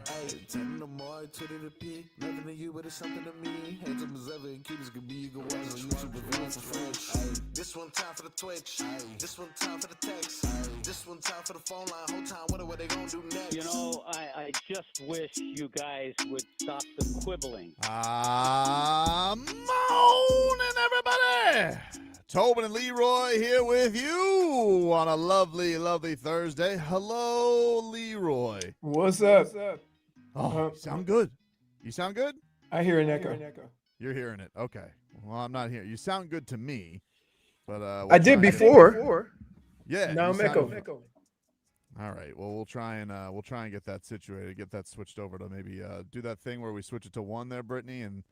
Ayy, 10 or more to the P. Nothing to you, but it's something to me. Handsome as ever, and cute as can be. You can watch on YouTube if you want for free. Ayy, this one time for the Twitch. Ayy, this one time for the text. Ayy, this one time for the phone line. Whole time, what they gonna do next? You know, I just wish you guys would stop the quibbling. Morning, everybody. Tobin and Leroy here with you on a lovely, lovely Thursday. Hello, Leroy. What's up? Oh, you sound good. You sound good? I hear an echo. You're hearing it. Okay. Well, I'm not here. You sound good to me, but I did before. Yeah. Now I'm echoing. All right. Well, we'll try and get that situated, get that switched over to maybe do that thing where we switch it to one there, Brittney, and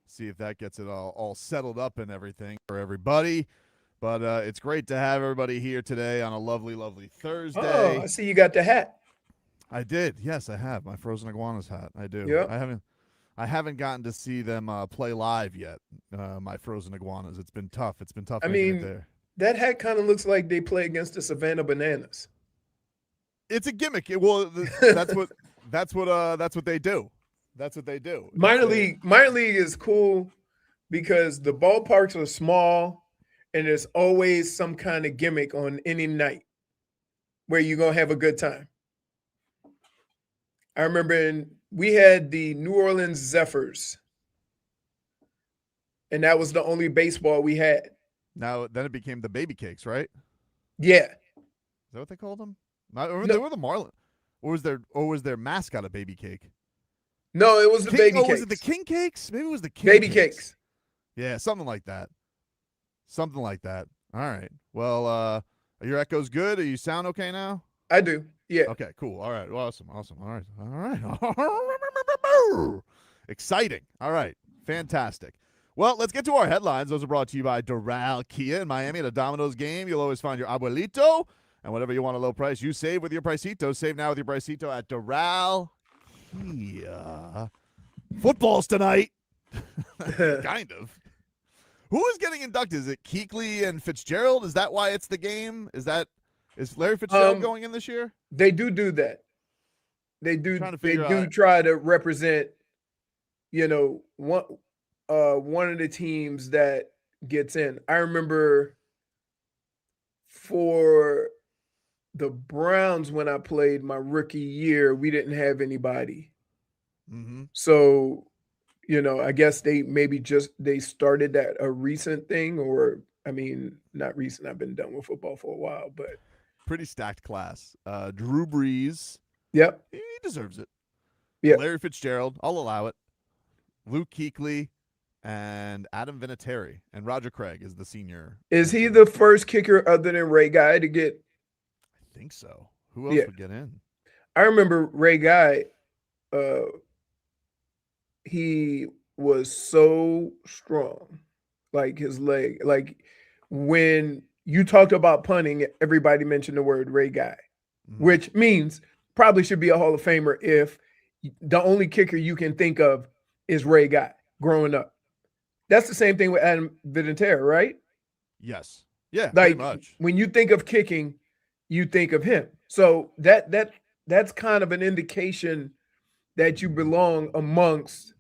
see if that gets it all settled up and everything for everybody. But it's great to have everybody here today on a lovely, lovely Thursday. Oh, I see you got the hat. I did. Yes, I have my Frozen Iguanas hat. I do. Yep. I haven't gotten to see them play live yet. My Frozen Iguanas. It's been tough. I making it mean, there. that hat kind of looks like they play against the Savannah Bananas. It's a gimmick. That's what they do. That's what they do. Minor league is cool because the ballparks are small and there's always some kind of gimmick on any night where you're gonna have a good time. I remember we had the New Orleans Zephyrs, and that was the only baseball we had. Now then it became the baby cakes, right? Yeah. Is that what they called them? They were the Marlins. Or was their mascot a baby cake? No, it was the baby cakes. Was it the King Cakes? Maybe it was the King Baby Cakes. cakes. Yeah, something like that. All right. Well, are your echoes good? Do you sound okay now? I do. Yeah. Okay, cool. All right. Awesome. All right. Exciting. All right. Fantastic. Well, let's get to our headlines. Those are brought to you by Doral Kia in Miami at a Domino's game. You'll always find your abuelito. And whatever you want a low price, you save with your Pricito. Save now with your Pricito at Doral Kia. Football's tonight. Kind of. Who is getting inducted? Is it Kuechly and Fitzgerald? Is that why it's the game? Is Larry Fitzgerald going in this year? They do that. They do out. Try to represent, one of the teams that gets in. I remember for the Browns when I played my rookie year, we didn't have anybody. Mm-hmm. So, I guess they started that a recent thing, or I mean, not recent. I've been done with football for a while, but pretty stacked class. Drew Brees. Yep. He deserves it. Yeah. Larry Fitzgerald. I'll allow it. Luke Kuechly and Adam Vinatieri. And Roger Craig is the senior. Is he the first kicker other than Ray Guy to get? I think so. Who else would get in? I remember Ray Guy. He was so strong, like his leg. Like when you talked about punting, everybody mentioned the word Ray Guy, which means probably should be a Hall of Famer if the only kicker you can think of is Ray Guy growing up. That's the same thing with Adam Vinatieri, right? Yes. Yeah, like pretty much. When you think of kicking, you think of him. So that's kind of an indication that you belong amongst,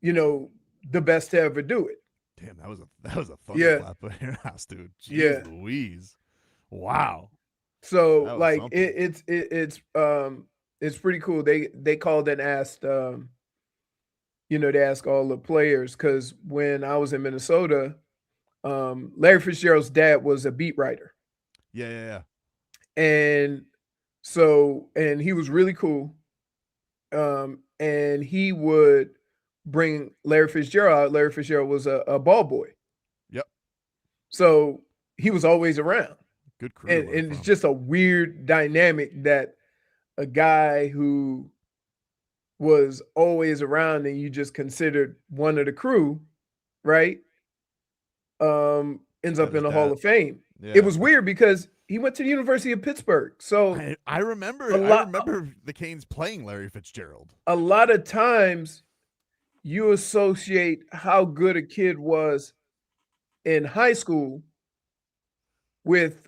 the best to ever do it. Damn, that was a thunderclap in your house, dude. Jeez Louise. Wow. So like it's pretty cool. They called and asked they asked all the players, because when I was in Minnesota, Larry Fitzgerald's dad was a beat writer. Yeah. And he was really cool. And he would bring Larry Fitzgerald out. Larry Fitzgerald was a ball boy. Yep. So he was always around. Good crew. And it's just a weird dynamic that a guy who was always around and you just considered one of the crew, right? Ends up in the Hall of Fame. Yeah. It was weird because he went to the University of Pittsburgh. So I remember the Canes playing Larry Fitzgerald. A lot of times you associate how good a kid was in high school with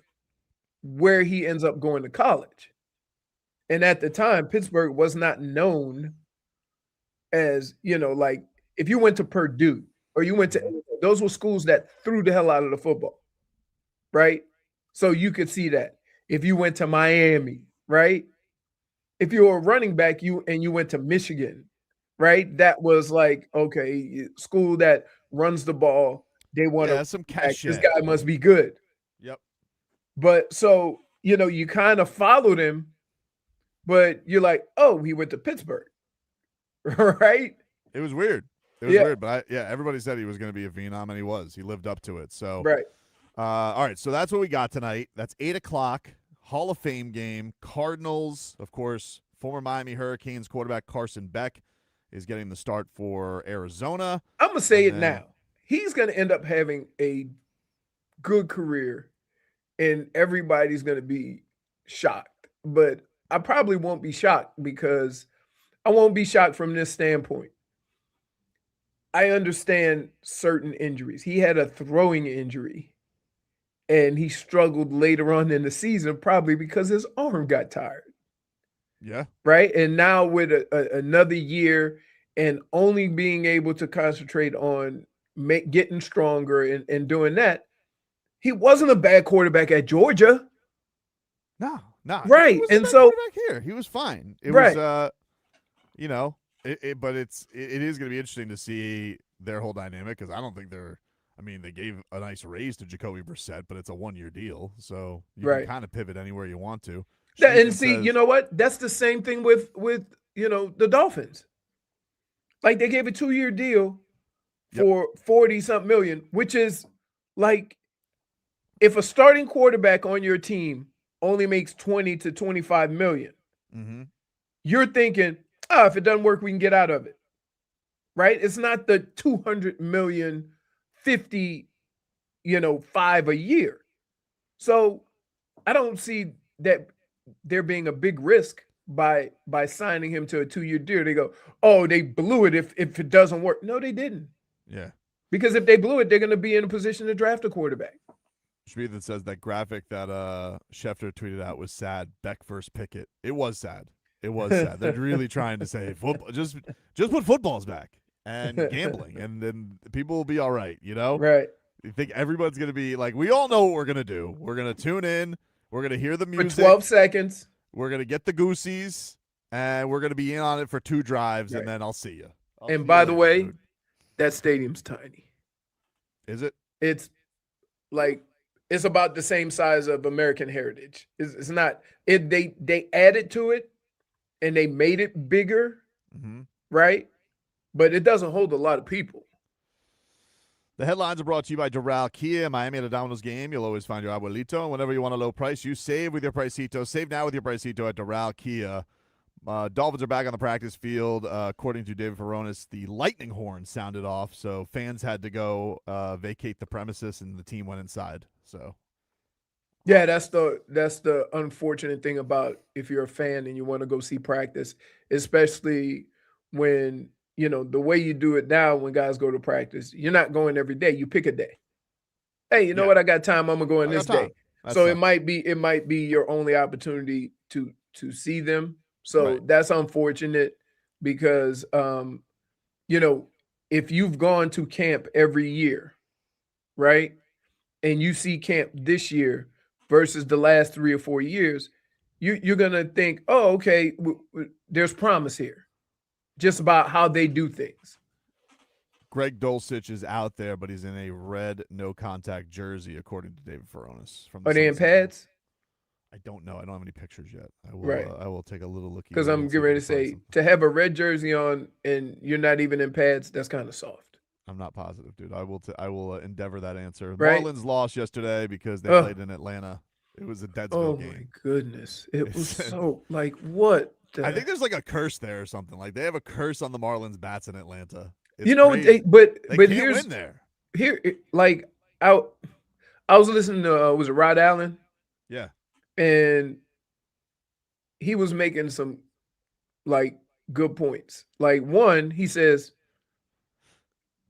where he ends up going to college. And at the time, Pittsburgh was not known as, like if you went to Purdue or you went to, those were schools that threw the hell out of the football, right? So you could see that. If you went to Miami, right? If you were a running back, you went to Michigan, right? That was like, okay, school that runs the ball. They want to some cash. this guy must be good. Yep. But so, you kind of followed him, but you're like, oh, he went to Pittsburgh. Right? It was weird. It was weird, but everybody said he was going to be a phenom, and he was. He lived up to it. So, right. All right, so that's what we got tonight. That's 8:00, Hall of Fame game. Cardinals, of course, former Miami Hurricanes quarterback Carson Beck is getting the start for Arizona. I'm going to say it now. He's going to end up having a good career, and everybody's going to be shocked. But I probably won't be shocked because I won't be shocked from this standpoint. I understand certain injuries. He had a throwing injury, and he struggled later on in the season probably because his arm got tired. Yeah. Right? And now with another year and only being able to concentrate on getting stronger and doing that, he wasn't a bad quarterback at Georgia. No. Right. And so here, he was fine. It right. was but it is going to be interesting to see their whole dynamic because I don't think they gave a nice raise to Jacoby Brissett, but it's a 1-year deal, so you can kind of pivot anywhere you want to. And see, you know what? That's the same thing with the Dolphins. Like they gave a 2-year deal for 40-something million, which is like if a starting quarterback on your team only makes 20 to 25 million, you're thinking, if it doesn't work, we can get out of it. Right? It's not the 200 million, 50, 5 a year. So I don't see that there being a big risk by signing him to a 2-year deal. They go, oh, they blew it if it doesn't work. No, they didn't. Yeah. Because if they blew it, they're going to be in a position to draft a quarterback. Schmieden says that graphic that Schefter tweeted out was sad. Beck versus Pickett. It was sad. It was sad. They're really trying to say football. Just put footballs back and gambling, and then people will be all right. Right. You think everybody's going to be like, we all know what we're going to do. We're going to tune in. We're going to hear the music. For 12 seconds. We're going to get the Goosies, and we're going to be in on it for 2 drives, and then I'll see you. And by the way, that stadium's tiny. Is it? It's like it's about the same size of American Heritage. It's not. They added to it, and they made it bigger, right? But it doesn't hold a lot of people. The headlines are brought to you by Doral Kia. Miami at a Domino's game. You'll always find your abuelito. And whenever you want a low price, you save with your Pricito. Save now with your Pricito at Doral Kia. Dolphins are back on the practice field. According to David Furones, the lightning horn sounded off, so fans had to go vacate the premises, and the team went inside. So, yeah, that's the unfortunate thing about if you're a fan and you want to go see practice, especially when the way you do it now. When guys go to practice, you're not going every day. You pick a day. Hey, you know what? I got time. I'm gonna go in this day. So it might be your only opportunity to see them. So that's unfortunate because, if you've gone to camp every year, right, and you see camp this year versus the last 3 or 4 years, you're going to think, oh, okay, there's promise here just about how they do things. Greg Dulcich is out there, but he's in a red no-contact jersey, according to David Furones. Are they in pads? I don't know. I don't have any pictures yet. I will. Right. I will take a little look. Because I'm getting ready to say to have a red jersey on and you're not even in pads. That's kind of soft. I'm not positive, dude. I will endeavor that answer. Right. Marlins lost yesterday because they played in Atlanta. It was a Deadsville game. Oh my goodness! It was so like what? I think there's like a curse there or something. Like they have a curse on the Marlins bats in Atlanta. It's but can't here's win there. Here, like I was listening to was it Rod Allen? Yeah. And he was making some like good points. Like one, he says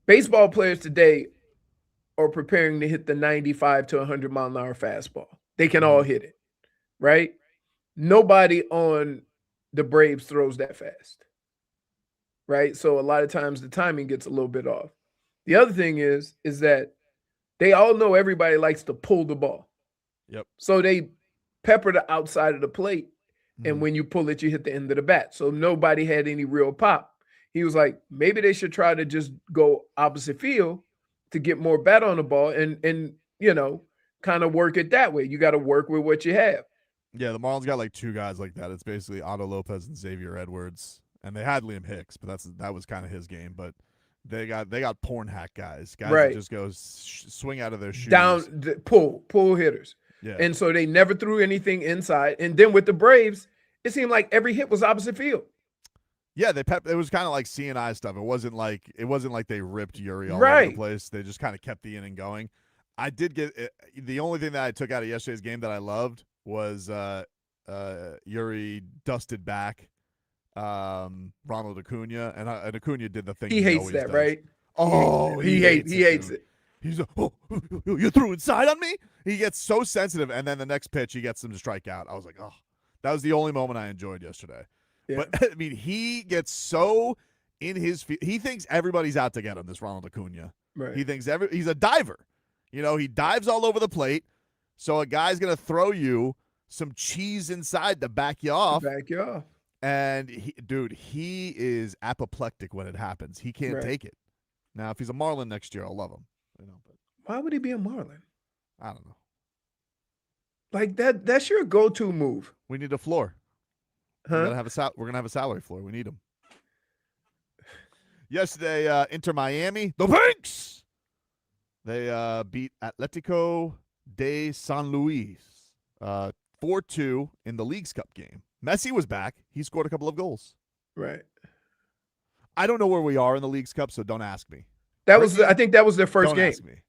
baseball players today are preparing to hit the 95 to 100 mile an hour fastball. They can all hit it, right? nobody on the Braves throws that fast, right? So a lot of times the timing gets a little bit off. The other thing is that they all know everybody likes to pull the ball. Yep. So they pepper the outside of the plate, and Mhm. when you pull it, you hit the end of the bat. So nobody had any real pop. He was like, maybe they should try to just go opposite field to get more bat on the ball and kind of work it that way. You got to work with what you have. Yeah, the Marlins got like two guys like that. It's basically Otto Lopez and Xavier Edwards, and they had Liam Hicks, but that was kind of his game. But they got porn hack guys that Right. just go swing out of their shoes. Down, pull hitters. Yeah. And so they never threw anything inside. And then with the Braves, it seemed like every hit was opposite field. Yeah, it was kind of like C&I stuff. It wasn't like they ripped Yuri all over the place. They just kind of kept the inning going. I did get the only thing that I took out of yesterday's game that I loved was Yuri dusted back Ronald Acuna, and Acuna did the thing He hates always that, does. right? Oh, he hates it. He's you threw inside on me. He gets so sensitive, and then the next pitch he gets him to strike out. I was like, oh, that was the only moment I enjoyed yesterday. Yeah. But I mean, he gets so in his he thinks everybody's out to get him. This Ronald Acuna, Right. he thinks he's a diver. He dives all over the plate. So a guy's gonna throw you some cheese inside to back you off. And he is apoplectic when it happens. He can't take it. Now, if he's a Marlin next year, I'll love him. But why would he be a Marlin? I don't know. Like that's your go-to move. We need a floor. Huh? We're gonna have a salary floor. We need him. Yesterday, Inter Miami, the Pinks. They beat Atlético de San Luis 4-2 in the Leagues Cup game. Messi was back. He scored a couple of goals. Right. I don't know where we are in the Leagues Cup, so don't ask me. I think that was their first don't game. Ask me.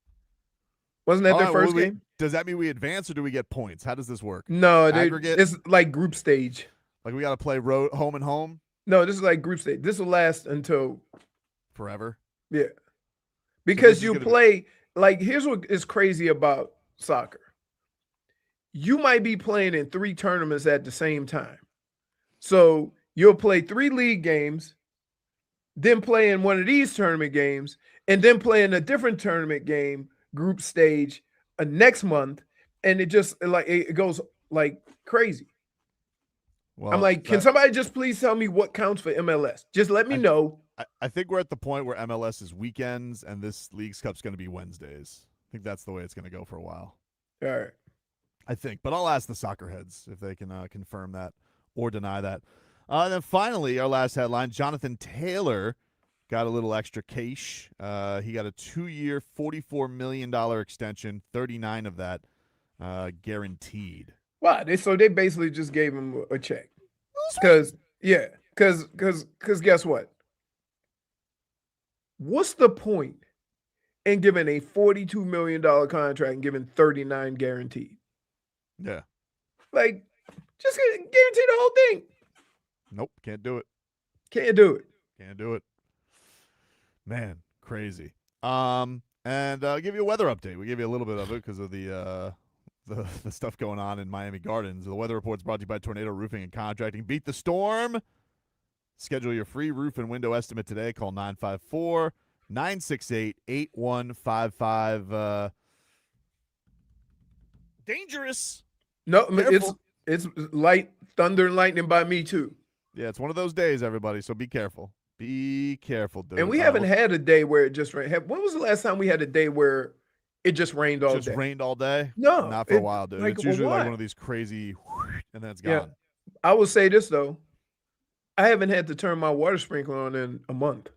Wasn't that their first game? Does that mean we advance or do we get points? How does this work? No, aggregate. It's like group stage. Like we got to play road, home and home. No, this is like group stage. This will last until forever. Yeah, because you play like here's what is crazy about soccer. You might be playing in 3 tournaments at the same time, so you'll play 3 league games, then play in one of these tournament games, and then play in a different tournament game, group stage, next month, and it just it goes like crazy. Well, I'm like, can somebody just please tell me what counts for MLS? Just let me know. I think we're at the point where MLS is weekends and this Leagues Cup's going to be Wednesdays. I think that's the way it's going to go for a while. All right. I think. But I'll ask the soccer heads if they can confirm that or deny that. And then finally, our last headline, Jonathan Taylor got a little extra cash. He got a 2-year, $44 million extension, 39 of that guaranteed. Wow, they basically just gave him a check. Because guess what? What's the point in giving a $42 million contract and giving 39 guaranteed? Yeah. Like, just guarantee the whole thing. Nope, can't do it. Can't do it. Man, crazy. And I'll give you a weather update. We gave you a little bit of it because of the stuff going on in Miami Gardens. The weather report's brought to you by Tornado Roofing and Contracting. Beat the storm. Schedule your free roof and window estimate today. Call 954-968-8155. Dangerous. No, Careful. it's light thunder and lightning by me too. Yeah, it's one of those days, everybody. So be careful. Be careful, dude. And we haven't had a day where it just rained. When was the last time we had a day where it just rained all day? Just rained all day? No. Not for a while, dude. It's usually like one of these crazy, and then it's gone. Yeah. I will say this, though. I haven't had to turn my water sprinkler on in a month.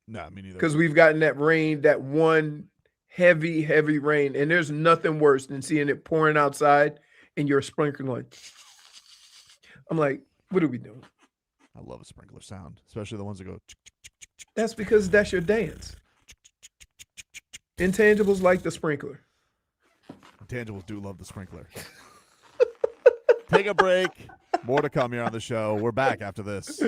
No, me neither. Because we've gotten that rain, that one heavy, heavy rain. And there's nothing worse than seeing it pouring outside and your sprinkler going. I'm like, what are we doing? I love a sprinkler sound, especially the ones that go. That's because that's your dance. Intangibles like the sprinkler. Intangibles do love the sprinkler. Take a break. More to come here on the show. We're back after this.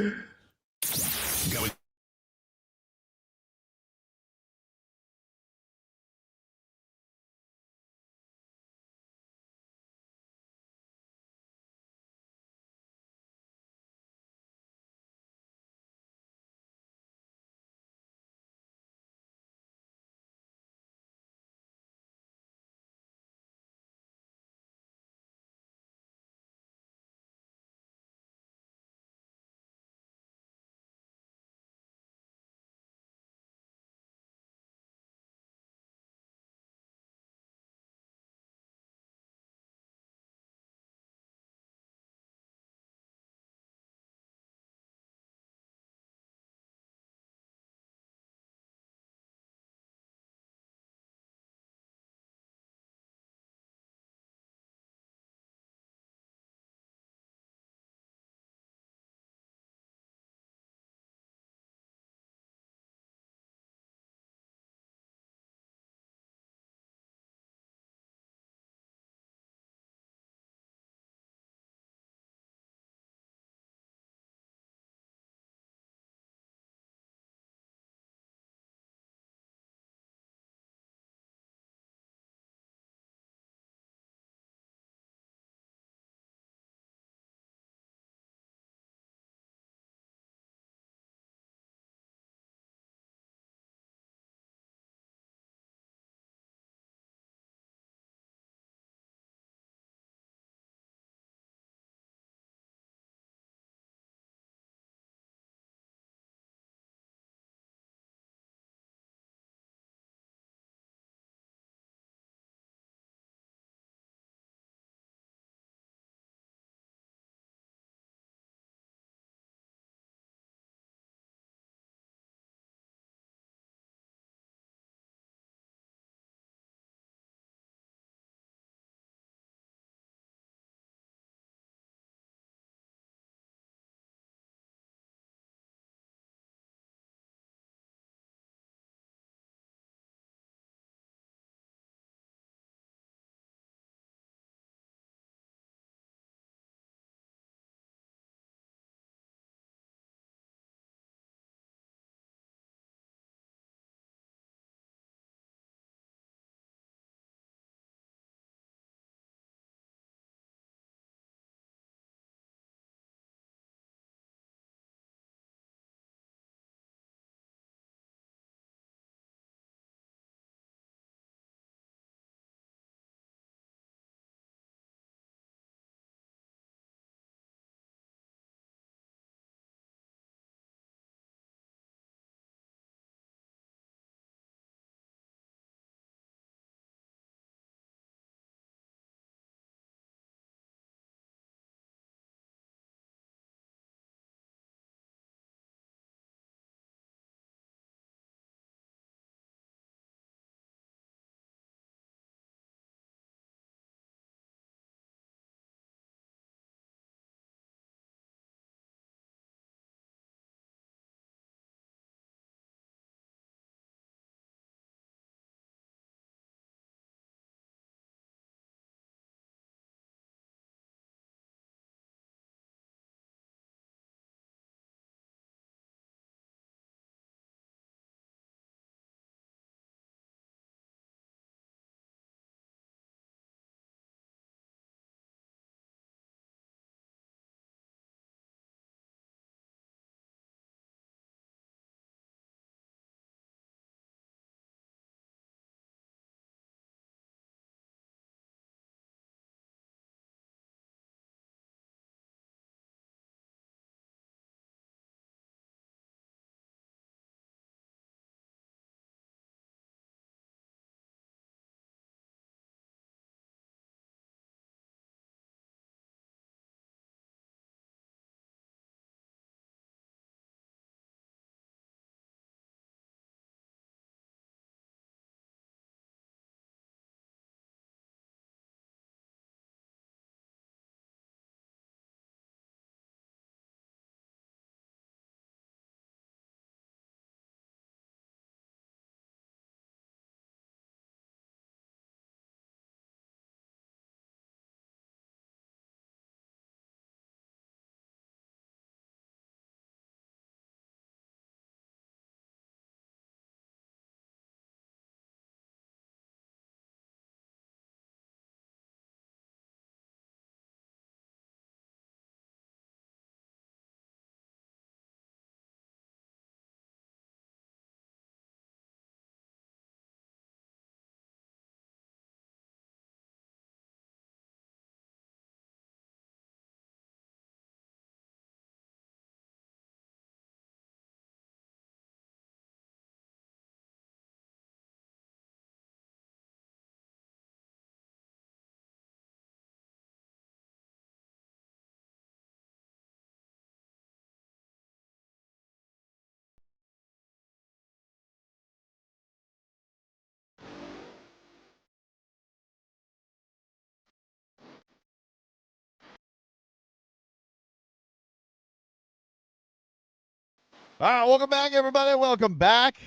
All right, welcome back, everybody. Welcome back.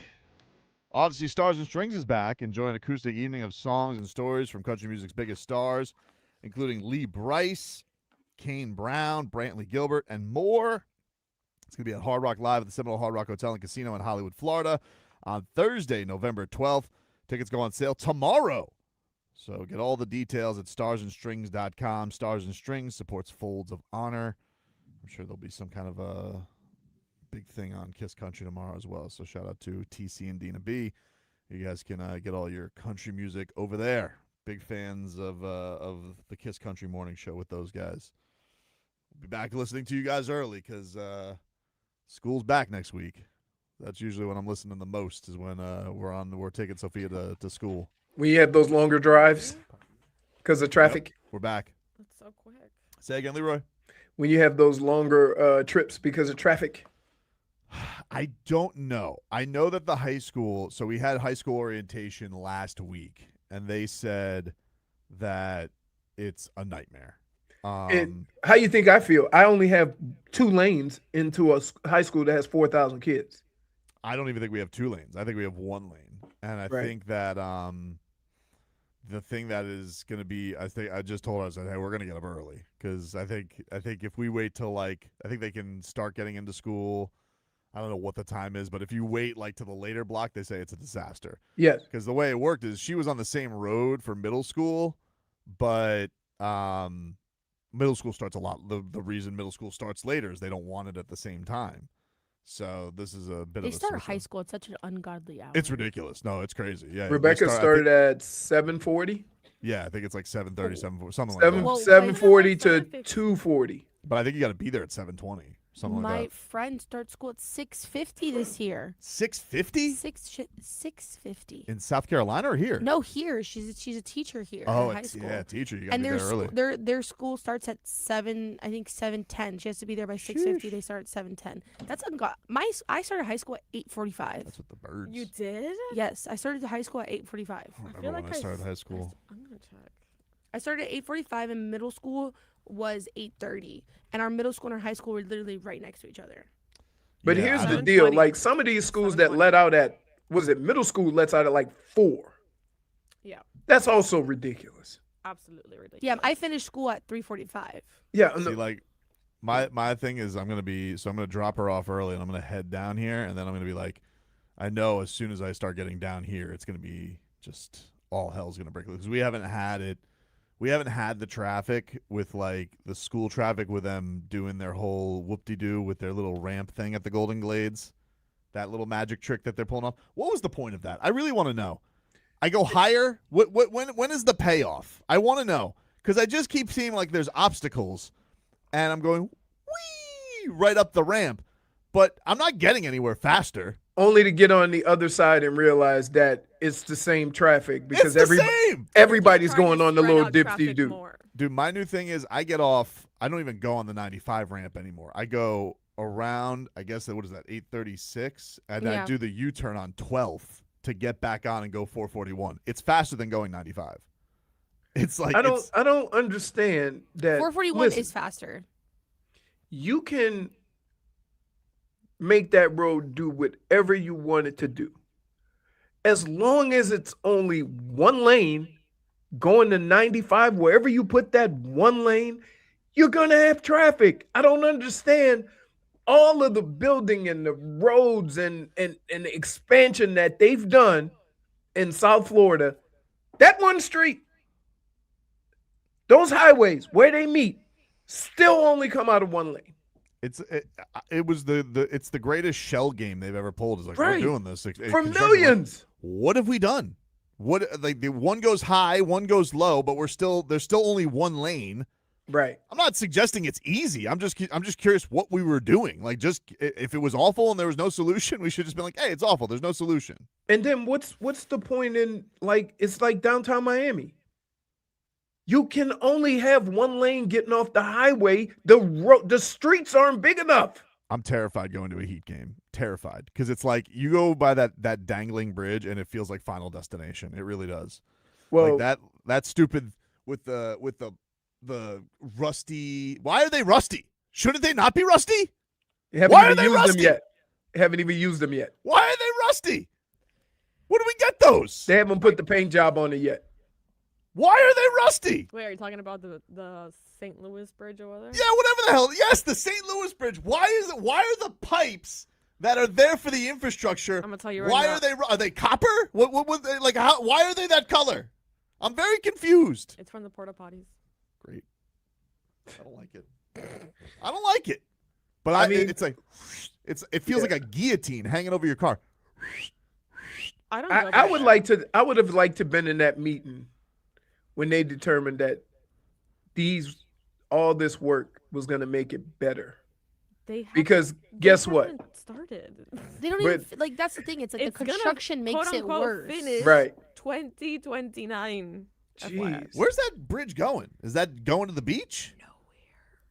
Obviously, Stars and Strings is back, enjoying an acoustic evening of songs and stories from country music's biggest stars, including Lee Brice, Kane Brown, Brantley Gilbert, and more. It's going to be at Hard Rock Live at the Seminole Hard Rock Hotel and Casino in Hollywood, Florida on Thursday, November 12th. Tickets go on sale tomorrow. So get all the details at starsandstrings.com. Stars and Strings supports Folds of Honor. I'm sure there'll be some kind of a big thing on Kiss Country tomorrow as well. So shout out to TC and Dina B. You guys can get all your country music over there. Big fans of the Kiss Country Morning Show with those guys. We'll be back listening to you guys early because school's back next week. That's usually when I'm listening the most is when we're taking Sophia to school. When you have those longer drives because of traffic. Yep, we're back. That's so quick. Say again, Leroy. When you have those longer trips because of traffic. I don't know. I know that the high school, so we had high school orientation last week, and they said that it's a nightmare. And how you think I feel? I only have 2 lanes into a high school that has 4,000 kids. I don't even think we have 2 lanes. I think we have 1 lane. And I think that the thing that is going to be, I just told us that, hey, we're going to get up early because I think if we wait till I think they can start getting into school. I don't know what the time is, but if you wait to the later block, they say it's a disaster. Yes. Because the way it worked is she was on the same road for middle school, but middle school starts a lot. The reason middle school starts later is they don't want it at the same time. So this is a bit of a start high school at such an ungodly hour. It's ridiculous. No, it's crazy. Yeah. Rebecca started at 7:40. Yeah, I think it's 7:30, 7:40, something like that. 7:40 to 2:40. But I think you got to be there at 7:20. Something like that. My friend starts school at 6:50 this year. 6:50? 6:50. In South Carolina or here? No, here. She's a teacher here. Oh, at high school. Yeah, teacher. You got to And be there early. their school starts at 7:10. She has to be there by 6:50. They start at 7:10. That's I started high school at 8:45. That's what the birds. You did? Yes, I started high school at 8:45. I don't remember when I started high school. I'm gonna check. I started at 8:45 and middle school was 8:30. And our middle school and our high school were literally right next to each other. But Yeah, here's I the don't- deal. Some of these schools that let out at, middle school lets out at 4. Yeah. That's also ridiculous. Absolutely ridiculous. Yeah, I finished school at 3:45. Yeah. See, my thing is I'm going to drop her off early and I'm going to head down here and then I'm going to be I know as soon as I start getting down here, it's going to be just all hell's going to break loose because we haven't had the traffic with the school traffic with them doing their whole whoop-de-doo with their little ramp thing at the Golden Glades, that little magic trick that they're pulling off. What was the point of that? I really want to know. I go higher. When is the payoff? I want to know because I just keep seeing there's obstacles, and I'm going whee right up the ramp, but I'm not getting anywhere faster. Only to get on the other side and realize that it's the same traffic because It's the same. everybody's going on the little dipsy-doo. Dude, my new thing is I get off. I don't even go on the 95 ramp anymore. I go around, I guess, what is that, 836? And I do the U-turn on 12th to get back on and go 441. It's faster than going 95. It's I don't understand that. 441 is faster. You can make that road do whatever you want it to do. As long as it's only 1 lane going to 95, wherever you put that 1 lane, you're going to have traffic. I don't understand all of the building and the roads and the expansion that they've done in South Florida. That one street, those highways where they meet, still only come out of 1 lane. It's the greatest shell game they've ever pulled. It's we're doing this for millions. What have we done? What the one goes high, one goes low, but there's still only 1 lane. Right. I'm not suggesting it's easy. I'm just curious what we were doing. If it was awful and there was no solution, we should just be hey, it's awful. There's no solution. And then what's the point in it's like downtown Miami. You can only have 1 lane getting off the highway. The streets aren't big enough. I'm terrified going to a Heat game. Terrified because it's you go by that dangling bridge and it feels like Final Destination. It really does. Well, that stupid with the rusty. Why are they rusty? Shouldn't they not be rusty? You haven't Why are even they used rusty? them yet. haven't even used them yet. Why are they rusty? Where do we get those? They haven't put the paint job on it yet. Why are they rusty? Wait, are you talking about the St. Louis Bridge over there? Yeah, whatever the hell. Yes, the St. Louis Bridge. Why are the pipes that are there for the infrastructure? I'm gonna tell you right why now. are they copper? What they like? How? Why are they that color? I'm very confused. It's from the porta potties. Great. I don't like it. I don't like it. But I mean, it's like it feels like a guillotine hanging over your car. I don't. I would have liked to been in that meeting when they determined that all this work was going to make it better. Because guess what? Started. They don't even like. That's the thing. It's like the construction makes it worse. Right. 2029. Jeez. Where's that bridge going? Is that going to the beach? Nowhere.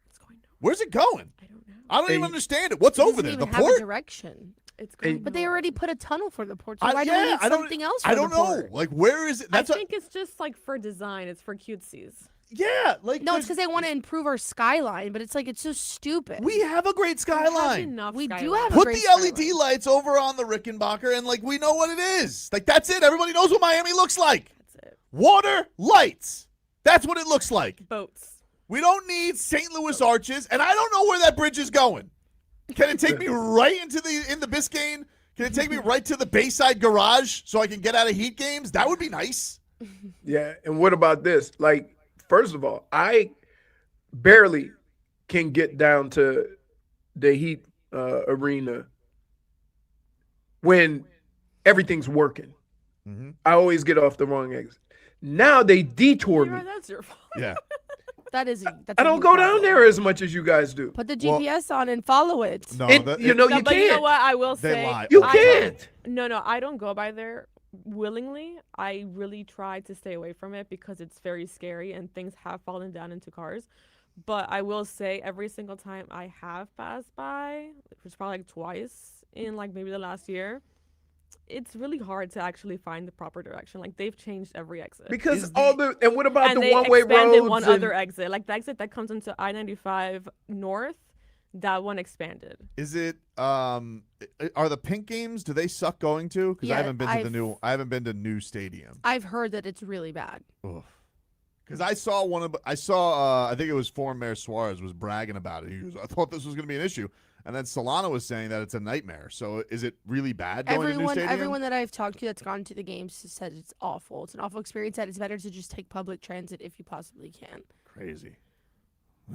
It's going nowhere. Where's it going? I don't know. I don't even Hey, understand it. What's It over doesn't there? The even have a port? direction. It's going But they nowhere. already put a tunnel for the port. So why do we need something else? For I don't the know. port? Like, where is it? I That's think it's just like for design. It's for cutesies. yeah. Like, No, it's there's- because they want to improve our skyline, but it's like it's so stupid. we have a great We have skyline. enough We do skyline. have a Put great the LED skyline. lights over on the Rickenbacker, and like we know what it is. Like that's it. Everybody knows what Miami looks like. That's it. Water, lights. That's what it looks like. Boats. We don't need St. Louis arches, and I don't know where that bridge is going. Can it take me right into the Biscayne? Can it take me right to the Bayside garage so I can get out of heat games? That would be nice. Yeah. And what about this? Like, first of all, I barely can get down to the Heat arena when everything's working. Mhm. I always get off the wrong exit. Now they detour me. Leroy, that's your fault. Yeah. That's I don't go down there as much as you guys do. Put the Well- GPS on and follow it. No, And, that, you know, No, you but you know can't. what? I will they say. lie. You I can't. No, I don't go by there willingly. I really try to stay away from it because it's very scary and things have fallen down into cars. But I will say every single time I have passed by, which was probably like twice in like maybe the last year, it's really hard to actually find the proper direction. Like they've changed every exit. Because Is all the and what about and the they one-way expanded roads? one and- other exit. Like the exit that comes into I-95 North, that one expanded. Is it are the pink games, do they suck going to? Because I Yeah, haven't been to I haven't been to new stadium. I've heard that it's really bad. Because I saw I think it was former Mayor Suarez was bragging about it. He goes, I thought this was going to be an issue. And then Solana was saying that it's a nightmare. So is it really bad going to new stadium? Everyone that I've talked to that's gone to the games said it's awful. It's an awful experience. That it's better to just take public transit if you possibly can, Crazy.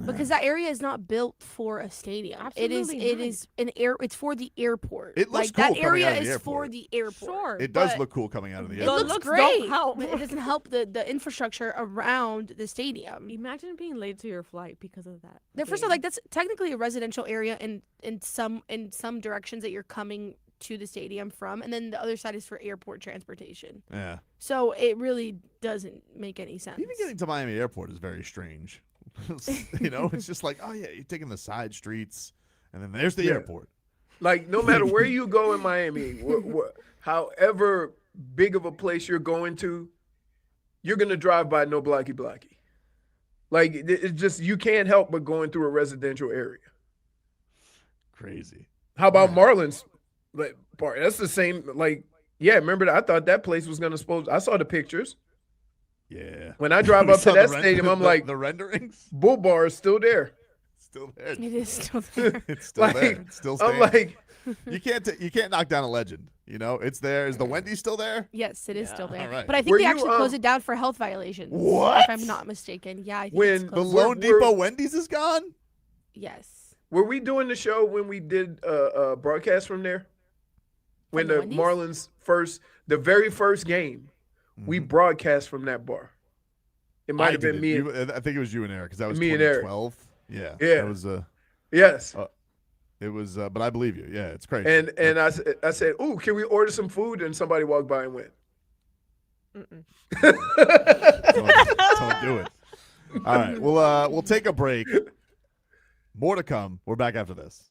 because that area is not built for a stadium. It Absolutely is an air. It's for the airport. It looks like that cool coming area out of the is for airport. the airport. Sure. It does but look cool coming out of the It The airport. looks looks great, don't help. but it doesn't help the infrastructure around the stadium. Imagine being late to your flight because of that. First of all, like that's technically a residential area in some directions that you're coming to the stadium from, and then the other side is for airport transportation. Yeah. So it really doesn't make any sense. Even getting to Miami Airport is very strange. You know, it's just like, oh yeah, you're taking the side streets, and then there's the Yeah. airport. Like, no matter where you go in Miami, however big of a place you're going to, you're going to drive by no blocky. Like, it's just, you can't help but going through a residential area. Crazy. How about Marlins? Like, part? That's the same, like, yeah, remember that? I thought that place was going to I saw the pictures. Yeah. When I drive We up to saw that the stadium, I'm like, the renderings Bull Bar is still there. still there. It is still there. It's still Like, there. It's still I'm standing. like, you can't knock down a legend. You know, it's there. Is the Wendy's still there? Yes, it is still there. all right. But I think Were they you, actually closed it down for health violations. What? If I'm not mistaken. Yeah, I think When it's The closed. Lone We're- Depot Wendy's is gone. Yes. were we doing the show when we did a broadcast from there? When From the the Wendy's? Marlins the very first game, we broadcast from that bar. It might have been me. I think it was you and Eric because that was Me and Eric. 2012. Yeah. Yeah. That was Yes. it was. But I believe you. Yeah, it's crazy. And I said, "Ooh, can we order some food?" And somebody walked by and went. don't do it. All right. We'll take a break. More to come. We're back after this.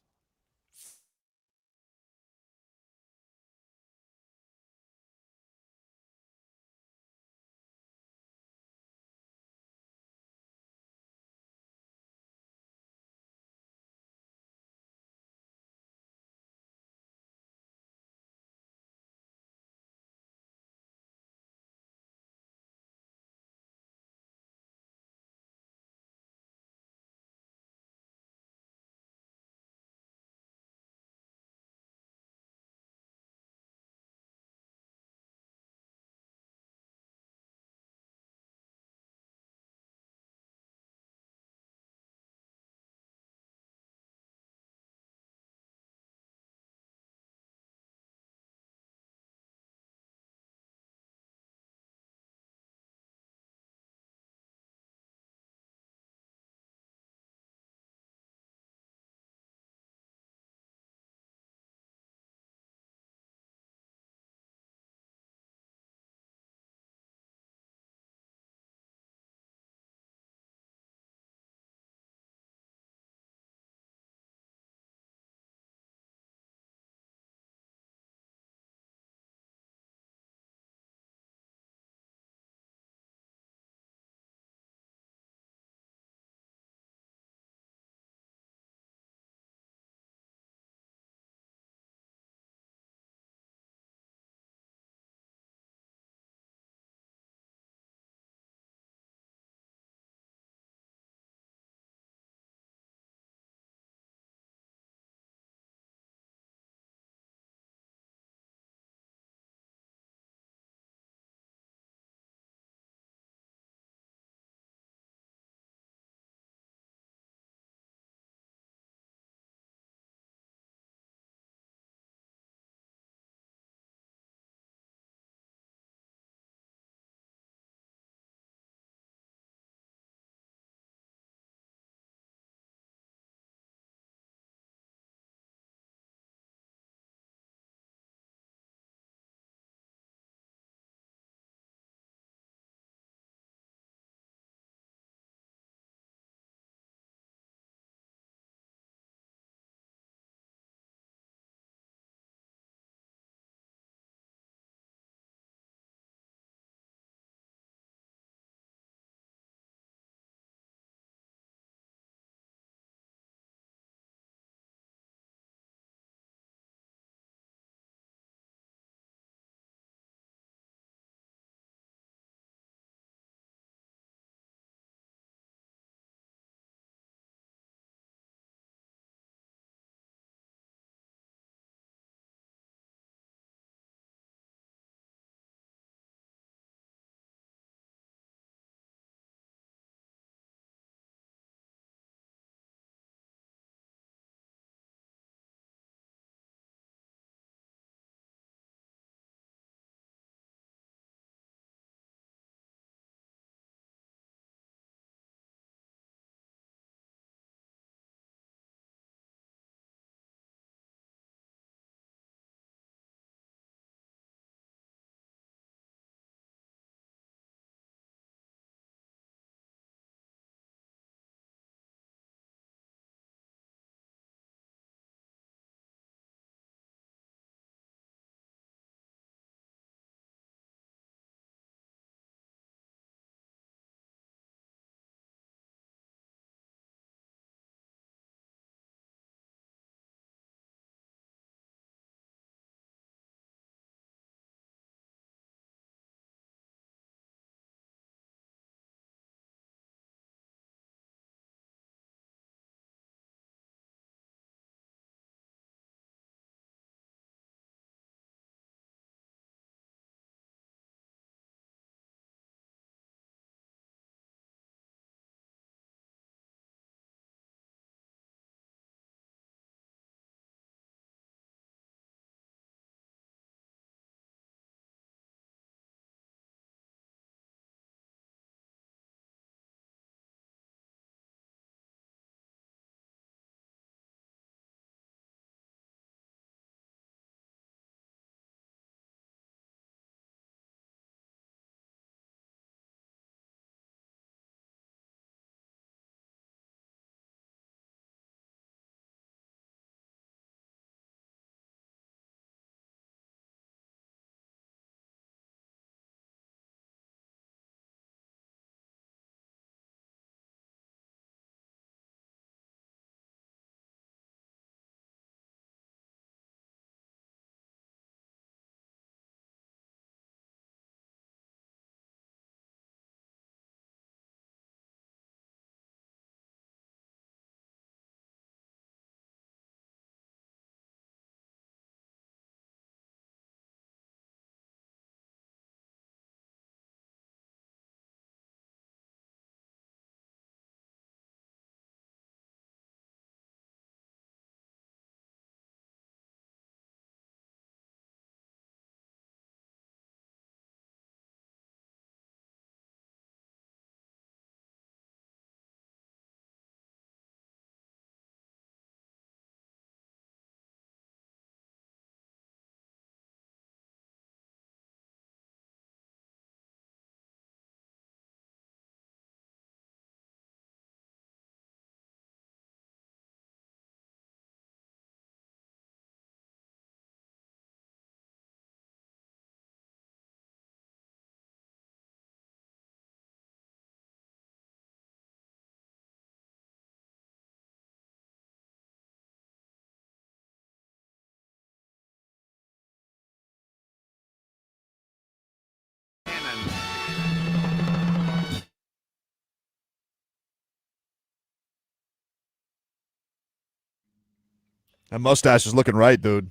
That mustache is looking right, dude.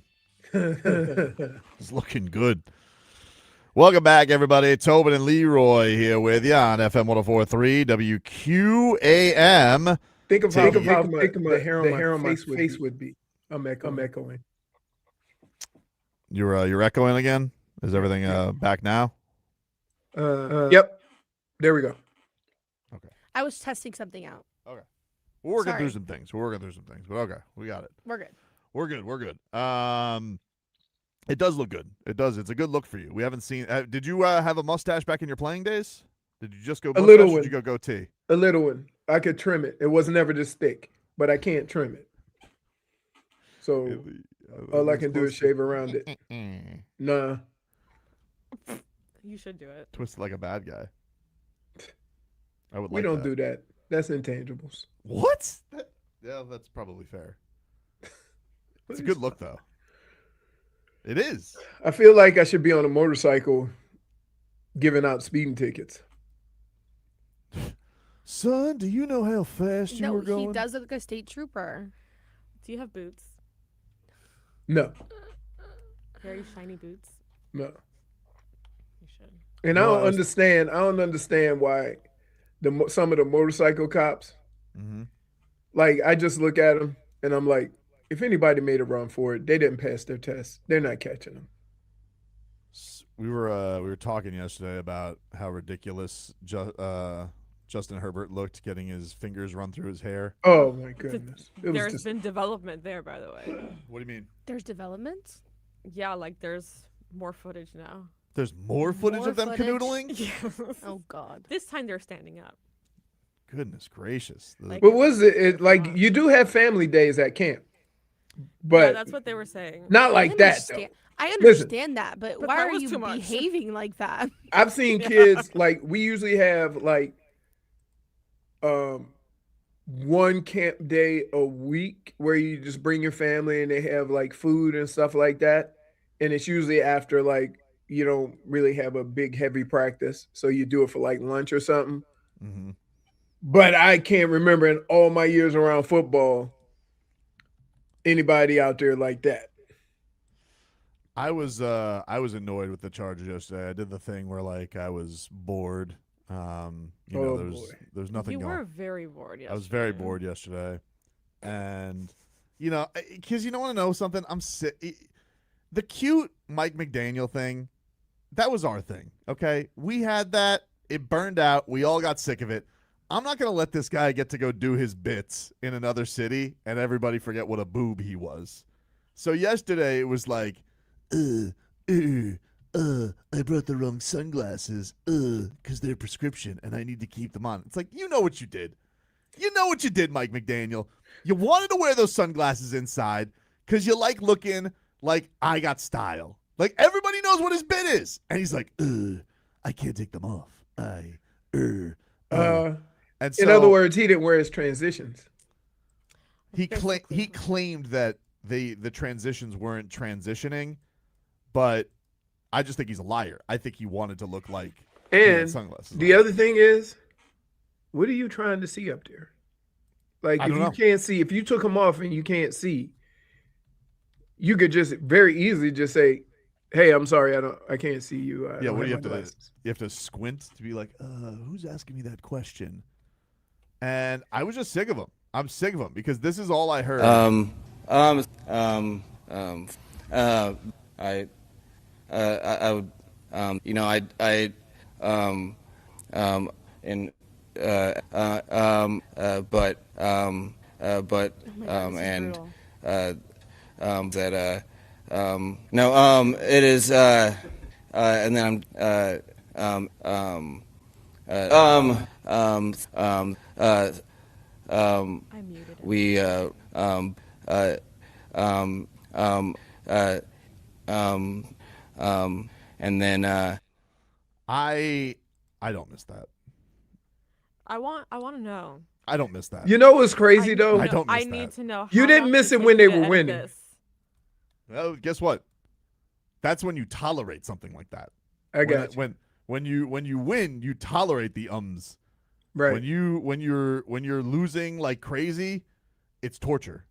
It's looking good. Welcome back, everybody. Tobin and Leroy here with you on FM 104.3 WQAM. Think of how the hair on my face would be. I'm echoing. You're echoing again? Is everything back now? Yep. There we go. I was testing something out. Okay. We're working Sorry. through some things. But okay, we got it. We're good. We're good. It does look good. It does. It's a good look for you. We haven't seen. Did you have a mustache back in your playing days? Did you just go mustache? A little Or one. did you go goatee? A little one. I could trim it. It was never this thick, but I can't trim it. So all I can do is shave around it. Nah. You should do it. Twist it like a bad guy. I would. We like don't that. do that. That's intangibles. What? Yeah, that's probably fair. It's a good look, though. It is. I feel like I should be on a motorcycle giving out speeding tickets. Son, do you know how fast you No, were going? he does look like a state trooper. Do you have boots? No. Very shiny boots. No. You should. And I don't understand why some of the motorcycle cops, like, I just look at them and I'm like, if anybody made a run for it, they didn't pass their test. They're not catching them. We were talking yesterday about how ridiculous Justin Herbert looked getting his fingers run through his hair. Oh my goodness. There's been development there, by the way. What do you mean? There's developments? Yeah, like there's more footage now. There's more footage More of them footage? canoodling? Yes. Oh, God. This time they're standing up. Goodness gracious. Like- But was it like you do have family days at camp? But Yeah, that's what they were saying. not like that though. I understand that, but But why that are was you too much. behaving like that? I've seen kids like we usually have like one camp day a week where you just bring your family and they have like food and stuff like that. And it's usually after like you don't really have a big heavy practice. So you do it for like lunch or something. Mm-hmm. But I can't remember in all my years around football anybody out there like that. I was annoyed with the Chargers yesterday. I did the thing where like I was bored. There's nothing You going. were very bored yesterday. I was very bored yesterday, and because you don't want to know something. I'm sick. The cute Mike McDaniel thing, that was our thing. Okay, we had that. It burned out. We all got sick of it. I'm not gonna let this guy get to go do his bits in another city and everybody forget what a boob he was. So yesterday it was like, I brought the wrong sunglasses, because they're prescription and I need to keep them on. It's like, you know what you did. You know what you did, Mike McDaniel. You wanted to wear those sunglasses inside because you like looking like I got style. Like everybody knows what his bit is. And he's like, I can't take them off. And so, in other words, he didn't wear his transitions. he claimed that the transitions weren't transitioning, but I just think he's a liar. I think he wanted to look like he had And sunglasses the on. other thing is, what are you trying to see up there? Like, I if don't you know. can't see, if you took them off and you can't see, you could just very easily just say, "Hey, I'm sorry, I can't see you." I Yeah, don't what do you my have to do? glasses." You have to squint to be like, who's asking me that question? And I was just sick of him. I'm sick of him because this is all I heard. It is and then I muted it. we and then I don't miss that. I want to know. I don't miss that. You know what's crazy though? I don't miss I that. need to know. You how didn't long miss did it when take they you to were edit winning. this? Well, guess what? That's when you tolerate something like that. I got you. When you win, you tolerate the ums. Right. When you're losing like crazy, it's torture.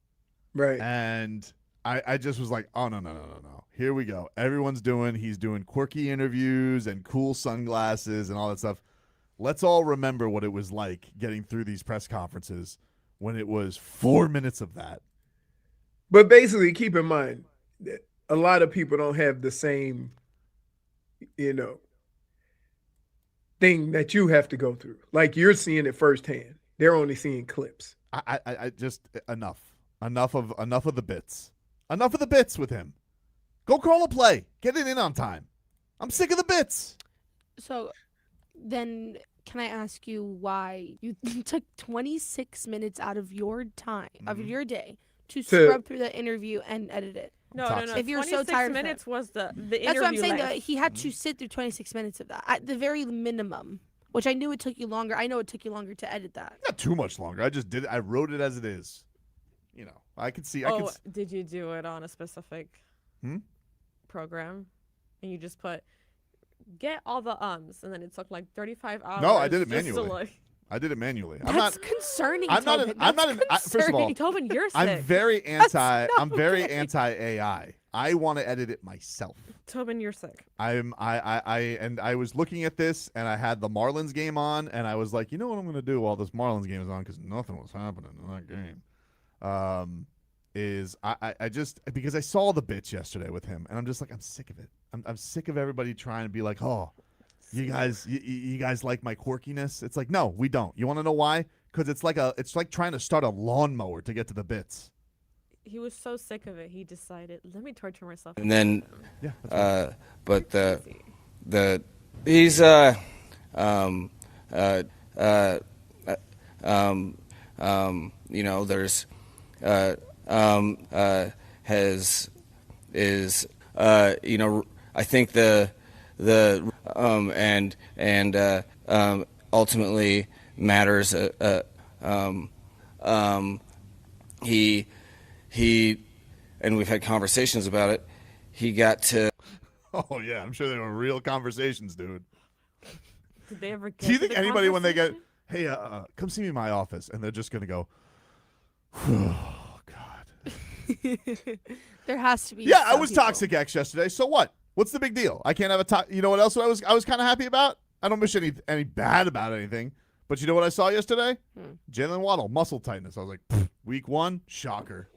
Right. And I just was like, oh, no. Here we go. He's doing quirky interviews and cool sunglasses and all that stuff. Let's all remember what it was like getting through these press conferences when it was 4 minutes of that. But basically, keep in mind that a lot of people don't have the same, thing that you have to go through. Like, you're seeing it firsthand. They're only seeing clips. I just enough of the bits. Enough of the bits with him. Go call a play. Get it in on time. I'm sick of the bits. So then can I ask you why you took 26 minutes out of your time, of your day, to scrub through the interview and edit it? No. If you're so tired of minutes was the interview. That's what I'm saying. length. He had to sit through 26 minutes of that at the very minimum, which I knew it took you longer. I know it took you longer to edit that. Not too much longer. I just did it. I wrote it as it is. I could see. Did you do it on a specific program? And you just put, get all the ums, and then it took like 35 hours. No, I did it just to, manually. I did it manually. That's concerning. I'm not. Tobin. I'm not. That's First of all, concerning. Tobin, you're sick. I'm very anti. I'm very okay. anti AI. I want to edit it myself. Tobin, you're sick. I was looking at this, and I had the Marlins game on, and I was like, you know what I'm going to do while this Marlins game is on, because nothing was happening in that game. Is I just, because I saw the bits yesterday with him, and I'm just like, I'm sick of it. I'm sick of everybody trying to be like, oh, you guys like my quirkiness. It's like, no, we don't. You want to know why? Because it's like trying to start a lawnmower to get to the bits. He was so sick of it, he decided, let me torture myself. And then, Yeah. but he's there's I think ultimately matters. He and we've had conversations about it. He got to. Oh yeah, I'm sure they were real conversations, dude. Did they ever get Do you to think the anybody, when they get, conversation? hey, come see me in my office, and they're just gonna go, oh God. There has to be. Yeah, I some was people. Toxic X yesterday. So what? What's the big deal? I can't have a You know what else I was kind of happy about? I don't wish any bad about anything. But you know what I saw yesterday? Jaylen Waddle, muscle tightness. I was like, week 1, shocker.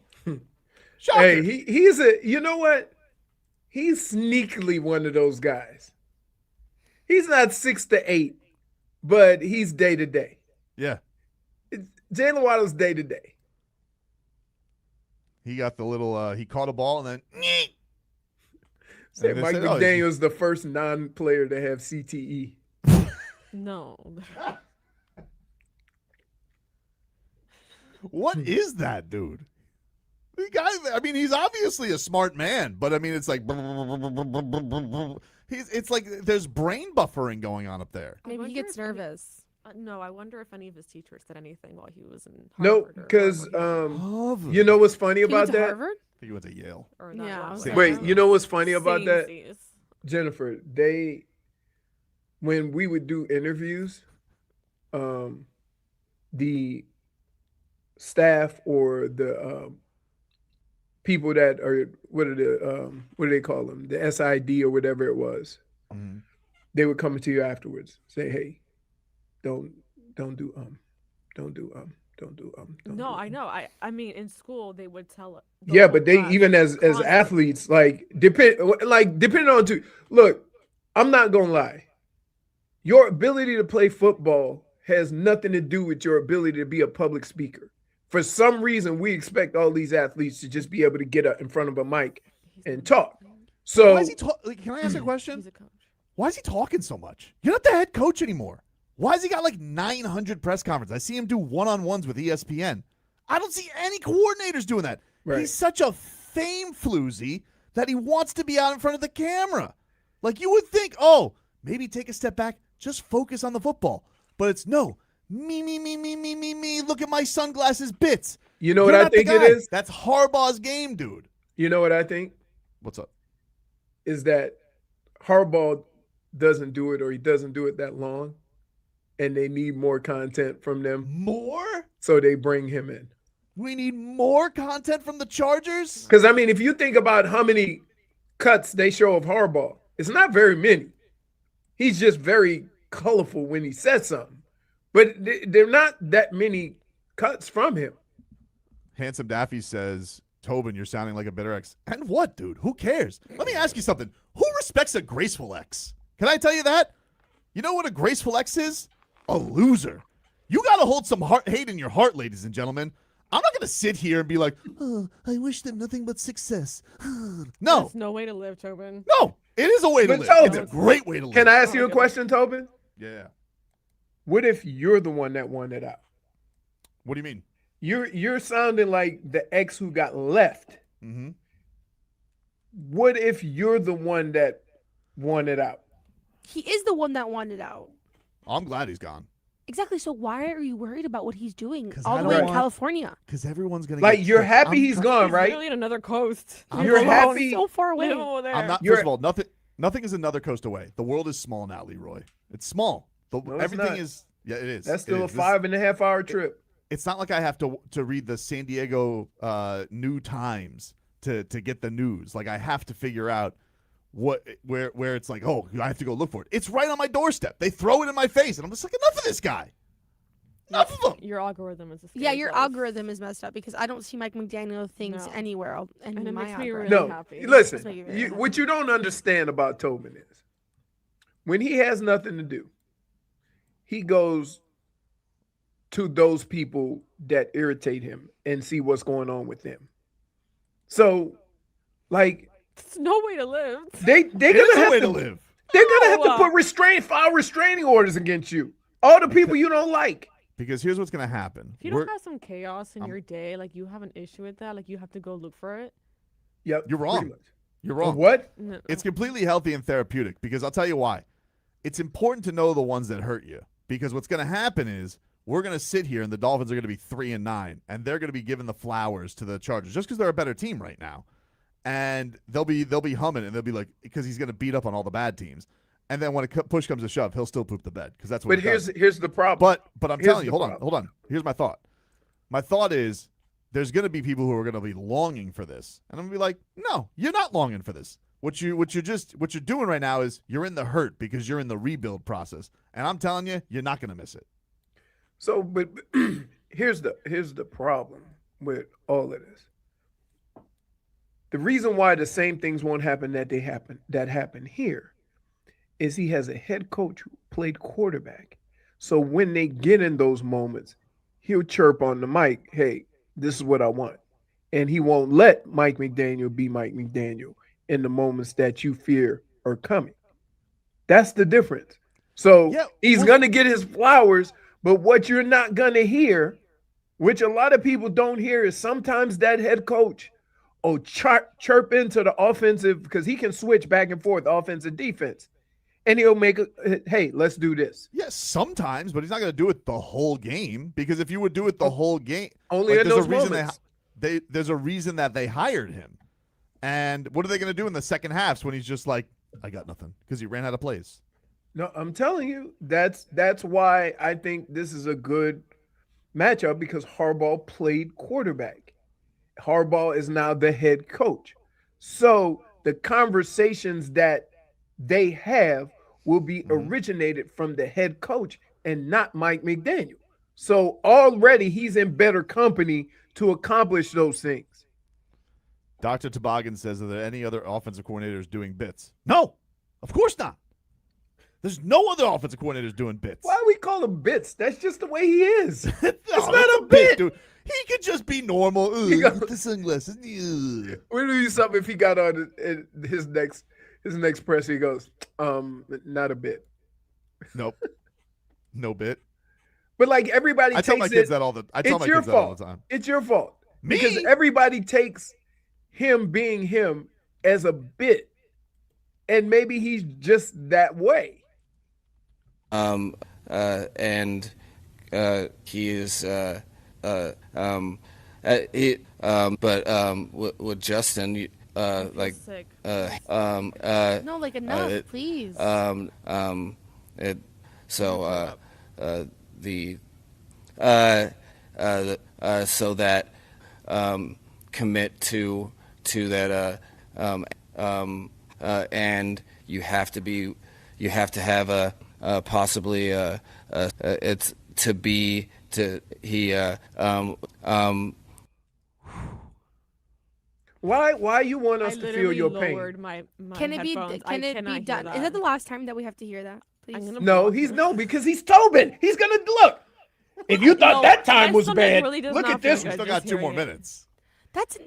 Shocker. Hey, he's you know what? He's sneakily one of those guys. He's not 6 to 8, but he's day to day. Yeah. Jaylen Waddle's day to day. He got the little, he caught a ball and then, Say And they Mike said, oh, McDaniel's the first non-player to have CTE. No. what is that, dude? The guy, I mean, he's obviously a smart man, but I mean, it's like, it's like there's brain buffering going on up there. I Maybe he wonder gets if any- nervous. No, I wonder if any of his teachers said anything while he was in No, Harvard. because Harvard. you know what's funny He went about to that? Harvard? I think he went to Yale. Or Yeah, not I was one. like, Wait, you know what's funny about that? Samesies. Jennifer, when we would do interviews, the staff or the people that are what do they call them? The SID or whatever it was. Mhm. They would come to you afterwards, say, "Hey, don't do No, I know. I mean, in school they would tell. the Yeah, whole but they class even as constantly. athletes, depending on look, I'm not gonna lie. Your ability to play football has nothing to do with your ability to be a public speaker. For some reason, we expect all these athletes to just be able to get up in front of a mic and talk. So Why is he can I ask a question? He's a coach. Why is he talking so much? You're not the head coach anymore. Why has he got like 900 press conferences? I see him do one-on-ones with ESPN. I don't see any coordinators doing that. Right. He's such a fame floozy that he wants to be out in front of the camera. Like you would think, oh, maybe take a step back, just focus on the football. But it's no, me. Look at my sunglasses bits. you know You're what I not the think it guy. is? That's Harbaugh's game, dude. You know what I think What's up? is that Harbaugh doesn't do it, or he doesn't do it that long, and they need more content from them, More? so they bring him in. We need more content from the Chargers? Because, I mean, if you think about how many cuts they show of Harbaugh, it's not very many. He's just very colorful when he says something. But they're not that many cuts from him. Handsome Daffy says, Tobin, you're sounding like a bitter ex. And what, dude? Who cares? Let me ask you something. Who respects a graceful ex? Can I tell you that? You know what a graceful ex is? A loser. You got to hold some hate in your heart, ladies and gentlemen. I'm not going to sit here and be like, oh, I wish them nothing but success. No. That's no way to live, Tobin. No, it is a way to But live. Tobin, It's a great way to live. Can I ask you a question, Tobin? Yeah. What if you're the one that won it out? What do you mean? You're sounding like the ex who got left. Mm-hmm. What if you're the one that won it out? He is the one that wanted out. I'm glad he's gone. Exactly. So why are you worried about what he's doing 'Cause all I the way don't in want- California? Because everyone's going to Like, you're happy he's gone, He's right? literally in another coast. You're Leave him happy- So far away. Leave him over there. I'm not. You're- First of all, nothing is another coast away. The world is small now, Leroy. It's small. No, it's Everything not. is. Yeah, it is. That's It still a is. 5.5 hour trip. It's not like I have to read the San Diego New Times to get the news. Like, I have to figure out where it's like, oh, I have to go look for it. It's right on my doorstep. They throw it in my face, and I'm just like, enough of this guy. Enough of him. Your algorithm is a Yeah, scary your place. algorithm is messed up because I don't see Mike McDaniel things No. anywhere in And it my makes me algorithm. really No, happy. listen, That's what you're very what you don't understand about Tobin is when he has nothing to do, he goes to those people that irritate him and see what's going on with them. So, like, It's no way to live. they're It gonna is a have way to to live. They're gonna have No. to file restraining orders against you. All the people you don't like. Because here's what's going to happen. If you We're- don't have some chaos in your day, like you have an issue with that, like you have to go look for it. Yep, You're pretty wrong. much. You're wrong. What? No. It's completely healthy and therapeutic because I'll tell you why. It's important to know the ones that hurt you because what's going to happen is we're going to sit here and the Dolphins are going to be 3-9 and they're going to be giving the flowers to the Chargers just because they're a better team right now. And they'll be humming and they'll be like, because he's going to beat up on all the bad teams. And then when push comes to shove, he'll still poop the bed because that's what But he does. here's the problem. But I'm Here's telling you, the hold on. Here's my thought. My thought is there's going to be people who are going to be longing for this. And I'm going to be like, no, you're not longing for this. What you're doing right now is you're in the hurt because you're in the rebuild process. And I'm telling you, you're not going to miss it. So, but here's the problem with all of this. The reason why the same things won't happen that happen here is he has a head coach who played quarterback. So when they get in those moments, he'll chirp on the mic, hey, this is what I want. And he won't let Mike McDaniel be Mike McDaniel in the moments that you fear are coming. That's the difference. So Yeah, he's going to get his flowers, but what you're not going to hear, which a lot of people don't hear, is sometimes that head coach chirp into the offensive because he can switch back and forth, offense and defense. And he'll make hey, let's do this. Yes, sometimes, but he's not going to do it the whole game because if you would do it the whole game, Only in there's those a reason moments. there's a reason that they hired him. And what are they going to do in the second halves when he's just like, I got nothing because he ran out of plays? No, I'm telling you, that's why I think this is a good matchup because Harbaugh played quarterback. Harbaugh is now the head coach. So the conversations that they have will be originated from the head coach and not Mike McDaniel. So already he's in better company to accomplish those things. Dr. Toboggan says, are there any other offensive coordinators doing bits? No, of course not. There's no other offensive coordinators doing bits. Why we call him bits? That's just the way he is. That's not a bit. dude. He could just be normal. He got- With the sunglasses. Ugh. We'll do something if he got on his next press. He goes, not a bit. Nope. No bit. But like everybody I takes tell my it. kids that all the I tell It's my your kids that all fault. the time. It's your fault. Me? Because everybody takes him being him as a bit. And maybe he's just that way. And he is with Justin like Sick. No, like enough, please. so that commit to that, and you have to have a possibly it's to be to he Why you want us I to feel literally your pain? lowered my Can it be? headphones. Can I it cannot be hear done? that. Is that the last time that we have to hear that? I'm Please. gonna No, block he's him. no, because he's Tobin. He's gonna look. If you thought No, that time my was stomach bad, really does look not at feel this We good still just got 2 more hearing it. minutes. That's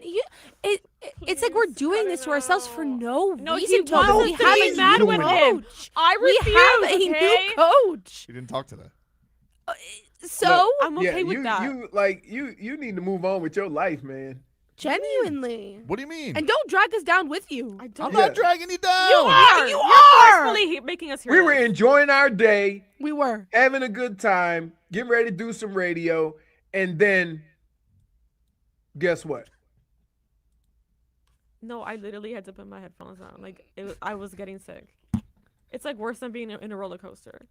it's like we're doing this to ourselves for no No, he reason. Tobin. wants We us to have be a mad new with him. coach. I We refuse. have a okay? new coach. He didn't talk today. So I'm okay yeah, with that. you need to move on with your life, man. genuinely, What do you mean? and don't drag us down with you. I don't. I'm Yeah. not dragging you down. You are. You You're are. forcefully making us hear We were this. enjoying our day, We were. having a good time, getting ready to do some radio, and then guess what? No, I literally had to put my headphones on. Like I was getting sick. It's like worse than being in a roller coaster.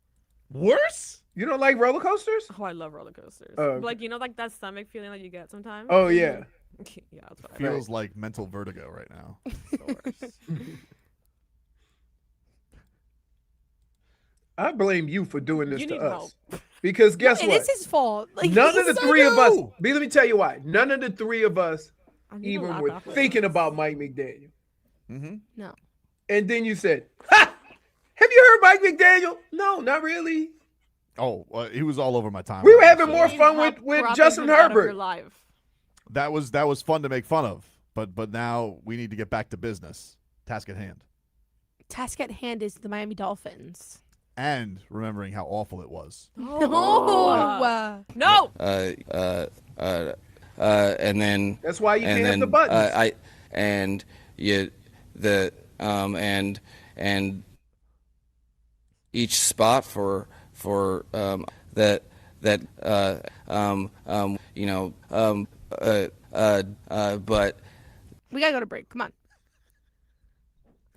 Worse? You don't like roller coasters? Oh, I love roller coasters. Oh, okay. Like like that stomach feeling that you get sometimes. Oh yeah. Yeah, that's what I Feels like mental vertigo right now. the worst. I blame you for doing this You to need us. help. Because guess It what? is his fault. Like, None of the he's- three of us. know. Let me tell you why. None of the three of us I need to even laugh were after thinking this. about Mike McDaniel. Mm-hmm. No. And then you said, "Ha! Have you heard Mike McDaniel?" No, not really. Oh, he was all over my time. We were having more You need fun help with cropping Justin him out of your Herbert. life. That was fun to make fun of, but now we need to get back to business. Task at hand, Task at hand is the Miami Dolphins. and remembering how awful it was. Oh, No. And then That's why you and can't have then the buttons. I and you the and each spot for that but we gotta go to break. Come on,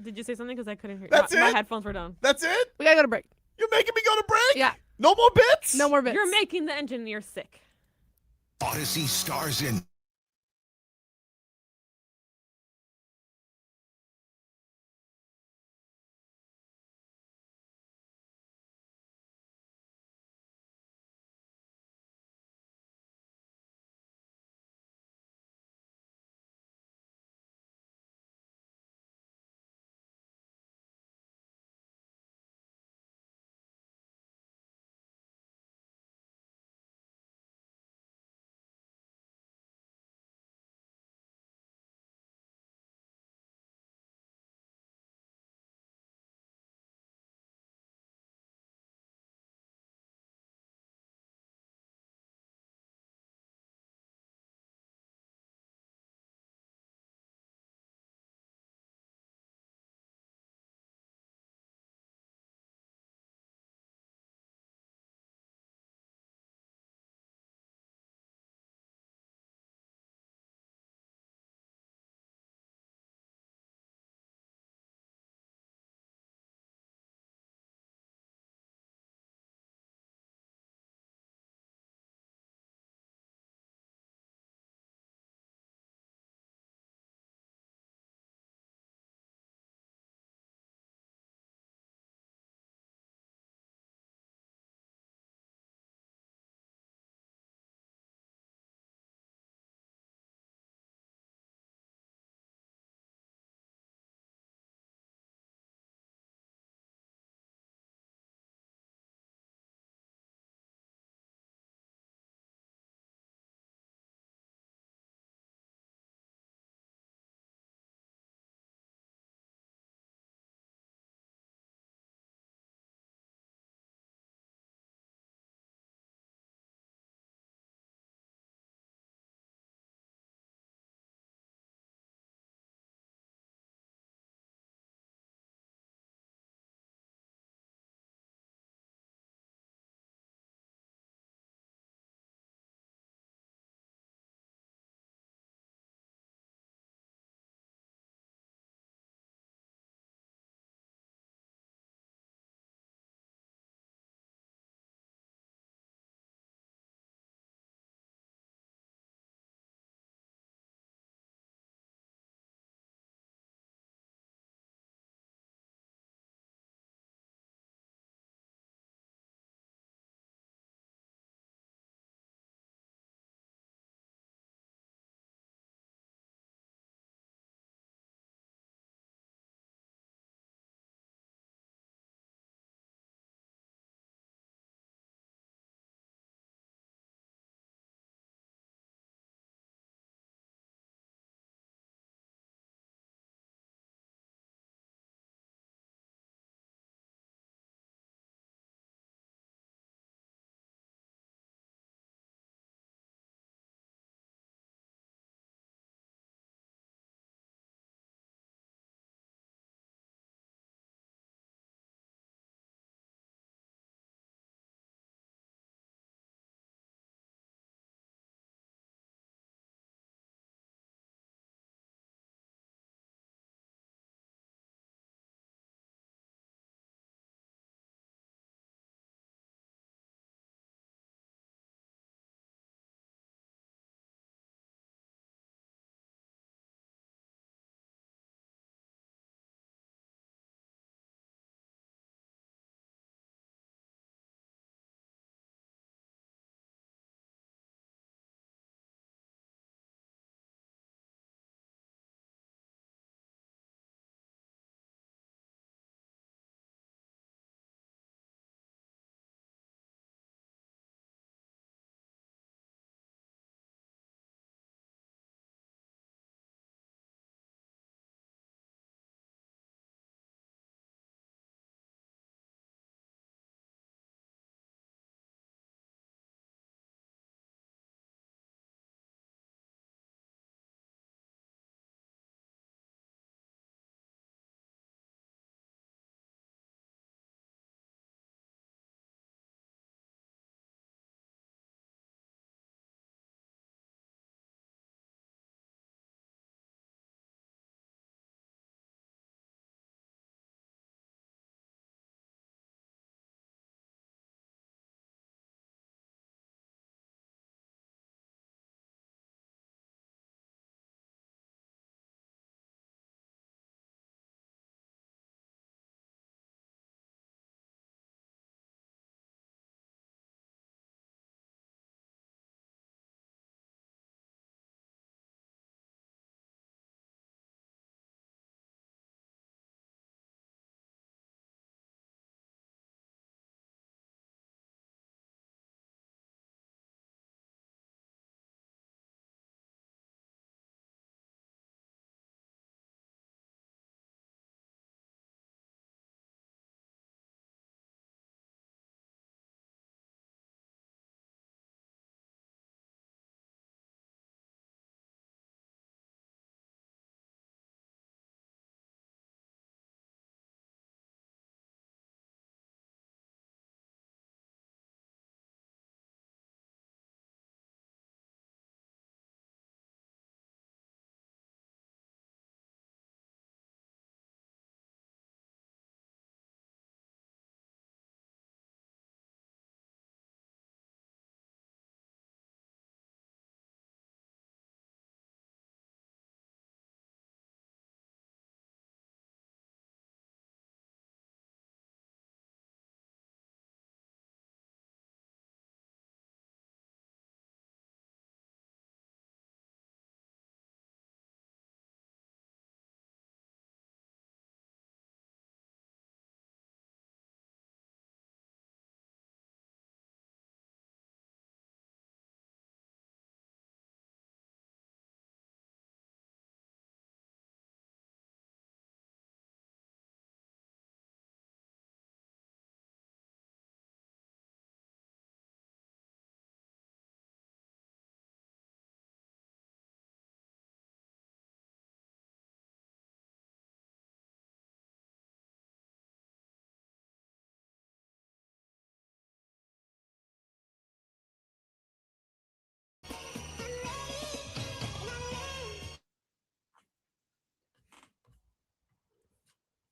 Did you say something? Because I couldn't hear. That's my it? headphones were down. That's it? we gotta go to break. You're making me go to break? Yeah, No more bits? no more bits. You're making the engineer sick. Odyssey stars in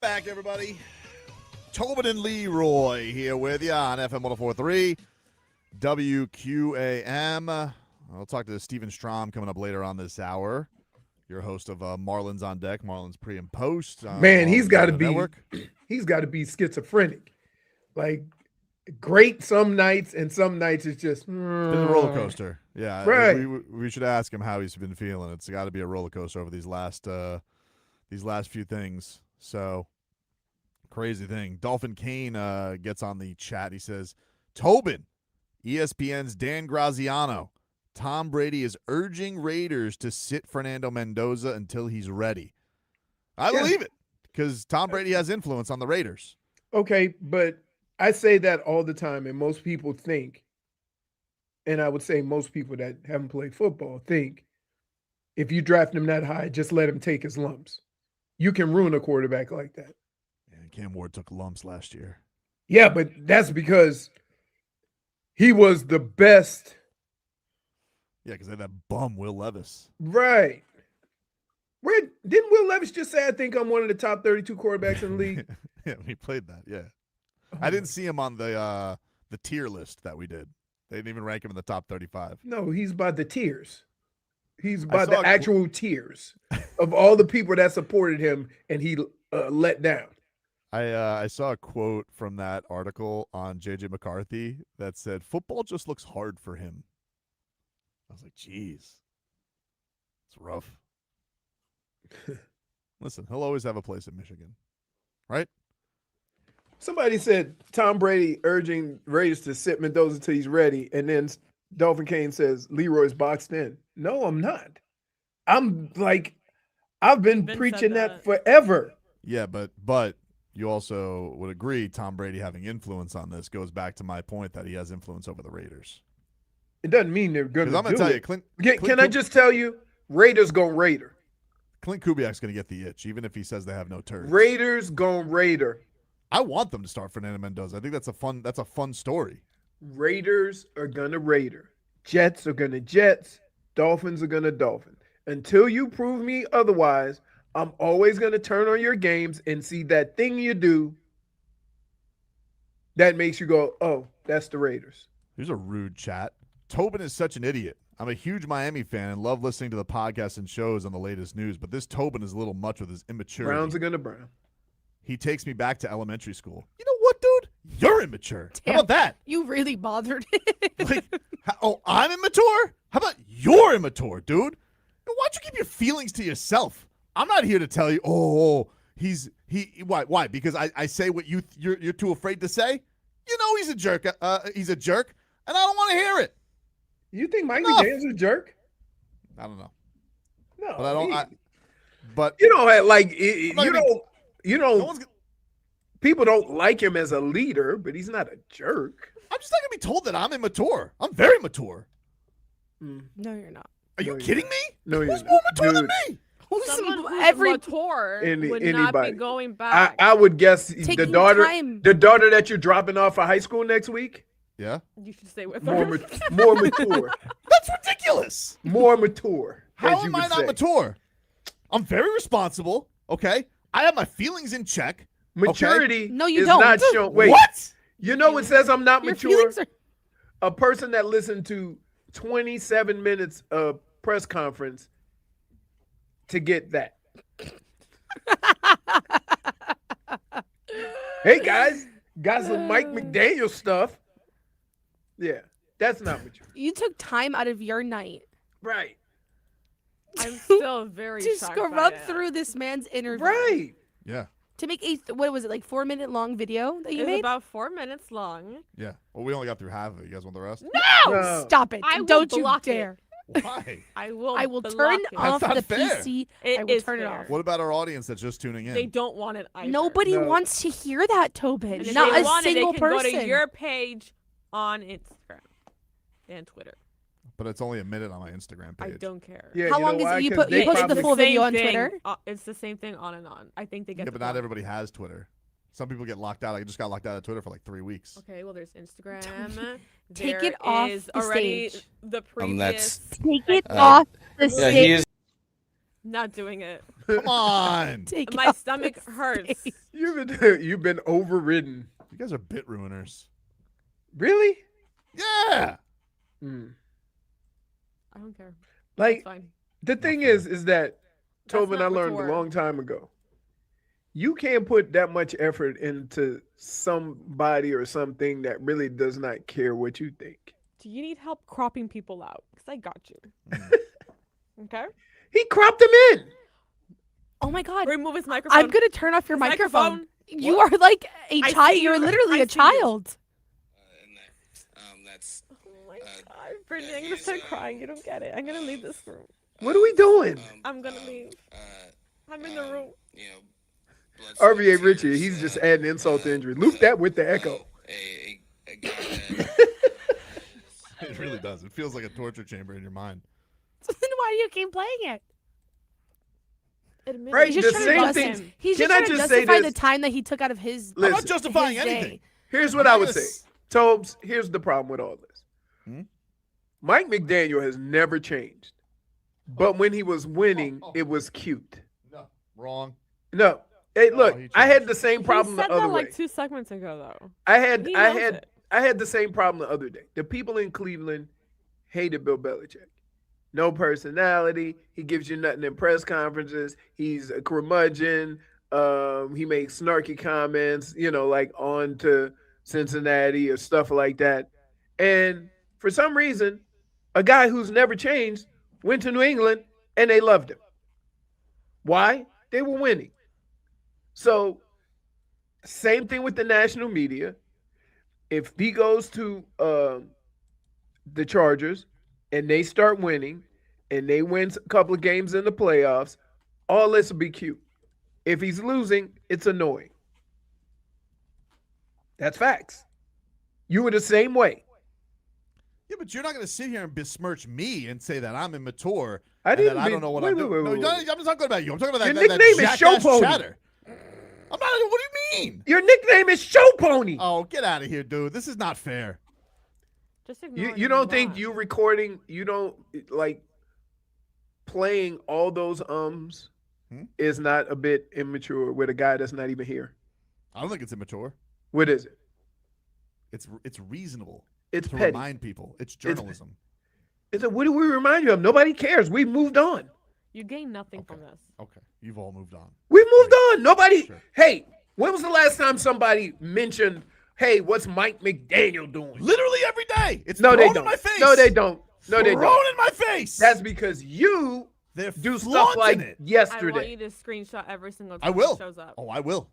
Back, everybody. Tobin and Leroy here with you on FM 104.3 WQAM. I'll talk to Stephen Strom coming up later on this hour. Your host of Marlins on Deck, Marlins pre and post. Man, he's got to be network. He's got to be schizophrenic. Like great some nights, and some nights it's just It's a roller coaster. Yeah, Right. We should ask him how he's been feeling. It's got to be a roller coaster over these last few things. So crazy thing. Dolphin Kane gets on the chat. He says, Tobin, ESPN's Dan Graziano. Tom Brady is urging Raiders to sit Fernando Mendoza until he's ready. I believe it because Tom Brady has influence on the Raiders. Okay, but I say that all the time, and most people think, and I would say most people that haven't played football think, if you draft him that high, just let him take his lumps. You can ruin a quarterback like that. And Cam Ward took lumps last year. Yeah, but that's because he was the best. Yeah, because they had that bum Will Levis. Right. Where didn't Will Levis just say, I think I'm one of the top 32 quarterbacks in the league? Yeah, we played that. Yeah, I didn't see him on the tier list that we did. They didn't even rank him in the top 35. No, he's by the tiers. He's by saw the actual tiers of all the people that supported him, and he let down. I saw a quote from that article on J.J. McCarthy that said, "Football just looks hard for him." I was like, "Geez, it's rough." Listen, he'll always have a place in Michigan, right? Somebody said Tom Brady urging Raiders to sit Mendoza until he's ready, and then Dolphin Kane says Leroy's boxed in. No, I'm not. I've been preaching that forever. Yeah, but you also would agree Tom Brady having influence on this goes back to my point that he has influence over the Raiders. It doesn't mean they're going to do I'm going to tell it. you, Can I just tell you, Raiders go Raider. Clint Kubiak's going to get the itch, even if he says they have no turds. Raiders go Raider. I want them to start Fernando Mendoza. I think that's a fun story. Raiders are going to Raider. Jets are going to Jets. Dolphins are going to Dolphin. Until you prove me otherwise, I'm always going to turn on your games and see that thing you do that makes you go, oh, that's the Raiders. Here's a rude chat. Tobin is such an idiot. I'm a huge Miami fan and love listening to the podcasts and shows on the latest news, but this Tobin is a little much with his immaturity. Browns are going to Brown. He takes me back to elementary school. You know what, dude? You're immature. Damn, How about that? You really bothered. I'm immature? How about you're immature, dude? Why don't you keep your feelings to yourself? I'm not here to tell you, why? Because I say what you're too afraid to say? You know he's a jerk. He's a jerk, and I don't want to hear it. You think Mike McDaniel is a jerk? I don't know. No. But I don't but you don't have people don't like him as a leader, but he's not a jerk. I'm just not gonna be told that I'm immature. I'm very mature. No, you're not. Are you kidding me? No, you're Who's more mature than Dude. me? Someone who's every mature would not anybody. be going back. I would guess the Taking daughter time. that you're dropping off for high school next week, Yeah. You should stay with more her. more mature. That's ridiculous. More mature. How as you am I would not say. mature? I'm very responsible. Okay. I have my feelings in check. Maturity No, you is don't. not shown. Wait, What? you know it says I'm not Your mature? feelings are. A person that listened to 27 minutes of press conference to get that. Hey guys, got some Mike McDaniel stuff. Yeah, that's not mature. You took time out of your night Right. I'm still very to shocked scrub by it. through this man's interview. Right. Yeah. To make what was it, like 4-minute long video that you It's made? about 4 minutes long. Yeah. Well, we only got through half of it. You guys want the rest? No. Stop it. I will Don't you block it. dare. Why? I will. I will block turn it. off not the fair. PC. It I will is turn it fair. off. What about our audience that's just tuning in? They don't want it either. Nobody No. wants to hear that, Tobin. And if Not they a want single it, they can person. go to your page on Instagram and Twitter. But it's only a minute on my Instagram I page. don't care. Yeah, How you long know is it? why? You 'Cause put- they you posted the probably- full video Same on thing. Twitter? It's the same thing on and on. I think they get Yeah, the but not point. everybody has Twitter. Some people get locked out. I just got locked out of Twitter for like 3 weeks. Okay, well, there's Instagram. Take There it off is the already stage. the That's- previous. Take it Uh, off the Yeah, stage. he is. Not doing it. Come on. Take it My off stomach the hurts. stage. You've been overridden. You guys are bit ruiners. Really? Yeah. I don't care. Like It's fine. the thing is that Tobin, I not learned mature. a long time ago. You can't put that much effort into somebody or something that really does not care what you think. Do you need help cropping people out? Because I got you. Okay? He cropped him in. Oh my God. Remove his microphone. I'm going to turn off your His microphone. microphone. You are like a I child. see You're you. literally I a see you. child. That's Oh my God. Brittney, I'm going to start crying. You don't get it. I'm going to leave this room. What are we doing? I'm going to leave. I'm in the room. you know, blood, sweat, RVA tears, Richie, he's just adding insult to injury. Loop that with the echo. a guy that It really does. It feels like a torture chamber in your mind. Then why do you keep playing it? Admit it. Right, He's just the trying to same just- thing. He's Can just I trying to just say justify the this? time that he took out of his. I'm not Listen, justifying his day. anything. Here's what I'm I not would gonna say. Tobes, here's the problem with all this. Hmm? Mike McDaniel has never changed. But when he was winning, it was cute. No, wrong. No. Hey, look, he I had changed. the same He problem said the other that way. like 2 segments ago, though. I had He knows it. the same problem the other day. The people in Cleveland hated Bill Belichick. No personality. He gives you nothing in press conferences. He's a curmudgeon. He makes snarky comments, like on to Cincinnati or stuff like that. And for some reason, a guy who's never changed went to New England and they loved him. Why? They were winning. So, same thing with the national media. If he goes to the Chargers and they start winning and they win a couple of games in the playoffs, all this will be cute. If he's losing, it's annoying. That's facts. You were the same way. Yeah, but you're not going to sit here and besmirch me and say that I'm immature. I and didn't that I don't know what wait, I'm wait, doing. wait, No, wait, I'm not talking about you. I'm talking about Your that nickname is jackass Show Pony. chatter. I'm not. What do you mean? Your nickname is Show Pony. Oh, get out of here, dude. This is not fair. Just ignore it You and don't move think on. you recording, you don't like playing all those is not a bit immature with a guy that's not even here? I don't think it's immature. What is it? It's reasonable It's to petty. remind people. It's journalism. It's what do we remind you of? Nobody cares. We've moved on. You gain nothing from this. Okay, you've all moved on. We've moved on. Nobody. Sure. Hey, when was the last time somebody mentioned, hey, what's Mike McDaniel doing? Literally every day. It's No, thrown they don't. in my face. No, they don't. No, they Thrown don't. in my face. That's because you They're do stuff flaunting like it. I want yesterday. you to screenshot every single time I will. it shows up. Oh, I will.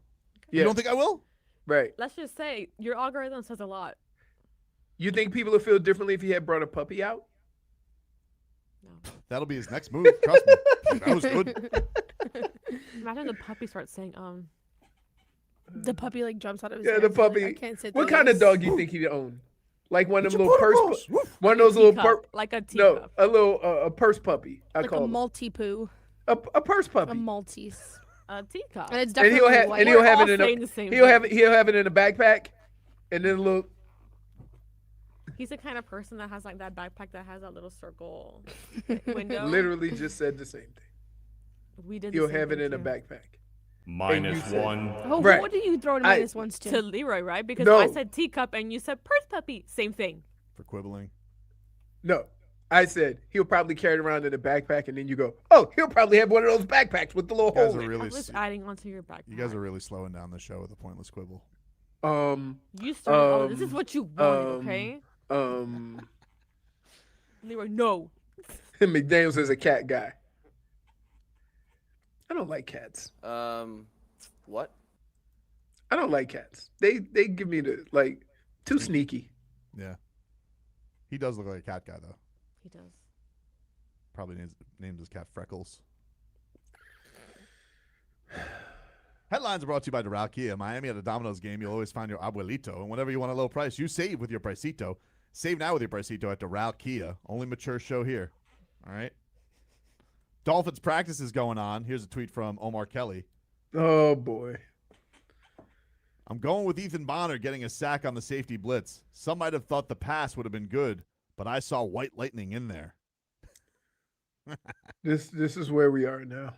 Yeah. You don't think I will? Right. Let's just say your algorithm says a lot. You think people would feel differently if he had brought a puppy out? No. That'll be his next move. Trust me. That was good. Imagine the puppy starts saying, The puppy like jumps out of his Yeah, hands the and, like, puppy. I can't sit What through kind of this. dog you think he'd own? Like one of them What's little your purse, protocol? Woof. one of those little teacup, like a no, teacup. a little a purse puppy. I Like call a him multi-poo. a purse A puppy. Maltese. A teacup. And it's And definitely he'll have white. and he'll We're have all it in saying the a same he'll thing. have it in a backpack, and then look. He's the kind of person that has like that backpack that has that little circle window. Literally just said the same thing. We did. the He'll same have it thing in a too. backpack. Minus said- one. Oh, Right. what do you throw in I- minus ones to? To Leroy, right? Because No. I said teacup and you said purse puppy. Same thing. For quibbling. No, I said he'll probably carry it around in a backpack, and then you go, oh, he'll probably have one of those backpacks with the little You guys hole are in it. really I'm just adding onto your backpack. you guys are really slowing down the show with a pointless quibble. You started all this. This is Um, what you wanted, okay? Leroy, no. McDaniels is a cat guy. I don't like cats. What? I don't like cats. They give me the too sneaky. Yeah. He does look like a cat guy though. He does. Probably named his cat Freckles. Headlines are brought to you by Doral Kia. Miami at a Domino's game, you'll always find your abuelito. And whenever you want a low price, you save with your Pricito. Save now with your Pricito at Doral Kia. Only mature show here. All right. Dolphins practice is going on. Here's a tweet from Omar Kelly. Oh boy. I'm going with Ethan Bonner getting a sack on the safety blitz. Some might have thought the pass would have been good, but I saw white lightning in there. This is where we are now.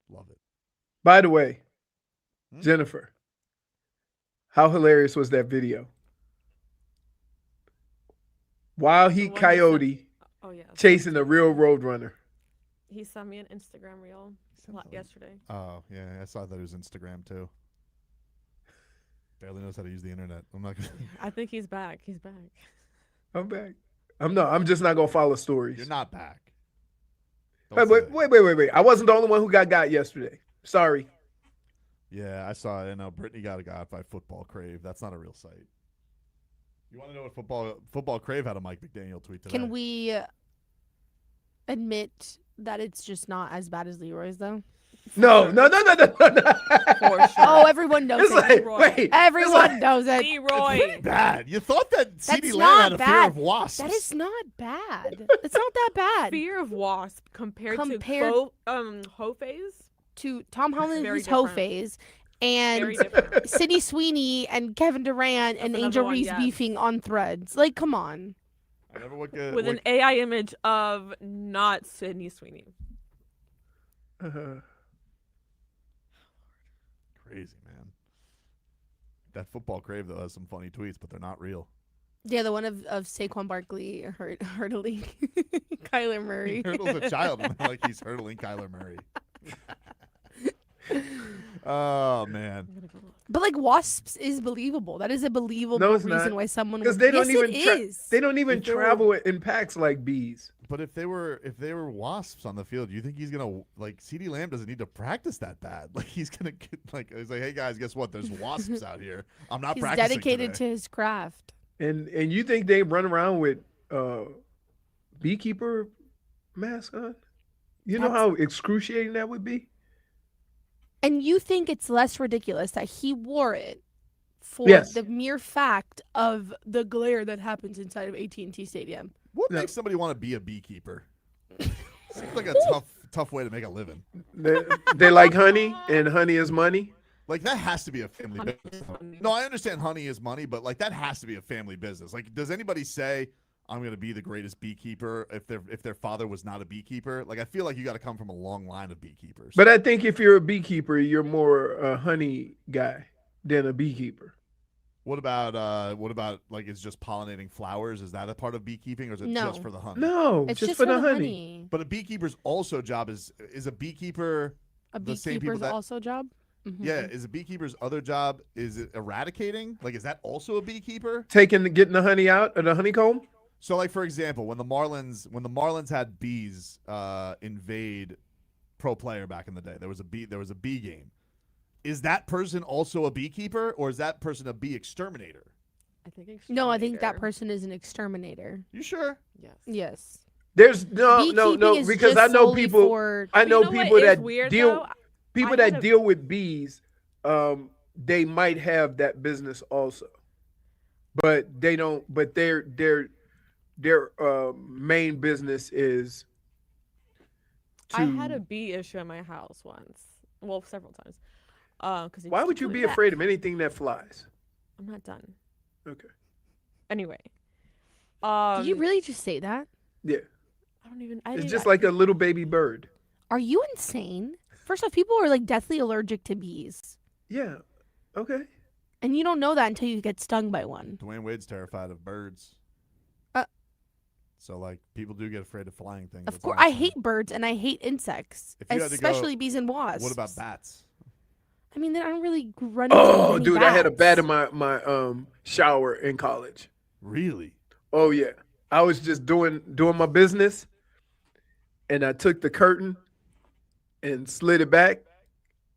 Love it. By the way, Hmm? Jennifer, how hilarious was that video? Wild The Heat one he sent- Coyote Oh yeah. chasing a real roadrunner. He sent me an Instagram reel yesterday. Oh, yeah, I saw that it was Instagram too. Barely knows how to use the internet. I'm not gonna. I think he's back. He's back. I'm back. I'm just not gonna follow stories. You're not back. Wait, Don't say that. wait. I wasn't the only one who got yesterday. Sorry. Yeah, I saw it. I know Brittney got by Football Crave. That's not a real site. You want to know what Football Crave had a Mike McDaniel tweet today? Can we admit that it's just not as bad as Leroy's though? No. For sure. Oh, everyone knows It's it. like, Leroy. wait. Everyone knows it. Leroy. Bad. You thought that CeeDee Lamb not had a fear bad. of wasps. That is not bad. It's not that bad. Fear of wasp compared Compared- to Hofe's. To Tom Holland's Very whole different. phase Very and different. Sydney Sweeney and Kevin Durant and another Angel one, Reese yes. beefing on Threads. Like, come on. I never look With an AI image of not Sydney Sweeney. Crazy, man. That Football Crave though has some funny tweets, but they're not real. Yeah, the one of Saquon Barkley hurdling Kyler Murray. He hurdles a child like he's hurdling Kyler Murray. Oh man. But like wasps is believable. That is a believable No, it's reason not. why someone Because would. they don't Yes, even it is. they don't even If they were- travel in packs like bees. But if they were wasps on the field, you think he's gonna like CeeDee Lamb doesn't need to practice that bad? Like he's gonna get he's like, hey guys, guess what? There's wasps out here. I'm not He's practicing dedicated today. to his craft. And you think they run around with beekeeper mask on? You know That's- how excruciating that would be? And you think it's less ridiculous that he wore it for Yes. the mere fact of the glare that happens inside of AT&T Stadium. What No. makes somebody want to be a beekeeper? Seems like a tough way to make a living. They like honey, and honey is money. Like that has to be a family Honey business. is money. No, I understand honey is money, but like that has to be a family business. Like, does anybody say I'm going to be the greatest beekeeper if their father was not a beekeeper? Like, I feel like you got to come from a long line of beekeepers. But I think if you're a beekeeper, you're more a honey guy than a beekeeper. what about like it's just pollinating flowers? Is that a part of beekeeping, or is it No. just for the honey? No, It's just for the honey. But a beekeeper's also job is a beekeeper. A The same people beekeeper's that- also job? Mhm. Yeah, is a beekeeper's other job is it eradicating? Like, is that also a beekeeper? Getting the honey out of the honeycomb. So, like for example, when the Marlins had bees invade pro player back in the day, there was a bee game. Is that person also a beekeeper, or is that person a bee exterminator? I think No, I think that exterminator. person is an exterminator. You sure? Yes. Yes. There's no, Beekeeping is because just I know solely people. for- I You know know what people is that weird, deal. though? People I that had a- deal with bees, they might have that business also, but they don't. But their main business is. I had to- a bee issue at my house once. Well, several times. Because Why would you be afraid of anything that flies? I'm not done. Okay. Anyway. Did you really just say that? Yeah, I don't even. it's just like a little baby bird. Are you insane? First off, people are like deathly allergic to bees. Yeah. Okay. And you don't know that until you get stung by one. Dwayne Wade's terrified of birds. So like people do get afraid of flying things. Of That's course, all I'm I saying. hate birds and I hate insects, If you had to go- especially bees and wasps. What about bats? I mean, they don't really run into Oh, many dude, I had a bat bats. in my shower in college. Really? Oh yeah, I was just doing my business, and I took the curtain and slid it back,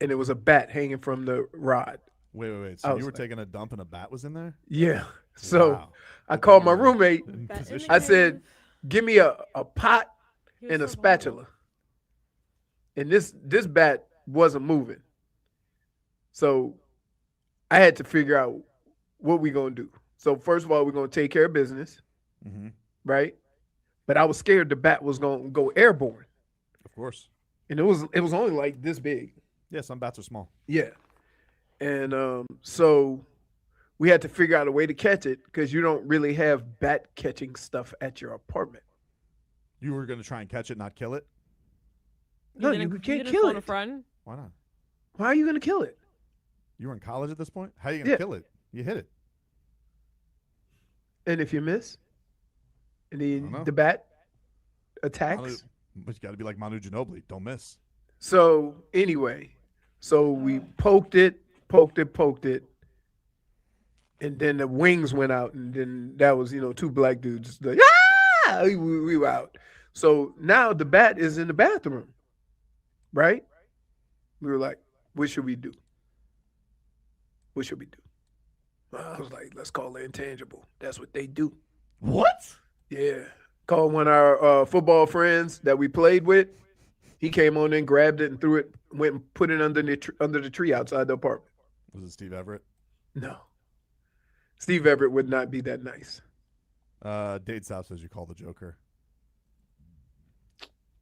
and it was a bat hanging from the rod. Wait. I So was you were like- taking a dump and a bat was in there? Yeah. So Wow. I called my roommate. In Bat in the position- I said, "Give me a pot He was and a so spatula." vulnerable. And this bat wasn't moving. So I had to figure out what we gonna do. So first of all, we're gonna take care of business, Mhm. right? But I was scared the bat was gonna go airborne, Of course. and it was only like this big. Yeah, some bats are small. Yeah. And so we had to figure out a way to catch it because you don't really have bat catching stuff at your apartment. You were going to try and catch it, not kill it? No, didn't- you can't didn't kill phone a it. friend? Why not? How are you going to kill it? You were in college at this point? How are you going to Yeah. kill it? You hit it. And if you miss, and don't know. the bat Manu, attacks. but you got to be like Manu Ginobili. Don't miss. So anyway, we poked it, and then the wings went out, and then that was, two black dudes. Like, we were out. So now the bat is in the bathroom, right? We were like, what should we do? What should we do? I was like, let's call it intangible. That's what they do. What? Yeah. Called one of our football friends that we played with. He came on and grabbed it and threw it, went and put it under the tree outside the apartment. Was it Steve Everett? No. Steve Everett would not be that nice. Dade South says you call the Joker.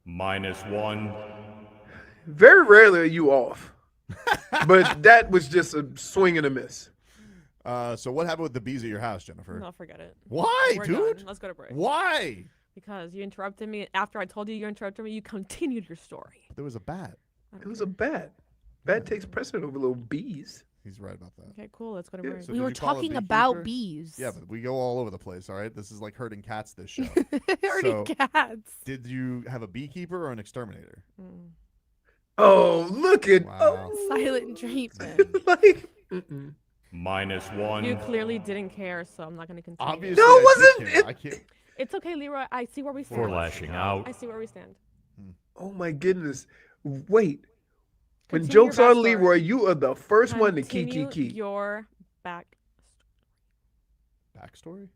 -1. Very rarely are you off. But that was just a swing and a miss. So what happened with the bees at your house, Jennifer? No, forget it. Why, We're dude? done. Let's go to break. Why? Because you interrupted me. After I told you you interrupted me, you continued your story. There was a bat. It was a bat. Bat takes precedent over little bees. He's right about that. Okay, cool. Let's go to Yeah, break. So We did were you call a talking beekeeper? about bees. Yeah, but we go all over the place, all right? This is like herding cats, this show. Herding So- cats. Did you have a beekeeper or an exterminator? Mm. Oh, look at Wow. Silent treatment. like mm-mm. -1. You clearly didn't care, so I'm not going to continue. Obviously, No, I did wasn't care. it- I can't. It's okay, Leroy. I see where we stand. For lashing out. I see where we stand. Oh my goodness. Wait. When Continue joke's your on backstory. Leroy, you are the first one to Continue key. your back Backstory?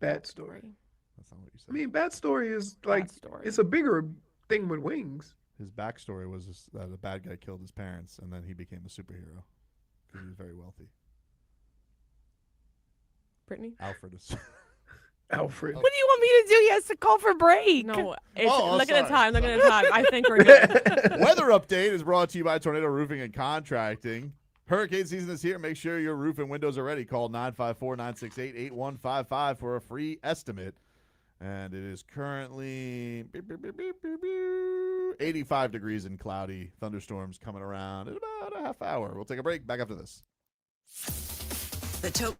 Bat story. story. That's not what you said. I mean, bat story is like, Backstory. it's a bigger thing with wings. His backstory was that a bad guy killed his parents, and then he became a superhero because he was very wealthy. Brittney? Alfred is. Alfred. What do you want me to do? He has to call for break. No, it's, Oh, look at the sorry. time. Look at the time. I think we're good. Weather update is brought to you by Tornado Roofing and Contracting. Hurricane season is here. Make sure your roof and windows are ready. Call 954-968-8155 for a free estimate. And it is currently 85 degrees and cloudy. Thunderstorms coming around in about a half hour. We'll take a break. Back after this. The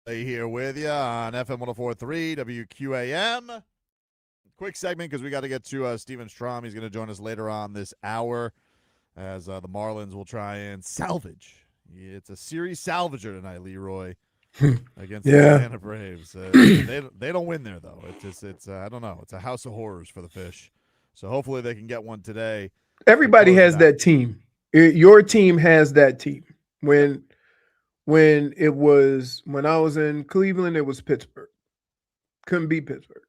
Here with you on FM 104.3 WQAM. Quick segment because we got to get to Stephen Strom. He's going to join us later on this hour as the Marlins will try and salvage. It's a series salvager tonight, Leroy, against the Atlanta Braves. They don't win there though. It's I don't know. It's a house of horrors for the Fish. So hopefully they can get one today. Everybody has that team. Your team has that team. When I was in Cleveland, it was Pittsburgh. Couldn't beat Pittsburgh.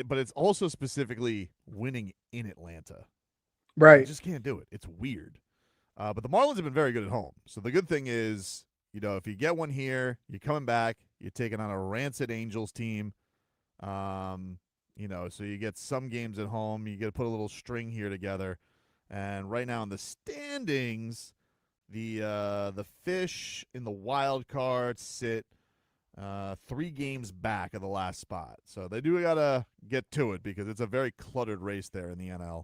But it's also specifically winning in Atlanta. Right. You just can't do it. It's weird. But the Marlins have been very good at home. So the good thing is, if you get one here, you're coming back, you're taking on a rancid Angels team. So you get some games at home. You get to put a little string here together. And right now in the standings, the Fish in the wild card sit 3 games back of the last spot. So they do got to get to it because it's a very cluttered race there in the NL.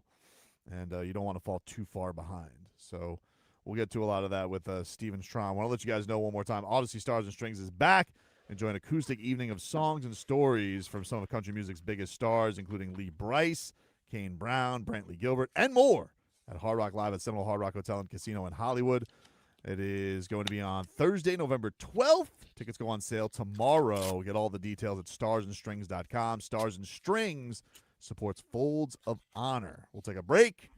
And you don't want to fall too far behind. So we'll get to a lot of that with Stephen Strom. I want to let you guys know one more time, Odyssey Stars and Strings is back. Enjoy an acoustic evening of songs and stories from some of country music's biggest stars, including Lee Brice, Kane Brown, Brantley Gilbert, and more at Hard Rock Live at Seminole Hard Rock Hotel and Casino in Hollywood. It is going to be on Thursday, November 12th. Tickets go on sale tomorrow. Get all the details at starsandstrings.com. Stars and Strings supports Folds of Honor. We'll take a break.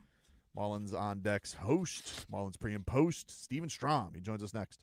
Marlins on Deck's host, Marlins pre and post, Stephen Strom. He joins us next.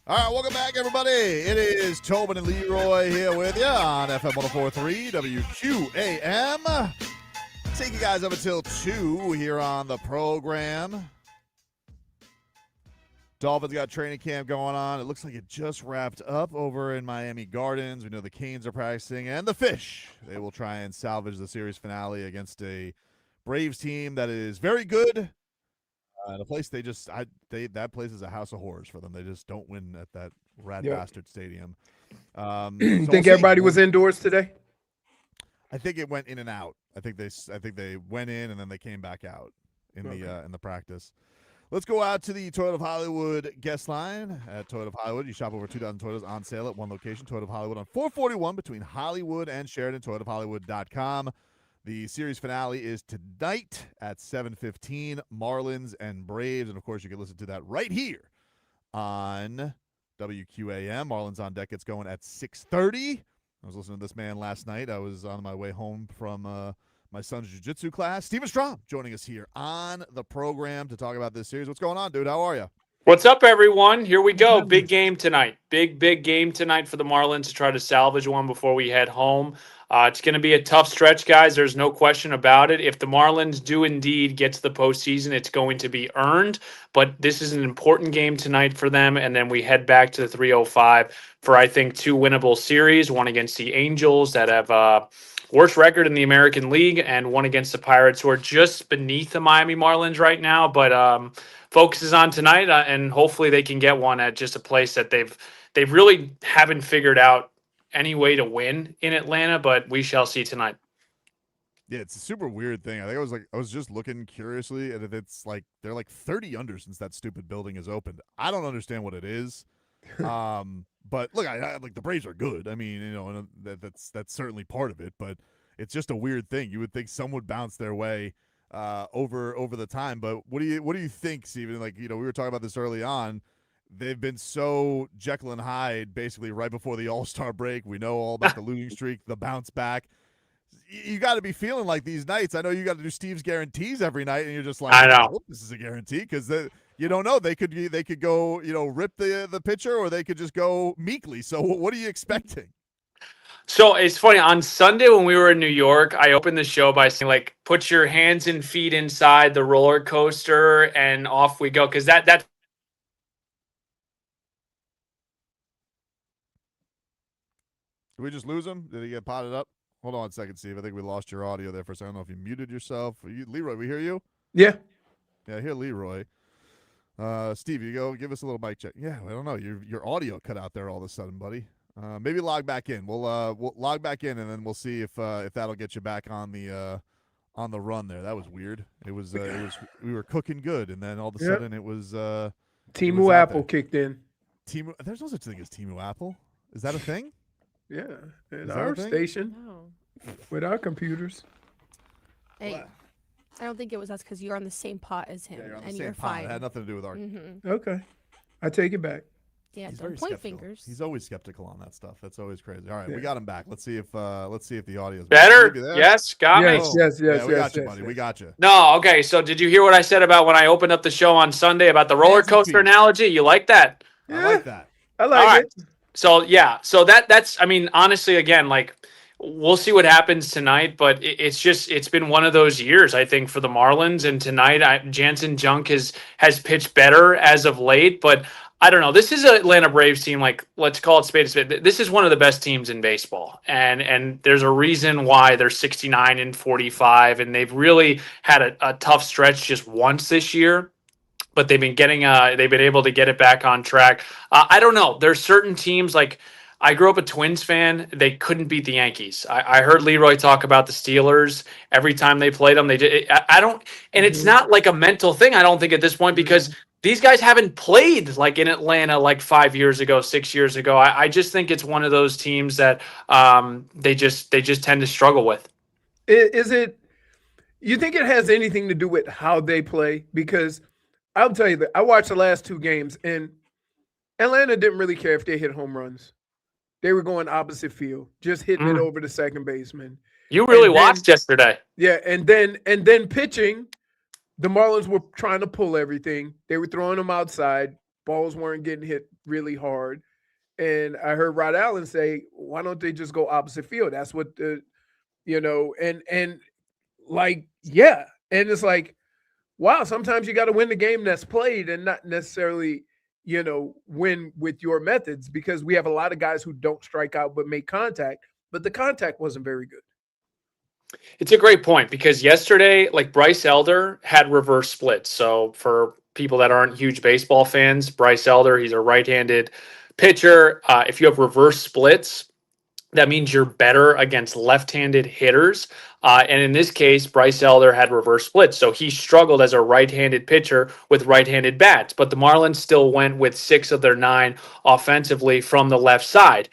All right, welcome back, everybody. It is Tobin and Leroy here with you on FM 104.3 WQAM. Take you guys up until 2 here on the program. Dolphins got training camp going on. It looks like it just wrapped up over in Miami Gardens. We know the Canes are practicing, and the Fish. They will try and salvage the series finale against a Braves team that is very good. The place that place is a house of horrors for them. They just don't win at that bastard stadium. You think everybody was indoors today? I think it went in and out. I think they went in and then they came back out in the practice. Let's go out to the Toyota of Hollywood guest line at Toyota of Hollywood. You shop over 2,000 Toyotas on sale at one location, Toyota of Hollywood on 441 between Hollywood and Sheridan, toyotaofhollywood.com. The series finale is tonight at 7:15, Marlins and Braves. And, of course, you can listen to that right here on WQAM. Marlins on Deck gets going at 6:30. I was listening to this man last night. I was on my way home from my son's jiu-jitsu class. Stephen Strom joining us here on the program to talk about this series. What's going on, dude? How are you? What's up, everyone? Here we go. Big game tonight. Big game tonight for the Marlins to try to salvage one before we head home. It's going to be a tough stretch, guys. There's no question about it. If the Marlins do indeed get to the postseason, it's going to be earned. But this is an important game tonight for them. And then we head back to the 305 for, I think, 2 winnable series, one against the Angels that have worst record in the American League, and one against the Pirates, who are just beneath the Miami Marlins right now. But focus is on tonight, and hopefully they can get one at just a place that they've really haven't figured out any way to win in Atlanta, but we shall see tonight. Yeah, it's a super weird thing. I think I was just looking curiously, and it's like they're like 30 under since that stupid building is opened. I don't understand what it is. But look, I like the Braves are good. I mean, and that's certainly part of it, but it's just a weird thing. You would think some would bounce their way over the time. But what do you think, Stephen? Like, we were talking about this early on. They've been so Jekyll and Hyde basically right before the All-Star break. We know all about the losing streak, the bounce back. You got to be feeling like these nights. I know you got to do Steve's guarantees every night, and you're just like, I know. I hope this is a guarantee, because you don't know. They could go, rip the pitcher, or they could just go meekly. So what are you expecting? So it's funny. On Sunday when we were in New York, I opened the show by saying, like, put your hands and feet inside the roller coaster, and off we go. Because that's Did we just lose him? Did he get potted up? Hold on a second, Steve. I think we lost your audio there for a second. I don't know if you muted yourself. Leroy, we hear you? Yeah. Yeah, I hear Leroy. Steve, you go give us a little mic check. Yeah, I don't know. Your audio cut out there all of a sudden, buddy. Maybe log back in. We'll log back in, and then we'll see if that'll get you back on the run there. That was weird. It was we were cooking good, and then all of a sudden it was Timu Apple kicked in. There's no such thing as Timu Apple. Is that a thing? Yeah, at that our a thing? station No. with our computers. Hey, I don't think it was us because you're on the same pot as him, Yeah, you're on the and same you're pot. fine. It had nothing to do with our. Mm-hmm. Okay, I take it back. Yeah, He's don't very point skeptical. fingers. He's always skeptical on that stuff. That's always crazy. All right, Yeah. we got him back. Let's see if the audio's better. Maybe there? Yes, got me. Yes. Yeah, we got you, buddy. We got you. No, okay. So did you hear what I said about when I opened up the show on Sunday about the roller Hands and coaster feet. analogy? You like that? I like that. I like All right. it. So yeah, so that's, I mean, honestly, again, like, we'll see what happens tonight, but it's been one of those years, I think, for the Marlins. And tonight, Jansen Junk has pitched better as of late, but I don't know. This is an Atlanta Braves team, like, let's call it spade a spade. This is one of the best teams in baseball, and there's a reason why they're 69-45, and they've really had a tough stretch just once this year. But they've been able to get it back on track. I don't know. There's certain teams, like, I grew up a Twins fan. They couldn't beat the Yankees. I heard Leroy talk about the Steelers every time they played them. They did. I don't, and it's not like a mental thing, I don't think, at this point, because these guys haven't played like in Atlanta like 5 years ago, 6 years ago. I just think it's one of those teams that they just tend to struggle with. Is it? You think it has anything to do with how they play? Because I'll tell you that I watched the last 2 games, and Atlanta didn't really care if they hit home runs. They were going opposite field, just hitting it over the second baseman. You really watched yesterday. Yeah, and then pitching, the Marlins were trying to pull everything. They were throwing them outside. balls weren't getting hit really hard. And I heard Rod Allen say, why don't they just go opposite field? That's what the, and like, yeah. And it's like, wow, sometimes you got to win the game that's played and not necessarily, win with your methods, because we have a lot of guys who don't strike out but make contact, but the contact wasn't very good. It's a great point, because yesterday, like, Bryce Elder had reverse splits. So for people that aren't huge baseball fans, Bryce Elder, he's a right-handed pitcher. If you have reverse splits, that means you're better against left-handed hitters. And in this case, Bryce Elder had reverse splits. So he struggled as a right-handed pitcher with right-handed bats. But the Marlins still went with 6 of their 9 offensively from the left side.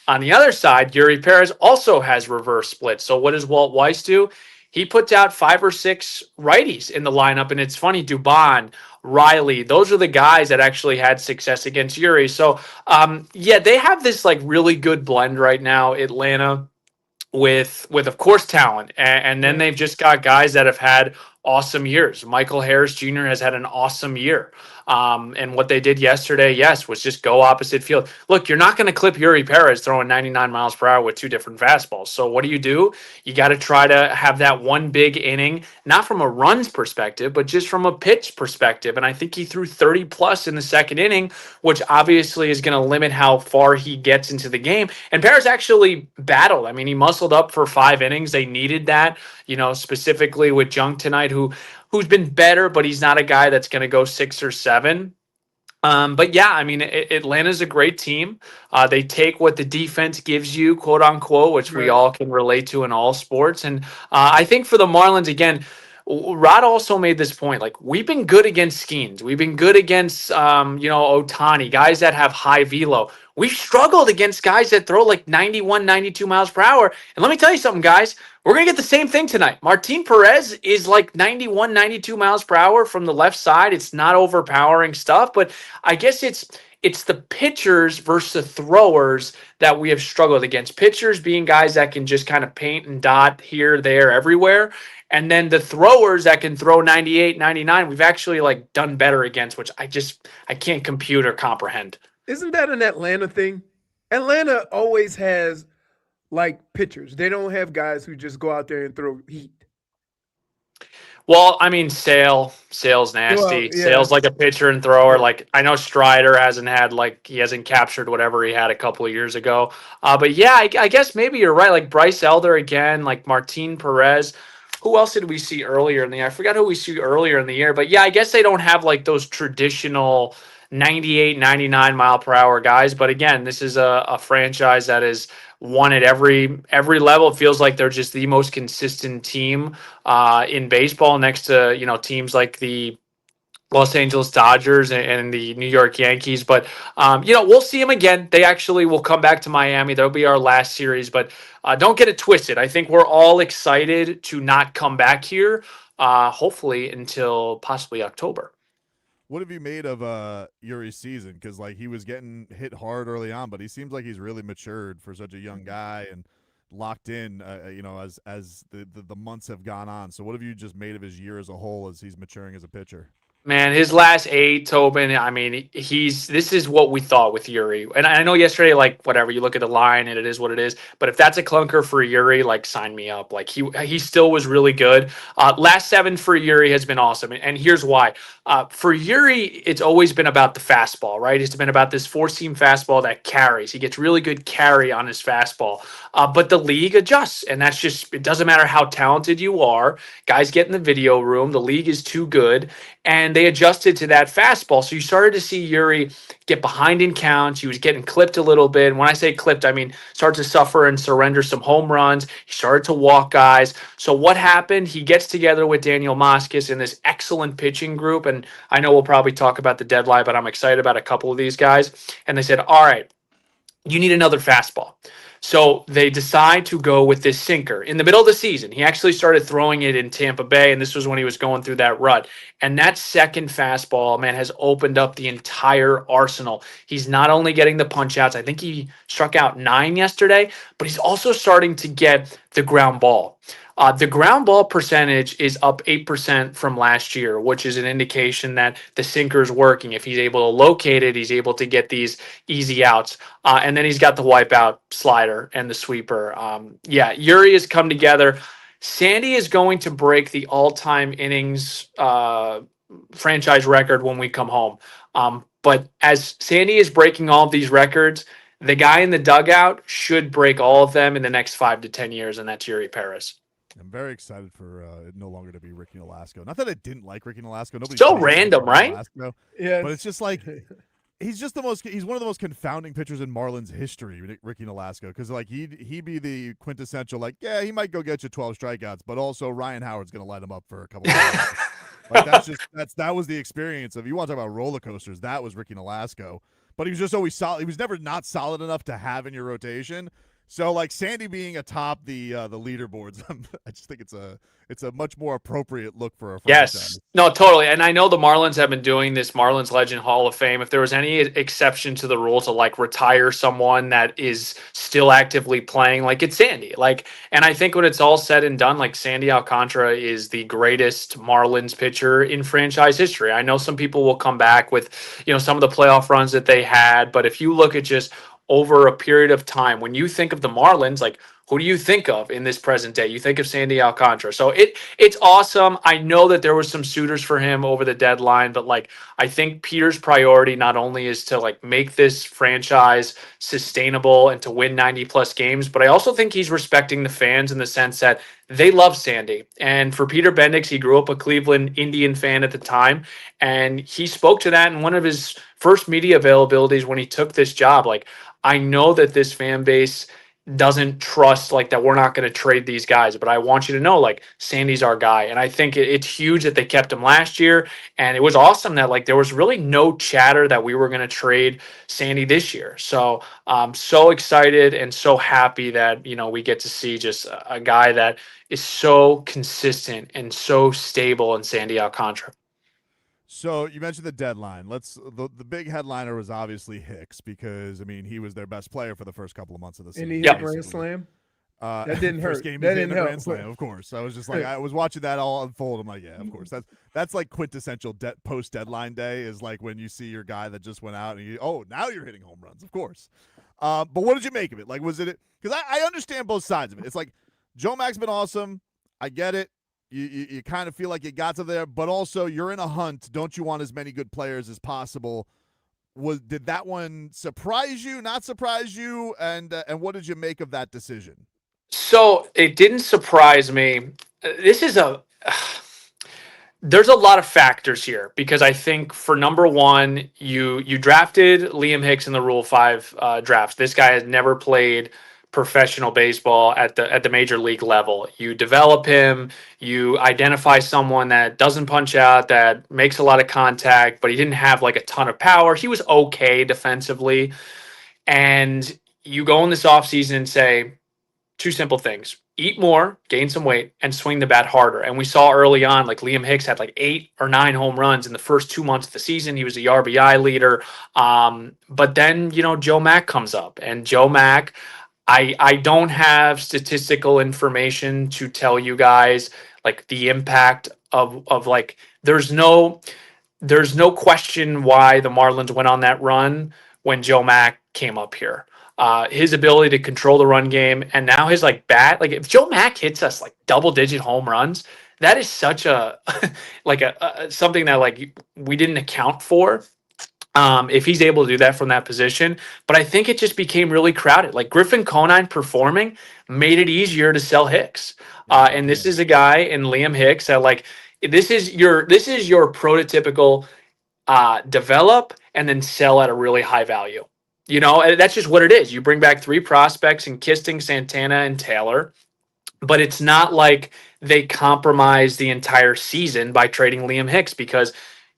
On the other side, Yuri Perez also has reverse splits. So what does Walt Weiss do? He puts out 5 or 6 righties in the lineup. And it's funny, Dubon, Riley, those are the guys that actually had success against Yuri. So, yeah, they have this like really good blend right now, Atlanta, with of course talent, and then they've just got guys that have had awesome years. Michael Harris Jr. has had an awesome year. And what they did yesterday, yes, was just go opposite field. Look, you're not going to clip Yuri Perez throwing 99 miles per hour with 2 different fastballs. So what do? You got to try to have that one big inning, not from a runs perspective, but just from a pitch perspective. And I think he threw 30 plus in the second inning, which obviously is going to limit how far he gets into the game. And Perez actually battled. I mean, he muscled up for 5 innings. They needed that, specifically with Junk tonight, who's been better, but he's not a guy that's going to go 6 or 7. But yeah, I mean, Atlanta's a great team. They take what the defense gives you, quote unquote, which we all can relate to in all sports. And I think for the Marlins, again, Rod also made this point, like, we've been good against Skeens. We've been good against, Ohtani, guys that have high velo. We've struggled against guys that throw like 91, 92 miles per hour. And let me tell you something, guys. We're going to get the same thing tonight. Martin Perez is like 91, 92 miles per hour from the left side. It's not overpowering stuff, but I guess it's the pitchers versus the throwers that we have struggled against. Pitchers being guys that can just kind of paint and dot here, there, everywhere. And then the throwers that can throw 98, 99, we've actually like done better against, which I can't compute or comprehend. Isn't that an Atlanta thing? Atlanta always has like pitchers. They don't have guys who just go out there and throw heat. Well, I mean, Sale's nasty. Well, yeah. Sale's like a pitcher and thrower. Like, I know Strider he hasn't captured whatever he had a couple of years ago. But yeah, I guess maybe you're right. Like Bryce Elder again, like Martin Perez. Who else did we see earlier in the year? I forgot who we see earlier in the year. But yeah, I guess they don't have like those traditional 98, 99 mile per hour guys. But again, this is a franchise that is won at every level. It feels like they're just the most consistent team in baseball, next to teams like the Los Angeles Dodgers and the New York Yankees. But we'll see them again. They actually will come back to Miami. That'll be our last series. But don't get it twisted. I think we're all excited to not come back here, hopefully until possibly October. What have you made of Yuri's season? Because like he was getting hit hard early on, but he seems like he's really matured for such a young guy and locked in. As the months have gone on. So what have you just made of his year as a whole as he's maturing as a pitcher? Man, his last 8, Tobin, I mean, this is what we thought with Yuri. And I know yesterday, like, whatever, you look at the line and it is what it is. But if that's a clunker for Yuri, like, sign me up. Like, he still was really good. Last 7 for Yuri has been awesome. And here's why. For Yuri, it's always been about the fastball, right? It's been about this 4-seam fastball that carries. He gets really good carry on his fastball. But the league adjusts. And that's just, it doesn't matter how talented you are. Guys get in the video room. The league is too good. And they adjusted to that fastball. So you started to see Yuri get behind in counts. He was getting clipped a little bit. And when I say clipped, I mean started to suffer and surrender some home runs. He started to walk guys. So what happened? He gets together with Daniel Moskis in this excellent pitching group. And I know we'll probably talk about the deadline, but I'm excited about a couple of these guys. And they said, all right, you need another fastball. So they decide to go with this sinker in the middle of the season. He actually started throwing it in Tampa Bay, and this was when he was going through that rut. And that second fastball, man, has opened up the entire arsenal. He's not only getting the punch outs. I think he struck out 9 yesterday, but he's also starting to get the ground ball. The ground ball percentage is up 8% from last year, which is an indication that the sinker is working. If he's able to locate it, he's able to get these easy outs. And then he's got the wipeout slider and the sweeper. Yuri has come together. Sandy is going to break the all-time innings franchise record when we come home. But as Sandy is breaking all of these records, the guy in the dugout should break all of them in the next 5 to 10 years, and that's Yuri Perez. I'm very excited for it no longer to be Ricky Nolasco. Not that I didn't like Ricky Nolasco. Nobody's So random, right? Nolasco, Yeah, but it's just like he's one of the most confounding pitchers in Marlins history, Ricky Nolasco, because like he'd be the quintessential he might go get you 12 strikeouts, but also Ryan Howard's going to light him up for a couple of hours. Like that was the experience of, you want to talk about roller coasters, that was Ricky Nolasco. But he was just always solid. He was never not solid enough to have in your rotation. So like Sandy being atop the leaderboards, I just think it's a much more appropriate look for a franchise. Yes, no, totally. And I know the Marlins have been doing this Marlins Legend Hall of Fame. If there was any exception to the rule to like retire someone that is still actively playing, like it's Sandy. And I think when it's all said and done, like Sandy Alcantara is the greatest Marlins pitcher in franchise history. I know some people will come back with, some of the playoff runs that they had, but if you look at just over a period of time, when you think of the Marlins, like who do you think of in this present day? You think of Sandy Alcantara. So it's awesome. I know that there was some suitors for him over the deadline, but like I think Peter's priority not only is to like make this franchise sustainable and to win 90 plus games, but I also think he's respecting the fans in the sense that they love Sandy. And for Peter Bendix, he grew up a Cleveland Indian fan at the time, and he spoke to that in one of his first media availabilities when he took this job. Like, I know that this fan base doesn't trust like that we're not going to trade these guys, but I want you to know like Sandy's our guy. And I think it's huge that they kept him last year, and it was awesome that like there was really no chatter that we were going to trade Sandy this year. So I'm so excited and so happy that we get to see just a guy that is so consistent and so stable in Sandy Alcantara. So you mentioned the deadline. The big headliner was obviously Hicks, because he was their best player for the first couple of months of the season. And he hit Grand Slam. That didn't hurt. First game That he hit didn't a help. Grand Slam, of course. I was just like, I was watching that all unfold. I'm like, yeah, of course. That's like quintessential post deadline day, is like when you see your guy that just went out and now you're hitting home runs, of course. But what did you make of it? Like, was it, because I understand both sides of it. It's like Joe Mac's been awesome. I get it. You kind of feel like you got to there, but also you're in a hunt. Don't you want as many good players as possible? Did that one surprise you, not surprise you? And what did you make of that decision? So it didn't surprise me. There's a lot of factors here, because I think for number one, you drafted Liam Hicks in the Rule 5 drafts. This guy has never played professional baseball at the major league level. You develop him, you identify someone that doesn't punch out, that makes a lot of contact, but he didn't have like a ton of power. He was okay defensively. And you go in this offseason and say two simple things: eat more, gain some weight, and swing the bat harder. And we saw early on, like Liam Hicks had like 8 or 9 home runs in the first 2 months of the season. He was the RBI leader. But then, Joe Mac comes up, and Joe Mac, I don't have statistical information to tell you guys like the impact of like, there's no question why the Marlins went on that run when Joe Mac came up here. His ability to control the run game, and now his like bat, like if Joe Mac hits us like double-digit home runs, that is such a like a something that like we didn't account for. If he's able to do that from that position. But I think it just became really crowded. Like Griffin Conine performing made it easier to sell Hicks. And this is a guy in Liam Hicks that like, this is your prototypical develop and then sell at a really high value. And that's just what it is. You bring back 3 prospects in Kisting, Santana, and Taylor, but it's not like they compromise the entire season by trading Liam Hicks, because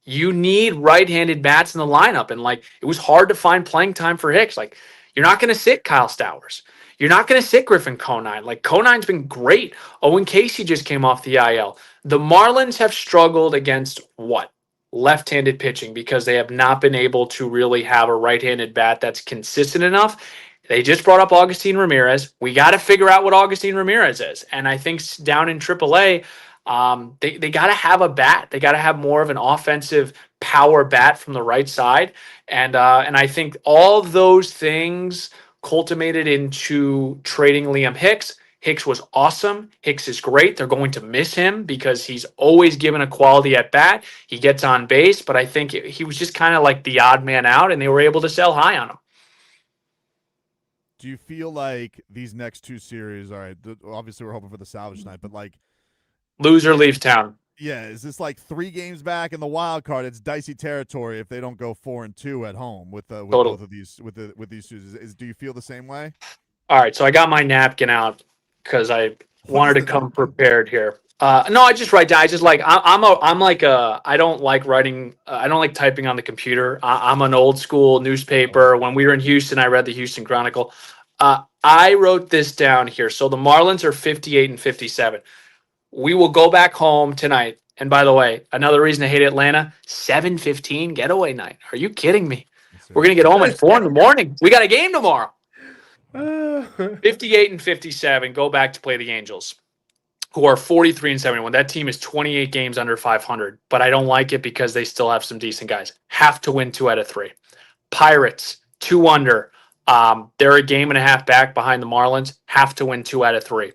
you need right-handed bats in the lineup. And like, it was hard to find playing time for Hicks. Like, you're not going to sit Kyle Stowers. You're not going to sit Griffin Conine. Like, Conine's been great. Owen Casey just came off the IL. The Marlins have struggled against what? Left-handed pitching, because they have not been able to really have a right-handed bat that's consistent enough. They just brought up Augustine Ramirez. We got to figure out what Augustine Ramirez is. And I think down in AAA, they got to have a bat. They got to have more of an offensive power bat from the right side. And I think all those things culminated into trading Liam Hicks. Hicks was awesome. Hicks is great. They're going to miss him because he's always given a quality at bat. He gets on base, but I think he was just kind of like the odd man out, and they were able to sell high on him. Do you feel like these next two series, all right, obviously we're hoping for the salvage night, but like loser leaves town. Yeah, is this like 3 games back in the wild card? It's dicey territory if they don't go 4-2 at home with both of these with these two. Do you feel the same way? All right, so I got my napkin out because I wanted to come prepared here. No, I just write down. I just like I don't like writing. I don't like typing on the computer. I'm an old school newspaper. When we were in Houston, I read the Houston Chronicle. I wrote this down here. So the Marlins are 58-57. We will go back home tonight. And by the way, another reason I hate Atlanta: 7:15 getaway night. Are you kidding me? We're gonna get home at 4 a.m. We got a game tomorrow. 58-57. Go back to play the Angels, who are 43-71. That team is 28 games under 500, but I don't like it because they still have some decent guys. Have to win 2 out of 3. Pirates 2 under. They're a game and a half back behind the Marlins. Have to win 2 out of 3.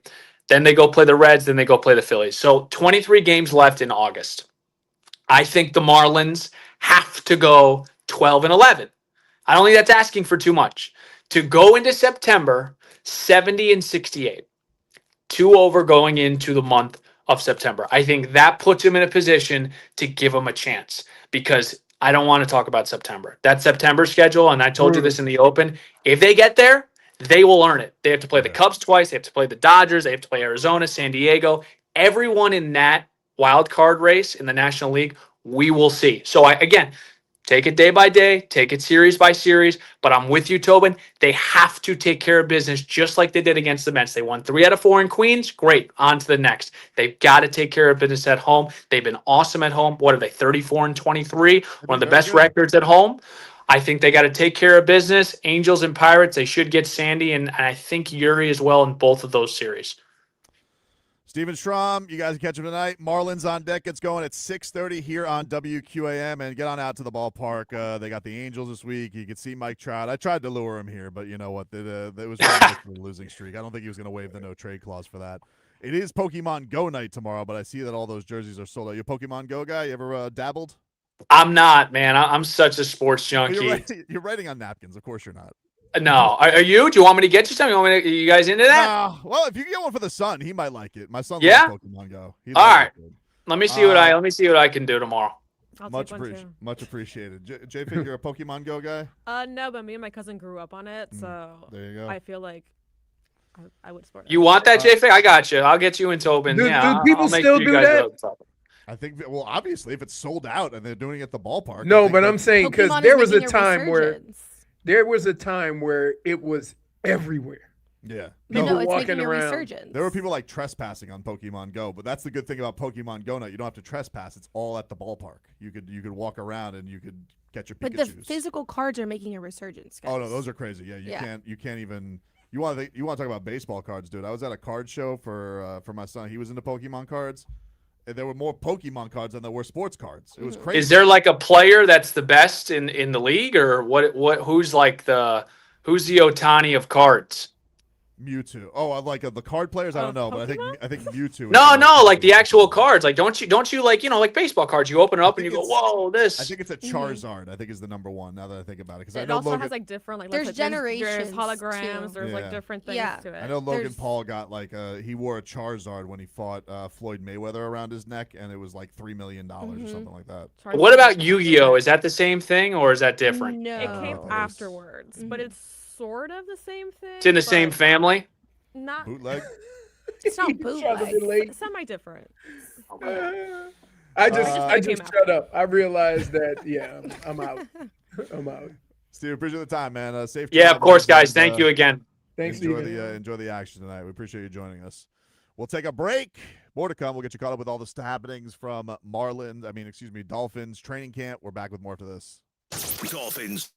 Then they go play the Reds. Then they go play the Phillies. So 23 games left in August. I think the Marlins have to go 12-11. I don't think that's asking for too much. To go into September 70-68. 2 over going into the month of September. I think that puts him in a position to give him a chance, because I don't want to talk about September. That September schedule, and I told you this in the open, if they get there, they will earn it. They have to play the Cubs twice. They have to play the Dodgers. They have to play Arizona, San Diego. Everyone in that wild card race in the National League, we will see. So again, take it day by day, take it series by series, but I'm with you, Tobin. They have to take care of business just like they did against the Mets. They won 3 out of 4 in Queens. Great. On to the next. They've got to take care of business at home. They've been awesome at home. What are they, 34-23? One of the best records at home. I think they got to take care of business. Angels and Pirates, they should get Sandy, and I think Yuri as well in both of those series. Stephen Strom, you guys catch him tonight. Marlins on deck. It's going at 6:30 here on WQAM, and get on out to the ballpark. They got the Angels this week. You can see Mike Trout. I tried to lure him here, but you know what? It was a losing streak. I don't think he was going to waive the no-trade clause for that. It is Pokemon Go night tomorrow, but I see that all those jerseys are sold out. You a Pokemon Go guy? You ever dabbled? I'm not, man. I'm such a sports junkie. You're writing on napkins. Of course you're not. No. Are you? Do you want me to get you something? You guys into that? Well, if you get one for the son, he might like it. My son loves Pokemon Go. All right. Let me see what I can do tomorrow. Much appreciated. Jay, think you're a Pokemon Go guy? No, but me and my cousin grew up on it, so there you go. I feel like I would support it. You want that, Jay? I got you. I'll get you and Tobin. Do people still do that? I think, well, obviously, if it's sold out and they're doing it at the ballpark. No, but I'm saying because there was a time where it was everywhere. Yeah. People walking around. There were people like trespassing on Pokemon Go, but that's the good thing about Pokemon Go night. You don't have to trespass. It's all at the ballpark. You could walk around and you could get your Pikachus. But the physical cards are making a resurgence, guys. Oh no, those are crazy. Yeah, you can't even. You want to talk about baseball cards, dude? I was at a card show for my son. He was into Pokemon cards. And there were more Pokemon cards than there were sports cards. It was crazy. Is there like a player that's the best in the league, or what? Who's the Ohtani of cards? Mewtwo. Oh, I like the card players. I don't know, but I think Mewtwo. No, like the actual cards. Like don't you like like baseball cards? You open it up and you go, whoa, this. I think it's a Charizard. I think is the number one. Now that I think about it, because I it know also Logan has like different there's generations. There's holograms. Too. There's like different things to it. I know Logan Paul got he wore a Charizard when he fought Floyd Mayweather around his neck, and it was like $3 million or something like that. What about Yu-Gi-Oh? Is that the same thing or is that different? No, it came afterwards, but it's sort of the same thing. It's in the same family. Not bootleg. It's not bootleg. Semi-different. I just shut up. I realized that. I'm out. I'm out. Steve, appreciate the time, man. Safe. Yeah, of course, guys. Thank you again. Thanks, enjoy the action tonight. We appreciate you joining us. We'll take a break. More to come. We'll get you caught up with all the happenings from Dolphins training camp. We're back with more after this. Dolphins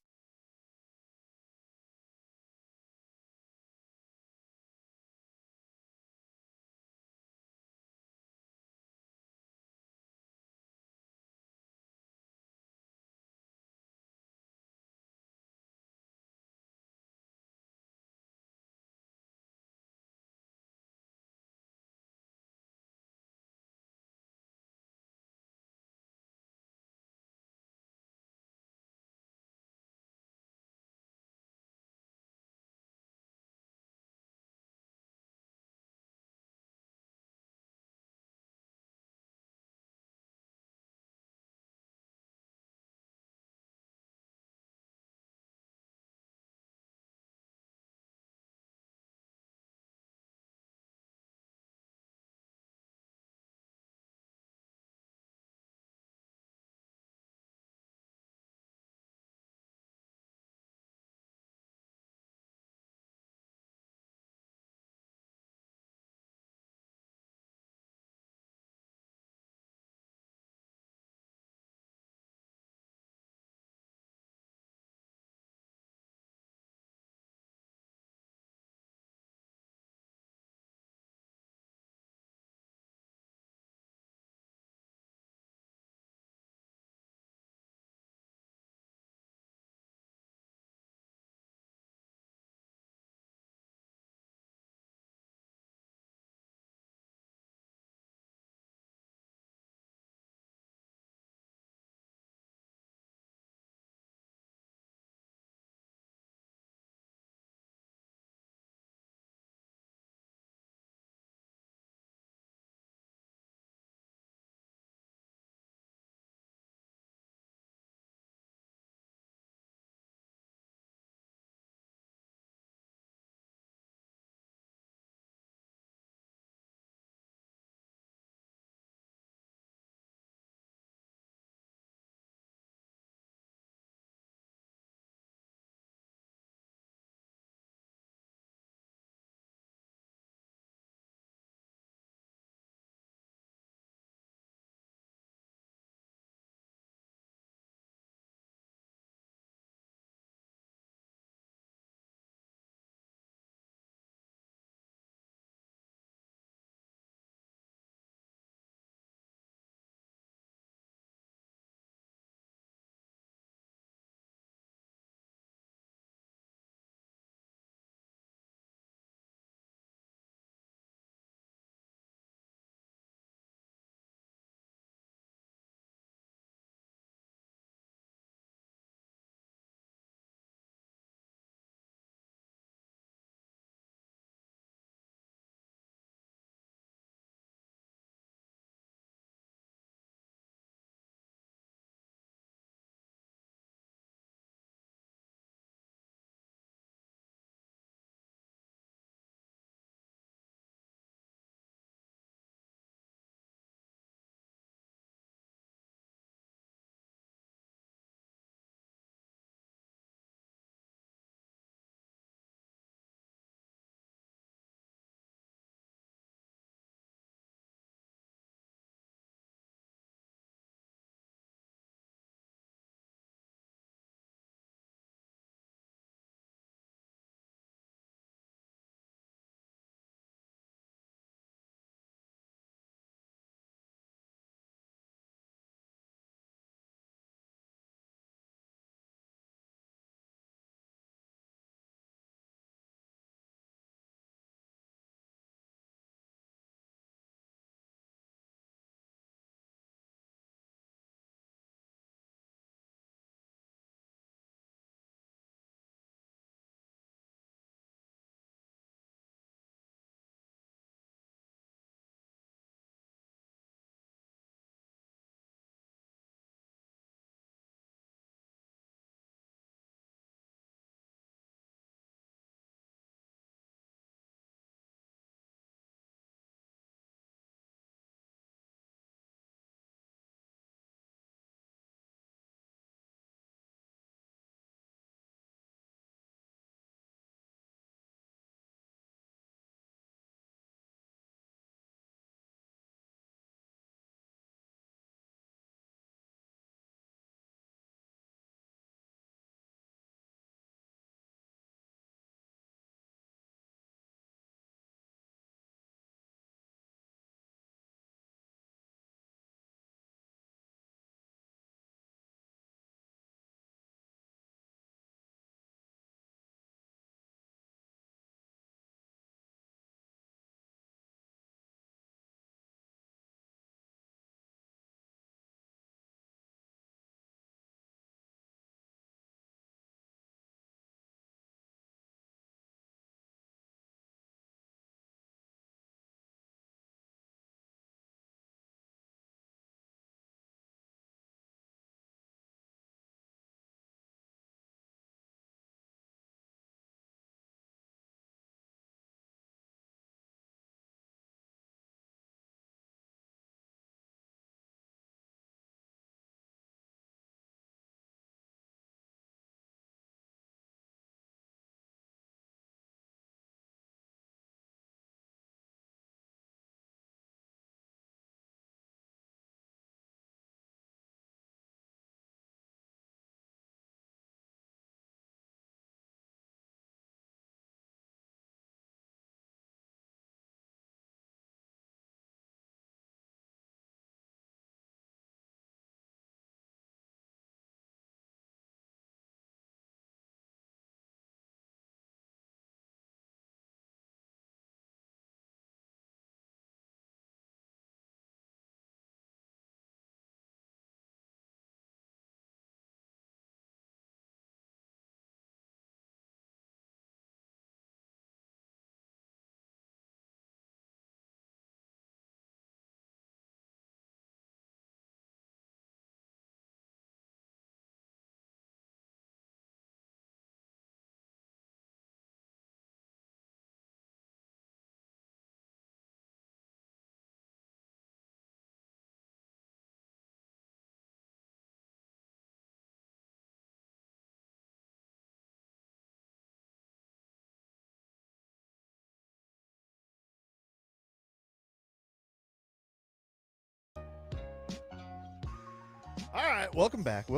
All right, welcome back,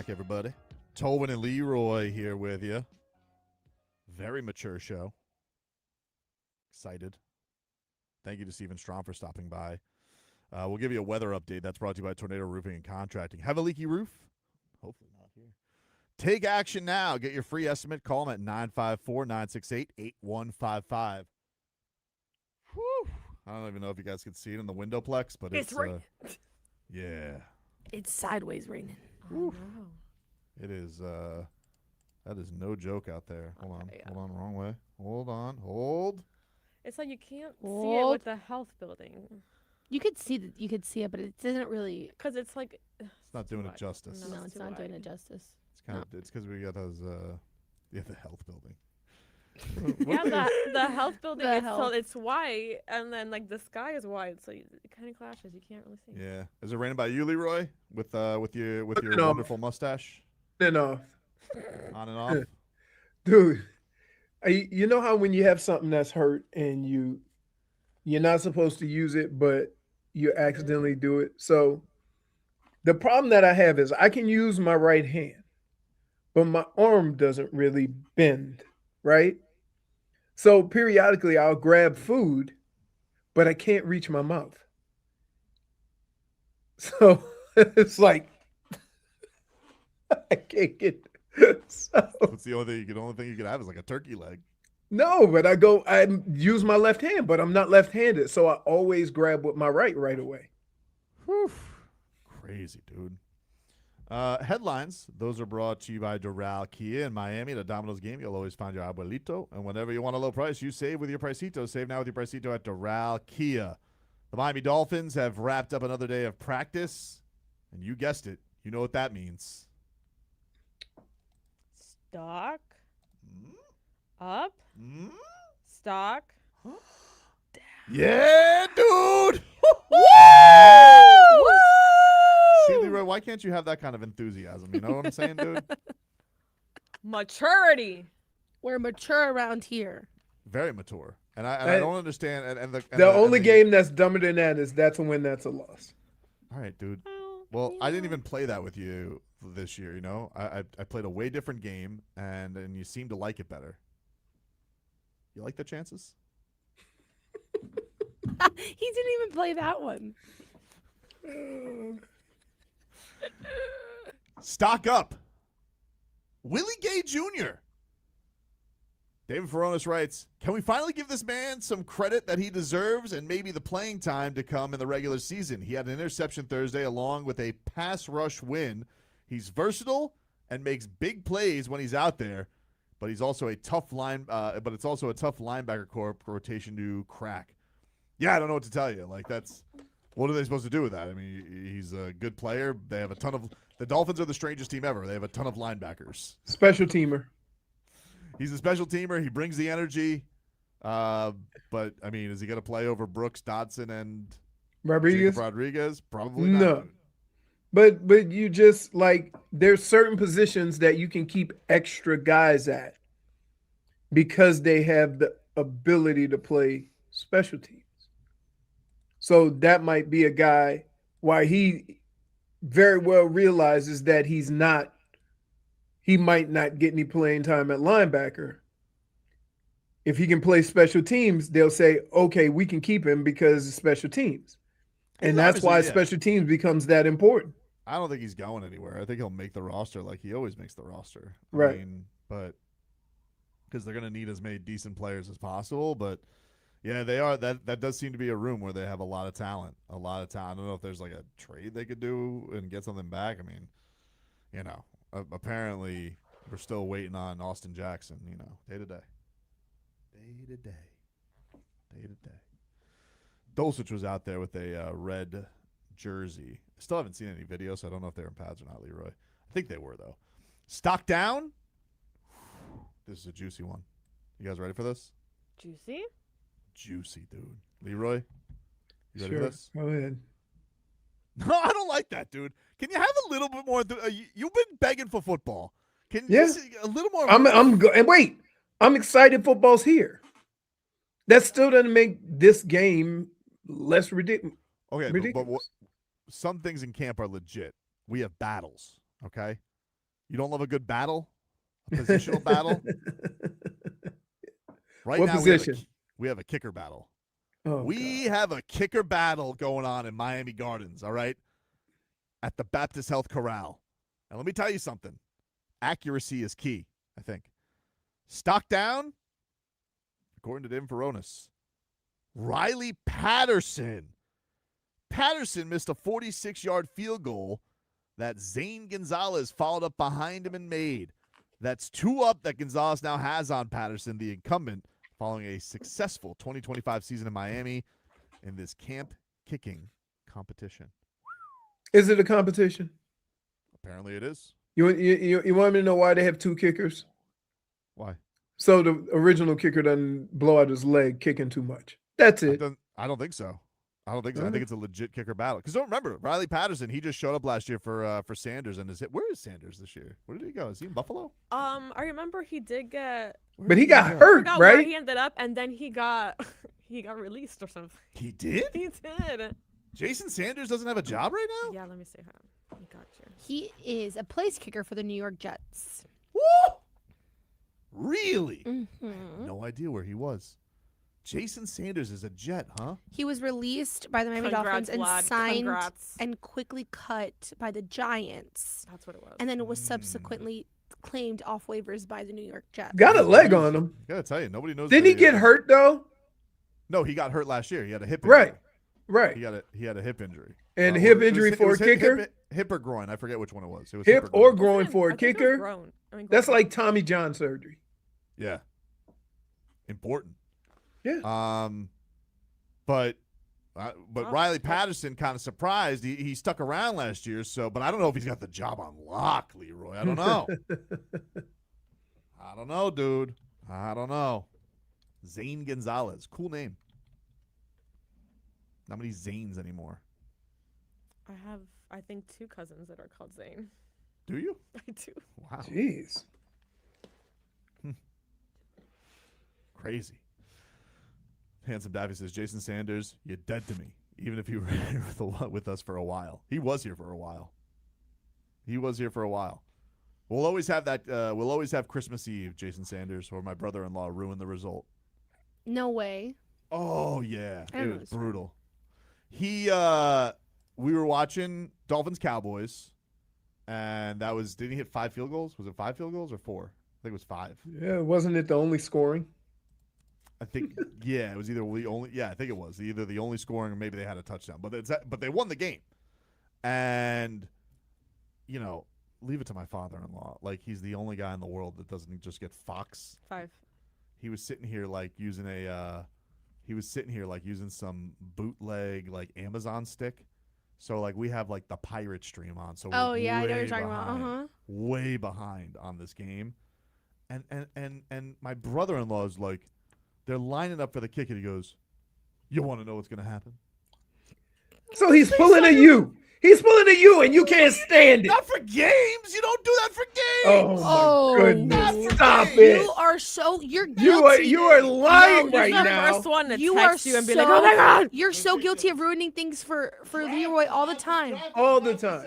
everybody. Tobin and Leroy here with you. Very mature show. Excited. Thank you to Stephen Strom for stopping by. We'll give you a weather update. That's brought to you by Tornado Roofing and Contracting. Have a leaky roof? Hopefully not here. Take action now. Get your free estimate. Call them at 954-968-8155. Whew. I don't even know if you guys can see it in the windowplex, but it's raining. Yeah. It's sideways raining. Oh, It is that is no joke out there. Hold on. Okay, yeah. Hold on, wrong way. Hold. It's like you can't see it Hold. with the health building You could see it, but it doesn't really. because it's like It's not doing it justice. No, it's too not doing wide. it justice. It's kind of it's because we got those the health building. Yeah, the health building. The It's, so health. it's white, and then like the sky is white, so it kind of clashes. You can't really see. Yeah. Is it raining by you, Leroy? With your No. wonderful mustache? Enough. On and off? Dude, you know how when you have something that's hurt and you're not supposed to use it, but you accidentally do it. So the problem that I have is I can use my right hand, but my arm doesn't really bend, right? So periodically I'll grab food, but I can't reach my mouth. So it's like I can't get so What's the only thing you can have is like a turkey leg. no, but I use my left hand, but I'm not left-handed, so I always grab with my right away. Whew. Crazy, dude. Headlines. Those are brought to you by Doral Kia in Miami. At a Domino's game, you'll always find your abuelito. And whenever you want a low price, you save with your Pricito. Save now with your Pricito at Doral Kia. The Miami Dolphins have wrapped up another day of practice. And you guessed it. You know what that means. Stock up, Mm? stock. Yeah, dude. See, Leroy, why can't you have that kind of enthusiasm? You know what I'm saying, dude? Maturity. We're mature around here. Very mature. And I don't understand. And The only game that's dumber than that is that's a win, that's a loss. All right, dude. Well, I didn't even play that with you this year, you know? I played a way different game, and you seem to like it better. You like the chances? He didn't even play that one. Stock up. Willie Gay Jr. David Feronis writes, can we finally give this man some credit that he deserves and maybe the playing time to come in the regular season? He had an interception Thursday along with a pass rush win. He's versatile and makes big plays when he's out there, but he's also a tough but it's also a tough linebacker corps rotation to crack. Yeah, I don't know what to tell you. Like, what are they supposed to do with that? I mean, he's a good player. They have the Dolphins are the strangest team ever. They have a ton of linebackers. Special teamer. He's a special teamer. He brings the energy. But, I mean, is he going to play over Brooks, Dodson, and Rodriguez? Rodriguez? Probably not. No. But you just, like, there's certain positions that you can keep extra guys at because they have the ability to play special teams. So that might be a guy why he very well realizes that he might not get any playing time at linebacker. If he can play special teams, they'll say, okay, we can keep him because of special teams. And that's why special teams becomes that important. I don't think he's going anywhere. I think he'll make the roster like he always makes the roster. Right. I mean, but because they're going to need as many decent players as possible. But, yeah, they are. That does seem to be a room where they have a lot of talent. A lot of talent. I don't know if there's like a trade they could do and get something back. I mean, you know, apparently we're still waiting on Austin Jackson, you know, day to day. Day to day. Day to day. Dulcich was out there with a red jersey. I still haven't seen any videos, so I don't know if they were in pads or not, Leroy. I think they were, though. Stock down. This is a juicy one. You guys ready for this? Juicy. Juicy, dude. Leroy, you ready Sure. for this? Go ahead. No, I don't like that, dude. Can you have a little bit more? You've been begging for football. Can you just a little more? And wait, I'm excited football's here. That still doesn't make this game less ridiculous. Okay, but some things in camp are legit. we have battles, okay? You don't love a good battle? A positional battle? Right What now, position? we have a kicker battle. Oh, We have a kicker battle going on in Miami Gardens, all right? At the Baptist Health Corral. And let me tell you something. Accuracy is key, I think. Stock down, according to Dave Veronis. Riley Patterson. Patterson missed a 46-yard field goal that Zane Gonzalez followed up behind him and made. That's 2 up that Gonzalez now has on Patterson, the incumbent, following a successful 2025 season in Miami in this camp kicking competition. Is it a competition? Apparently it is. You want me to know why they have 2 kickers? Why? So the original kicker doesn't blow out his leg kicking too much. That's it. I don't think so. I don't think so. I think it's a legit kicker battle. Because don't remember, Riley Patterson, he just showed up last year for Sanders and where is Sanders this year? Where did he go? Is he in Buffalo? I remember he did get. But he got I hurt, forgot where right? he ended up, and then he got released or something. He did? He did. Jason Sanders doesn't have a job right now? Yeah, let me see him. I got you. He is a place kicker for the New York Jets. Woo! Really? Mm-hmm. No idea where he was. Jason Sanders is a Jet, huh? He was released by the Miami Dolphins and signed and quickly cut by the Giants. That's what it was. And then it was subsequently claimed off waivers by the New York Jets. Got a leg on him. I gotta tell you, nobody knows. Didn't he get hurt though? No, he got hurt last year. He had a hip injury. Right. He had a hip injury. And hip injury for a kicker? Hip or groin. I forget which one it was. It was hip or groin for a I think it was kicker? groin. That's like Tommy John surgery. Yeah. Important. Yeah. But Riley Patterson kind of surprised. He stuck around last year, but I don't know if he's got the job on lock, Leroy. I don't know. I don't know, dude. I don't know. Zane Gonzalez. Cool name. Not many Zanes anymore. I have, I think, 2 cousins that are called Zane. Do you? I do. Wow. Jeez. Crazy. Handsome Daffy says, Jason Sanders, you're dead to me. Even if you were here with us for a while. He was here for a while. We'll always have that. We'll always have Christmas Eve, Jason Sanders, or my brother-in-law ruined the result. No way. Oh, yeah. I It was brutal. We were watching Dolphins-Cowboys, and that was, did he hit 5 field goals? Was it 5 field goals or 4? I think it was 5. Yeah, wasn't it the only scoring? I think, yeah, it was either the only. Yeah, I think it was either the only scoring or maybe they had a touchdown. But they won the game, and leave it to my father-in-law. Like, he's the only guy in the world that doesn't just get Fox. 5. He was sitting here like using some bootleg like Amazon stick. So like we have like the pirate stream on. So I know what you're talking about. Way behind on this game, and my brother-in-law is like. They're lining up for the kick, and he goes, you want to know what's going to happen? So he's pulling a U. He's pulling a U, and you can't stand it. Not for games. You don't do that for games. Oh, my goodness. Stop it. You are so, you're guilty. You are lying right He's the now. first one to You text are you and be so, like, oh my God. You're so guilty of ruining things for Leroy all the time. All the time.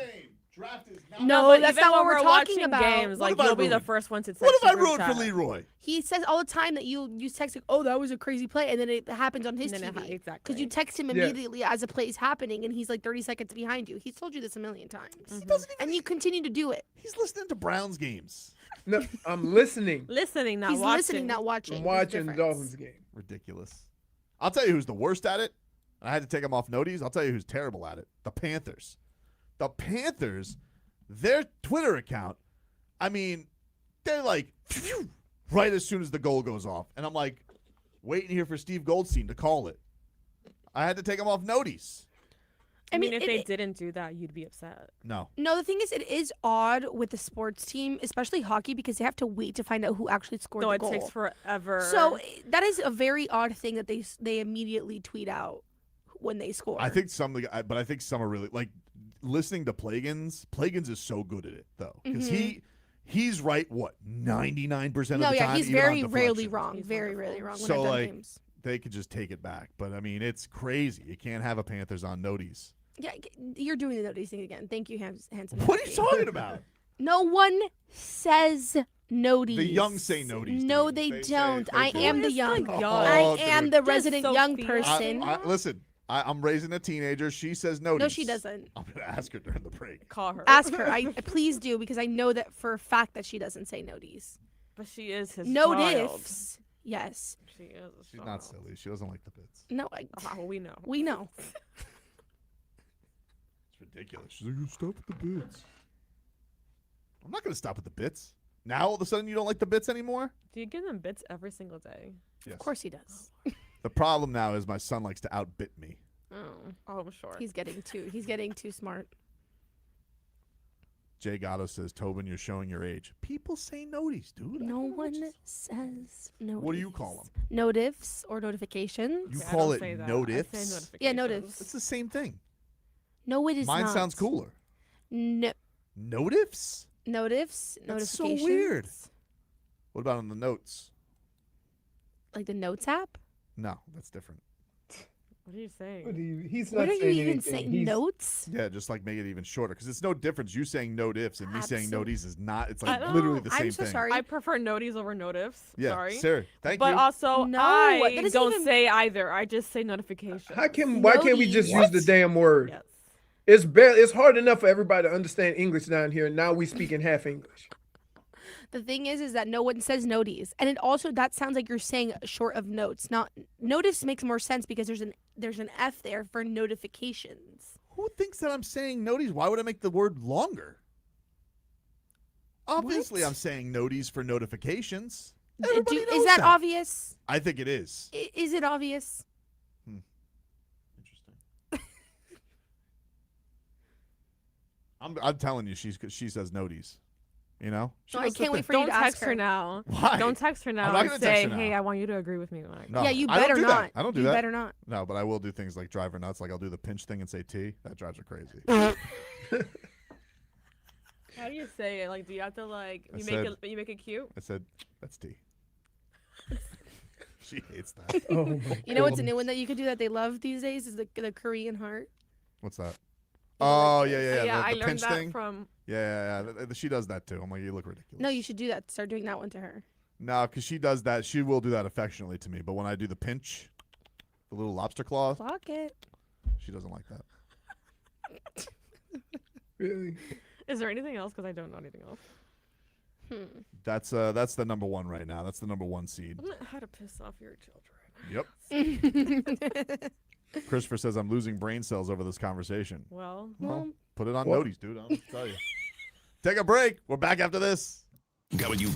No, but that's even not what when we're watching talking about. Games, like, have I you'll be the ruined? first one to text What have I the group ruined for chat. Leroy? He says all the time that you text like, oh, that was a crazy play, and then it happens on his And then TV. exactly. Because you text him immediately as a play is happening, and he's like 30 seconds behind you. He's told you this a million times. And you continue to do it. He's listening to Browns games. No, I'm listening. Listening, not He's watching. listening, not watching. I'm There's a watching the difference. Dolphins game. Ridiculous. I'll tell you who's the worst at it. I had to take him off noties. I'll tell you who's terrible at it. The Panthers. The Panthers, their Twitter account, I mean, they're like, phew, right as soon as the goal goes off. And I'm like, waiting here for Steve Goldstein to call it. I had to take him off noties. I mean, if they didn't do that, you'd be upset. No. No, the thing is, it is odd with the sports team, especially hockey, because they have to wait to find out who actually scored No, the it goal. takes forever. So that is a very odd thing that they immediately tweet out when they score. I think some are really like listening to Plagans. Plagans is so good at it though, because he's right. What 99% of the time? No, yeah, he's even on very rarely deflections. wrong. He's Very wonderful. rarely wrong. When So I've done like games. they could just take it back, but I mean it's crazy. You can't have a Panthers on noties. Yeah, you're doing the noties thing again. Thank you, handsome. What are you talking about? No one says noties. The young say noties. No, dude. they say- don't. I do. am the Who is the young. young? I Oh, am dude. the resident young Sophia. person. Listen, I'm raising a teenager. She says noties. No, she doesn't. I'm gonna ask her during the break. Call her. Ask her. Please do, because I know that for a fact that she doesn't say noties. But she is his No child. ifs. Yes. She is. A She's not child. silly. She doesn't like the bits. No, Oh, we know. we know. It's ridiculous. She's like, you stop with the bits. I'm not gonna stop with the bits. Now all of a sudden you don't like the bits anymore? Do you give them bits every single day? Yes. Of course he does. The problem now is my son likes to outbit me. Oh, I'm sure. He's getting too smart. Jay Gatto says, Tobin, you're showing your age. People say noties, dude. No one says noties. What do you call them? Notifs or notifications. You I call don't it say that. I notifs? say Yeah, notifications. notifs. It's the same thing. No, it is Mine not. sounds cooler. No, Notifs? notifs. That's so Notifications. weird. What about on the notes? Like the notes app. No, that's different. What are you saying? He's What not are you saying even anything. saying? He's- Notes. Yeah, just like make it even shorter. Because it's no difference. You saying notifs and me saying Absolute- noties is not. It's I like literally know. the same I'm so thing. sorry. I prefer noties over notifs. Yeah, Sorry. Sarah, thank But you. also, No, I that doesn't don't even- say either. I just say notifications. Why can't we just use the What? damn word? Yes. It's hard enough for everybody to understand English down here. Now we speak in half English. The thing is that no one says noties, and it also that sounds like you're saying short of notes. Not notice makes more sense because there's an F there for notifications. Who thinks that I'm saying noties? Why would I make the word longer? Obviously, What? I'm saying noties for notifications. D- Everybody is knows that obvious? I think it is. Is it obvious? Interesting. I'm telling you, she says noties. You know? She No, I knows the can't wait thing. for you Don't to ask text her now. Why? Don't text her now not and gonna text say, her now. hey, I want you to agree with me. when I No, Yeah, you I don't better do not. that. I don't do you that. better not. No, but I will do things like drive her nuts. Like I'll do the pinch thing and say T. That drives her crazy. How do you say it? Like, do you have to like I you said- make it cute? I said, that's T. She hates that. Oh my You know what's a God. new one that you could do that they love these days is the Korean heart. What's that? You know, Oh, like yeah, this. yeah. I The learned pinch that thing. from. Yeah. She does that too. I'm like, you look ridiculous. No, you should do that. Start doing that one to her. No, because she does that. She will do that affectionately to me. But when I do the pinch, the little lobster claw, Clock it. she doesn't like that. Really? Is there anything else? Because I don't know anything else. That's the number one right now. That's the number one seed. How to piss off your children. Yep. Christopher says I'm losing brain cells over this conversation. Well, Well, put it on What? noties, dude. I don't know what to tell you. Take a break. We're back after this. Got what you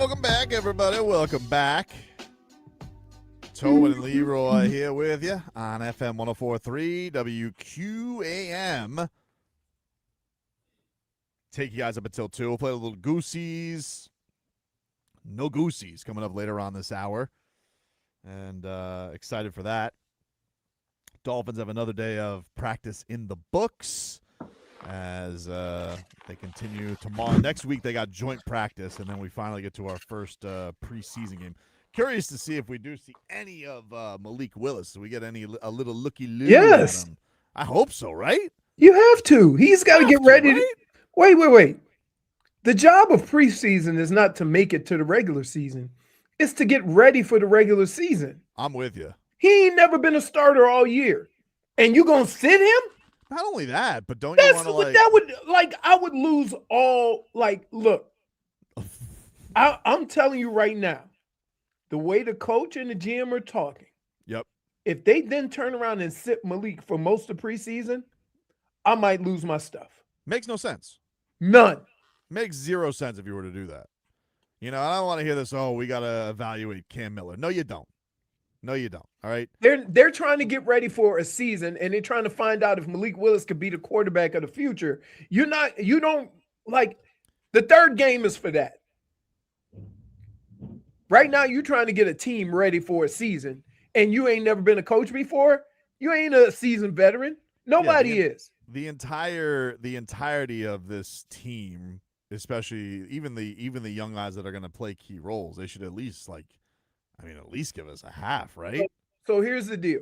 Welcome back, everybody. Welcome back. Tobin and Leroy here with you on FM 104.3 WQAM. Take you guys up until 2. We'll play a little Goosies. No Goosies coming up later on this hour. And excited for that. Dolphins have another day of practice in the books as they continue tomorrow. Next week, they got joint practice, and then we finally get to our first preseason game. Curious to see if we do see any of Malik Willis. Do we get a little looky-loo? Yes. At him? I hope so, right? You have to. He's got to get ready. Right? Wait. The job of preseason is not to make it to the regular season. It's to get ready for the regular season. I'm with you. He ain't never been a starter all year. And you going to sit him? Not only that, but don't you want to I would lose all, look, I'm telling you right now, the way the coach and the GM are talking. Yep. If they then turn around and sit Malik for most of preseason, I might lose my stuff. Makes no sense. None. Makes zero sense if you were to do that. You know, I don't want to hear this, we got to evaluate Cam Miller. No, you don't. No, you don't. All right. They're trying to get ready for a season, and they're trying to find out if Malik Willis could be the quarterback of the future. You don't the third game is for that. Right now, you're trying to get a team ready for a season, and you ain't never been a coach before. You ain't a seasoned veteran. Nobody is. The entirety of this team, especially even the young guys that are going to play key roles, they should at least at least give us a half, right? So here's the deal.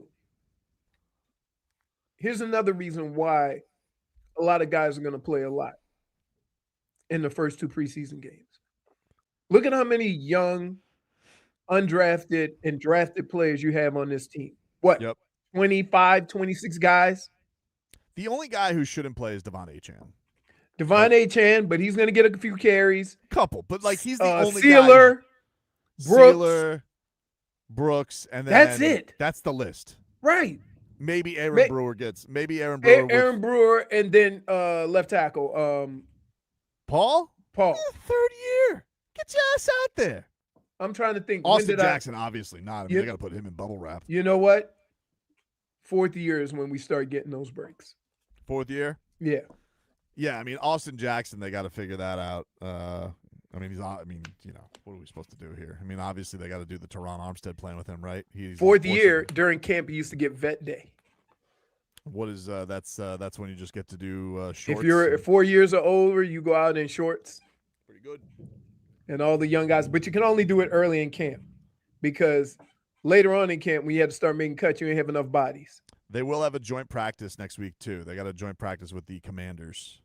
Here's another reason why a lot of guys are going to play a lot in the first 2 preseason games. Look at how many young, undrafted, and drafted players you have on this team. What? Yep. 25, 26 guys? The only guy who shouldn't play is Devon Achane. Devon Achane, but he's going to get a few carries. Couple, but he's the only Sealer, guy. Brooks. Sealer, Brooks, and then that's it. That's the list. Right. Maybe Aaron Brewer gets. Maybe Aaron Brewer. Aaron Brewer, and then left tackle. Paul. Yeah, third year. Get your ass out there. I'm trying to think. Austin Jackson, obviously not. They got to put him in bubble wrap. You know what? 4th year is when we start getting those breaks. 4th year. Yeah. Yeah. Austin Jackson, they got to figure that out. What are we supposed to do here? Obviously they got to do the Teron Armstead plan with him, right? He's 4th year during camp. He used to get vet day. What is that's when you just get to do shorts. If you're 4 years or older, you go out in shorts. Pretty good. And all the young guys, but you can only do it early in camp because later on in camp, when you have to start making cuts, you ain't have enough bodies. They will have a joint practice next week too. They got a joint practice with the Commanders.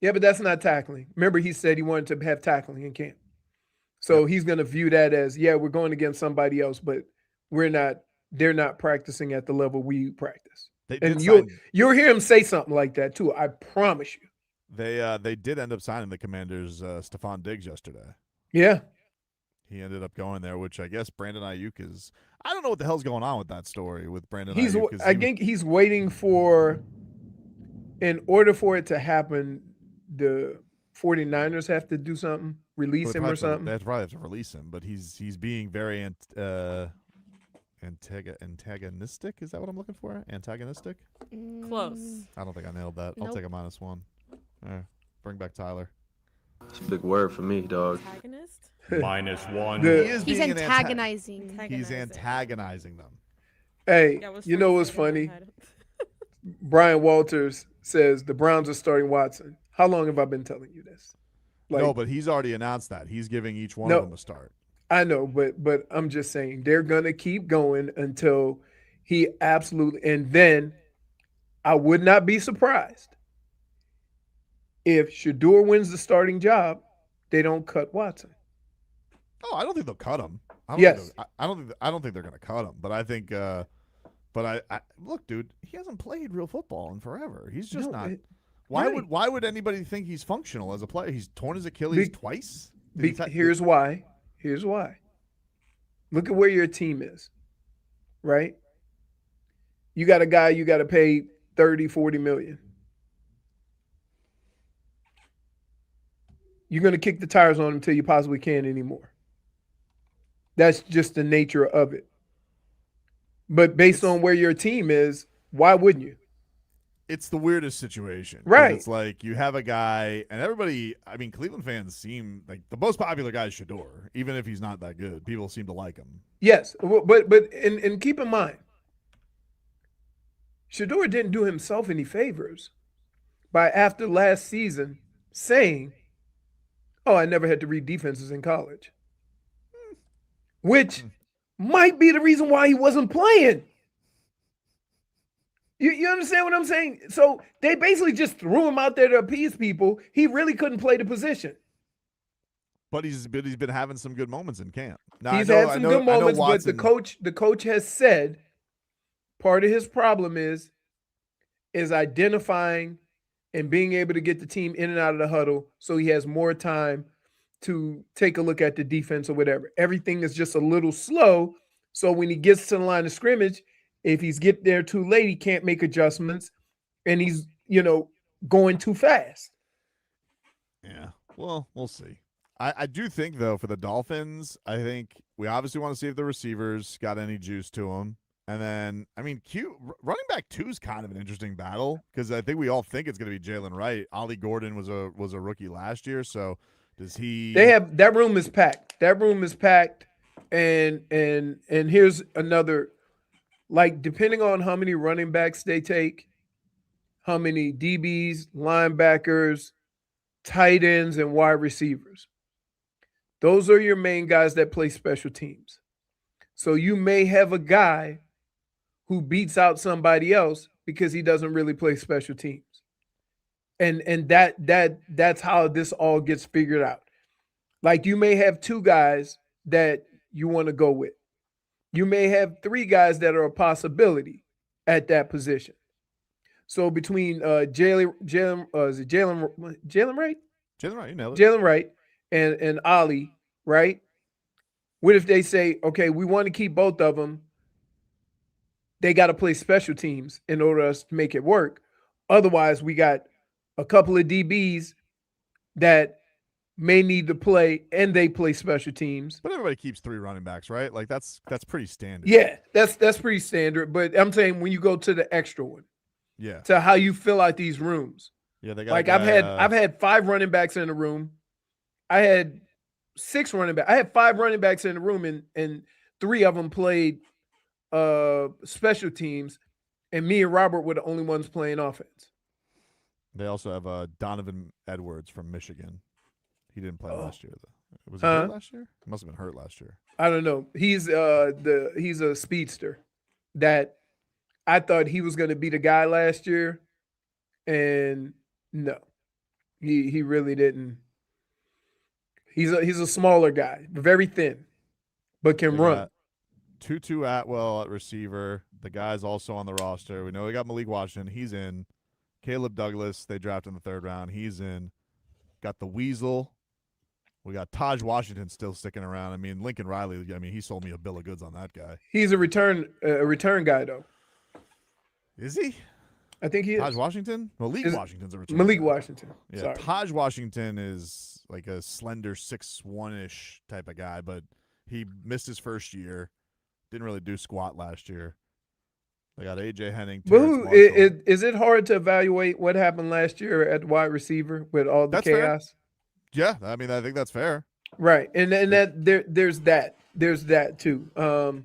Yeah, but that's not tackling. Remember, he said he wanted to have tackling in camp. So he's going to view that as, we're going against somebody else, but they're not practicing at the level we practice. And you'll hear him say something like that too. I promise you. They did end up signing the Commanders, Stephon Diggs yesterday. Yeah. He ended up going there, which I guess Brandon Ayuk is. I don't know what the hell's going on with that story with Brandon Ayuk. I think he's waiting for, in order for it to happen, the 49ers have to do something, release him or something. They probably have to release him, but he's being very antagonistic. Is that what I'm looking for? Antagonistic? Close. I don't think I nailed that. Nope. I'll take a -1. All right. Bring back Tyler. It's a big word for me, dog. Antagonist? -1. He's antagonizing. He's antagonizing them. Hey, you know what's funny? Brian Walters says the Browns are starting Watson. How long have I been telling you this? No, but he's already announced that. He's giving each one of them a start. I know, but I'm just saying they're going to keep going until he absolutely – and then I would not be surprised if Shedeur wins the starting job, they don't cut Watson. Oh, I don't think they'll cut him. I don't think they're going to cut him, but I think but I look, dude, he hasn't played real football in forever. He's just not – Why would anybody think he's functional as a player? He's torn his Achilles twice. Here's why. Here's why. Look at where your team is, right? You got a guy you got to pay 30, 40 million. You're going to kick the tires on him until you possibly can anymore. That's just the nature of it. But based on where your team is, why wouldn't you? It's the weirdest situation. 'Cause Right. It's like you have a guy, and everybody, I mean, Cleveland fans seem like the most popular guy is Shador, even if he's not that good. People seem to like him. Yes, but and keep in mind, Shador didn't do himself any favors by after last season saying, "Oh, I never had to read defenses in college," which might be the reason why he wasn't playing. You understand what I'm saying? So they basically just threw him out there to appease people. He really couldn't play the position. But he's been having some good moments in camp. Now, He's had some good moments, but the coach has said part of his problem is identifying and being able to get the team in and out of the huddle so he has more time to take a look at the defense or whatever. Everything is just a little slow. So when he gets to the line of scrimmage, if he's get there too late, he can't make adjustments and he's, going too fast. Yeah. Well, we'll see. I do think, though, for the Dolphins, I think we obviously want to see if the receivers got any juice to them. And then, I mean, running back 2 is kind of an interesting battle because I think we all think it's going to be Jalen Wright. Ollie Gordon was a rookie last year, so does he? They have that room is packed. That room is packed, and here's another. Like, depending on how many running backs they take, how many DBs, linebackers, tight ends, and wide receivers. Those are your main guys that play special teams. So you may have a guy who beats out somebody else because he doesn't really play special teams. And that's how this all gets figured out. Like, you may have 2 guys that you want to go with. You may have 3 guys that are a possibility at that position. So between Jalen Wright? Jalen Wright, you nailed it. Jalen Wright and Ollie, right? What if they say, okay, we want to keep both of them. They got to play special teams in order for us to make it work. Otherwise, we got a couple of DBs that may need to play, and they play special teams. But everybody keeps 3 running backs, right? Like that's pretty standard. Yeah, that's pretty standard. But I'm saying when you go to the extra one, yeah, to how you fill out these rooms. Yeah, they got like I've had 5 running backs in the room. I had 6 running backs. I had 5 running backs in the room, and 3 of them played special teams, and me and Robert were the only ones playing offense. They also have Donovan Edwards from Michigan. He didn't play last year, though. Was he hurt last year? He must have been hurt last year. I don't know. He's a speedster that I thought he was going to be the guy last year, and no, he really didn't. He's a smaller guy, very thin, but can run. Tutu Atwell at receiver. The guy's also on the roster. We know we got Malik Washington. He's in. Caleb Douglas, they drafted in the 3rd round. He's in. Got the Weasel. We got Taj Washington still sticking around. I mean, Lincoln Riley, he sold me a bill of goods on that guy. He's a return guy, though. Is he? I think he is. Taj Washington? Malik Washington's a return Malik guy. Washington. Yeah, Sorry. Taj Washington is like a slender 6'1"-ish type of guy, but he missed his first year. Didn't really do squat last year. They got A.J. Henning. But is it hard to evaluate what happened last year at wide receiver with all the chaos? Fair. Yeah, I mean, I think that's fair. Right, and there's that too.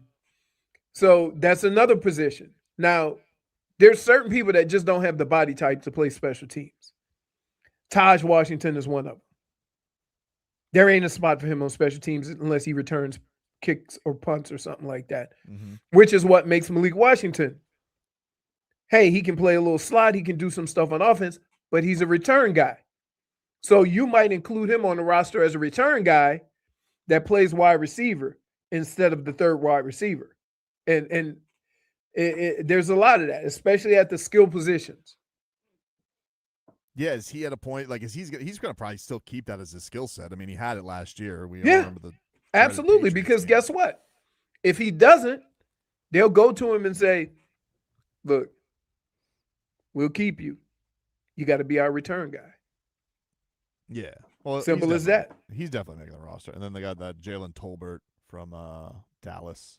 So that's another position. Now, there's certain people that just don't have the body type to play special teams. Taj Washington is one of them. There ain't a spot for him on special teams unless he returns kicks or punts or something like that, which is what makes Malik Washington. Hey, he can play a little slot. He can do some stuff on offense, but he's a return guy. So you might include him on the roster as a return guy that plays wide receiver instead of the 3rd wide receiver. And there's a lot of that, especially at the skill positions. Yeah, is he at a point like he's going to probably still keep that as his skill set? I mean, he had it last year. We all remember absolutely, because guess what? If he doesn't, they'll go to him and say, "Look, we'll keep you. You got to be our return guy." Yeah. Well, simple as that. He's definitely making the roster. And then they got that Jalen Tolbert from Dallas.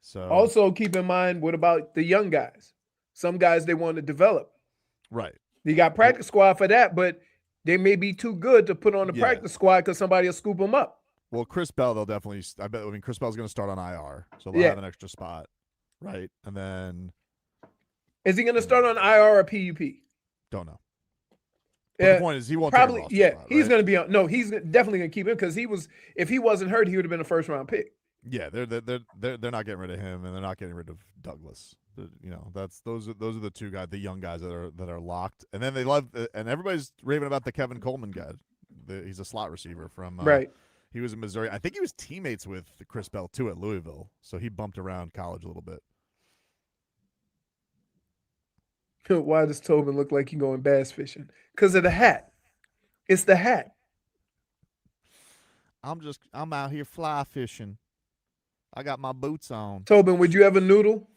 So Also, keep in mind, what about the young guys? Some guys they want to develop. right. You got practice squad for that, but they may be too good to put on the practice squad because somebody will scoop them up. Well, Chris Bell, they'll definitely. I mean, Chris Bell's going to start on IR, so they'll have an extra spot, right? And then, is he going to start on IR or PUP? Don't know. But the point is, he won't probably. Take a roster spot, he's right? going to be on. No, he's definitely going to keep him because he was. If he wasn't hurt, he would have been a first round pick. Yeah, they're not getting rid of him, and they're not getting rid of Douglas. You know, those are the two guys, the young guys that are locked. And then they love, and everybody's raving about the Kevin Coleman guy. He's a slot receiver from right. He was in Missouri. I think he was teammates with Chris Bell too at Louisville, so he bumped around college a little bit. Why does Tobin look like he's going bass fishing? Because of the hat. It's the hat. I'm out here fly fishing. I got my boots on. Tobin, would you ever noodle?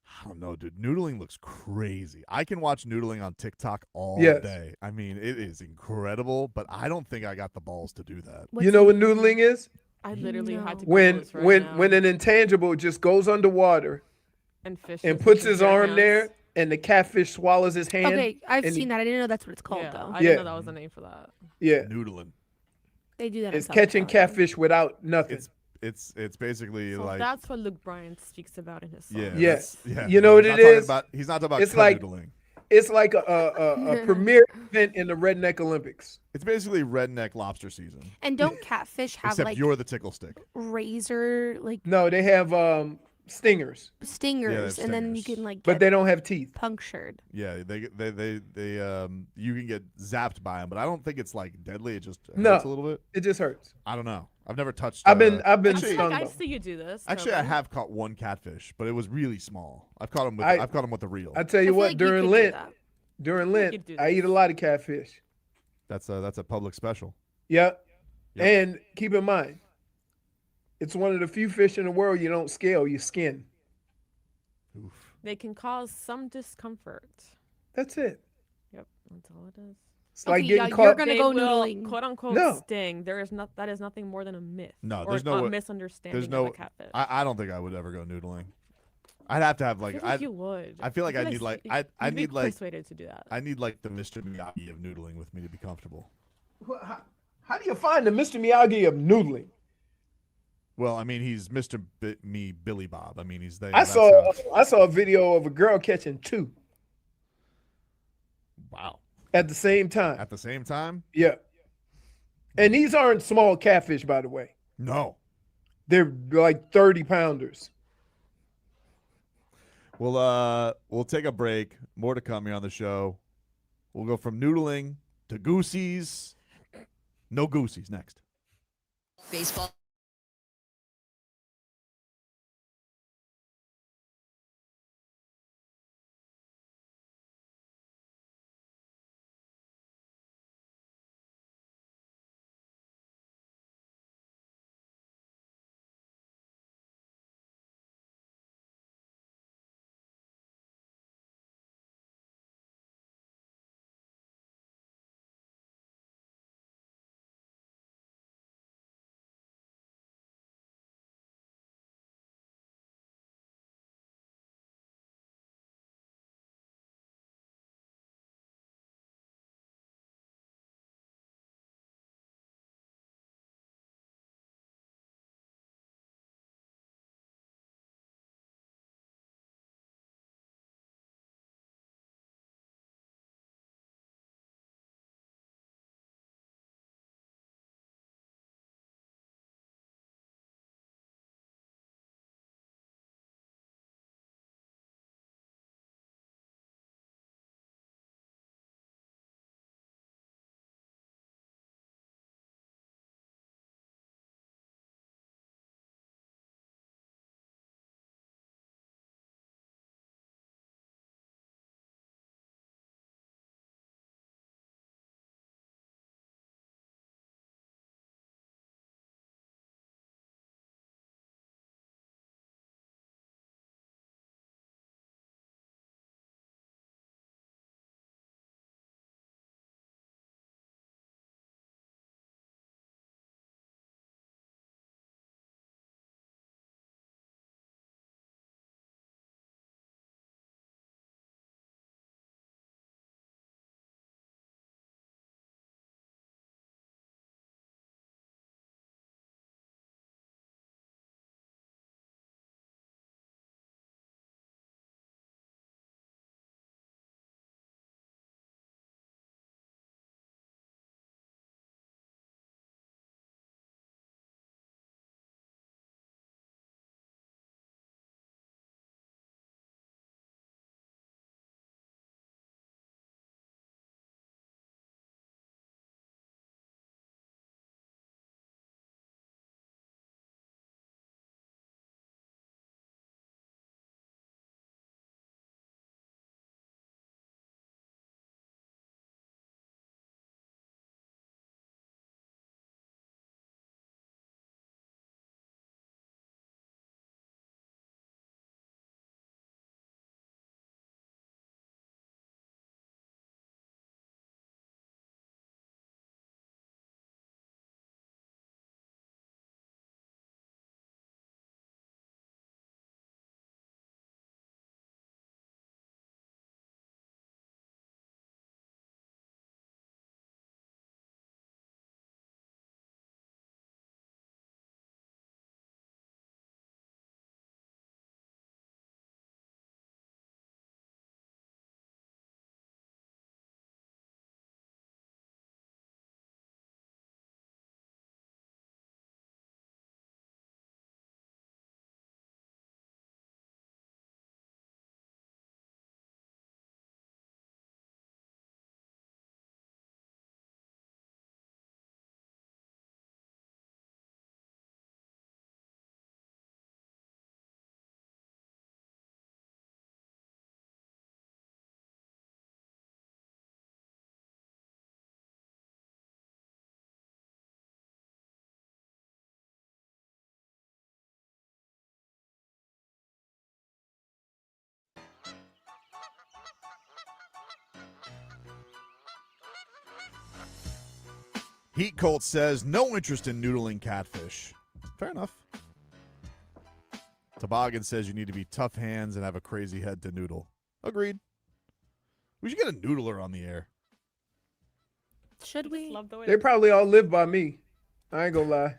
I don't know, dude. Noodling looks crazy. I can watch noodling on TikTok all day. I mean, it is incredible, but I don't think I got the balls to do that. You know what noodling is? I literally had to when an intangible just goes underwater and puts his arm there and the catfish swallows his hand. Okay, I've seen that. I didn't know that's what it's called though. I didn't know that was the name for that. Yeah. Noodling. They do that. It's catching catfish without nothing. It's basically so like that's what Luke Bryan speaks about in his song. Yes. Yeah. You know what it is? He's not talking about it's like noodling. It's like a premier event in the Redneck Olympics. It's basically redneck lobster season. And don't catfish have Except like you're the tickle stick. razor like No, they have stingers. Stingers, and then you can like. But they don't have teeth. Punctured. Yeah, they you can get zapped by them, but I don't think it's like deadly. It just No, hurts a little bit. It just hurts. I don't know. I've never touched. I've been Actually, stung. I see you do this. Actually, I have caught one catfish, but it was really small. I've caught him with the reel. I tell you what, like during Lent, I eat a lot of catfish. That's a public special. Yep. And keep in mind, it's one of the few fish in the world you don't scale, you skin. Oof. They can cause some discomfort. That's it. Yep, that's all it is. It's like getting caught. You're gonna They go will, noodling. quote unquote No. sting. That is nothing more than a myth. No, or there's no a misunderstanding there's no of a catfish. I don't think I would ever go noodling. I'd have to have I like feel like you would. I feel like I need like I you'd be need like persuaded to do that. I need like the Mr. Miyagi of noodling with me to be comfortable. How do you find the Mr. Miyagi of noodling? Well, I mean, he's Mr. Billy Bob. I mean, he's there. I saw a video of a girl catching two. Wow. At the same time. At the same time? Yeah. And these aren't small catfish, by the way. No. They're like 30 pounders. We'll take a break. More to come here on the show. We'll go from noodling to Goosies. No Goosies next. Baseball. Heat Colt says, no interest in noodling catfish. Fair enough. Toboggan says you need to be tough hands and have a crazy head to noodle. Agreed. We should get a noodler on the air. Should we? Love the way They probably all live by me. I ain't gonna lie.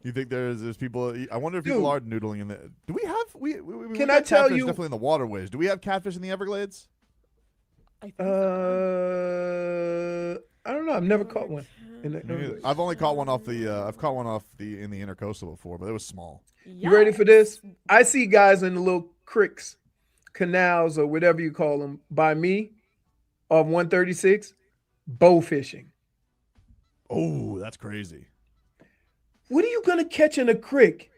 You think there's people? I wonder if people are noodling in the. Do we have? We Can got I tell catfish you? Definitely in the waterways. Do we have catfish in the Everglades? I think so. I don't know. I've never caught one. I've only caught one off the. I've caught one off the in the intercoastal before, but it was small. You ready for this? I see guys in the little creeks, canals, or whatever you call them, by me, off 136, bow fishing. Oh, that's crazy. What are you gonna catch in a creek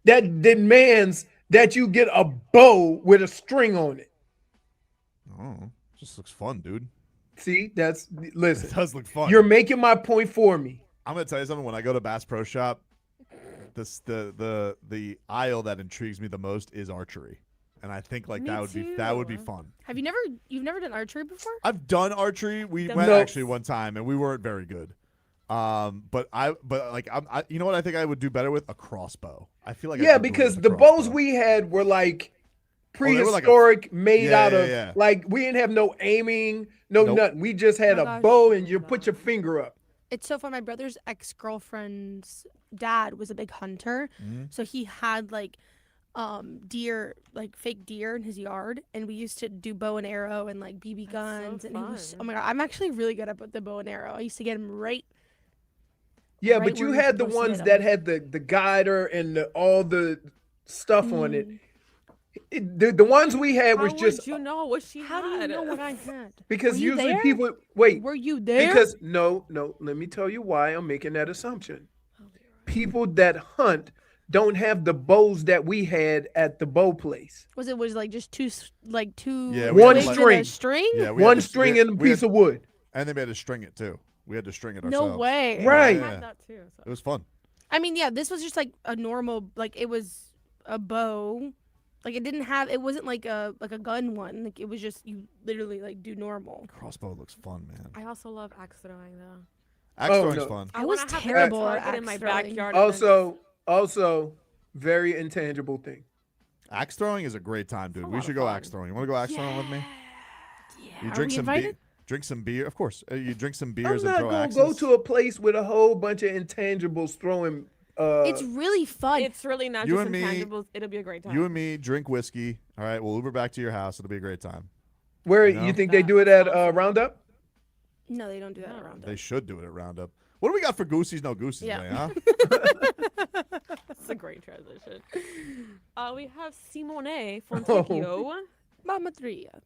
that demands that you get a bow with a string on it? Oh, just looks fun, dude. See, listen. It does look fun. You're making my point for me. I'm gonna tell you something. When I go to Bass Pro Shop, the aisle that intrigues me the most is archery, and I think like that would be fun. You've never done archery before? I've done archery. We went No. actually one time, and we weren't very good. But you know what I think I would do better with? A crossbow. I feel like Because the bows we had were like prehistoric, made out of like we didn't have no aiming, nothing. We just had a bow, and you put your finger up. It's so fun. My brother's ex-girlfriend's dad was a big hunter, so he had like deer, like fake deer in his yard, and we used to do bow and arrow and like BB guns, and he was, oh my god, I'm actually really good at the bow and arrow. I used to get him right. Yeah, right but you where you're had the supposed to ones hit that 'em. had the guider and all the stuff on it. The ones we had was just you know what she How do you know what I had? because Were you usually there? people wait. Were you there? Because no, let me tell you why I'm making that assumption. People that hunt don't have the bows that we had at the bow place. was like just two Yeah, One wigs and string. a string? Yeah, we One had to- string we- and a we piece had- of wood. and they made us string it too. We had to string it No ourselves. way. Right. Yeah, I yeah. had that too. So. It was fun. I mean, yeah, this was just like a normal, like it was a bow. Like it wasn't like a gun one. Like it was just, you literally like do normal. Crossbow looks fun, man. I also love axe throwing though. Axe throwing's no. fun. I was wanna have a terrible at target in my axe throwing. backyard. and then Also, very intangible thing. Axe throwing is a great time, dude. a We lot should of go fun. axe throwing. You want to go axe throwing with me? Yeah. You Are drink we some beer. invited? Drink some beer, of course. You drink some I'm beers and not throw gonna axes. go to a place with a whole bunch of intangibles throwing. It's really fun. It's really not You just and me- intangibles. It'll be a great time. You and me drink whiskey. All right, we'll Uber back to your house. It'll be a great time. Where You know? you think they do it at Roundup? No, they don't do that around They us. should do it at Roundup. What do we got for Goosies? No Goosies, Yeah. today, huh? That's a great transition. We have Simone Fontecchio, Mama Tria.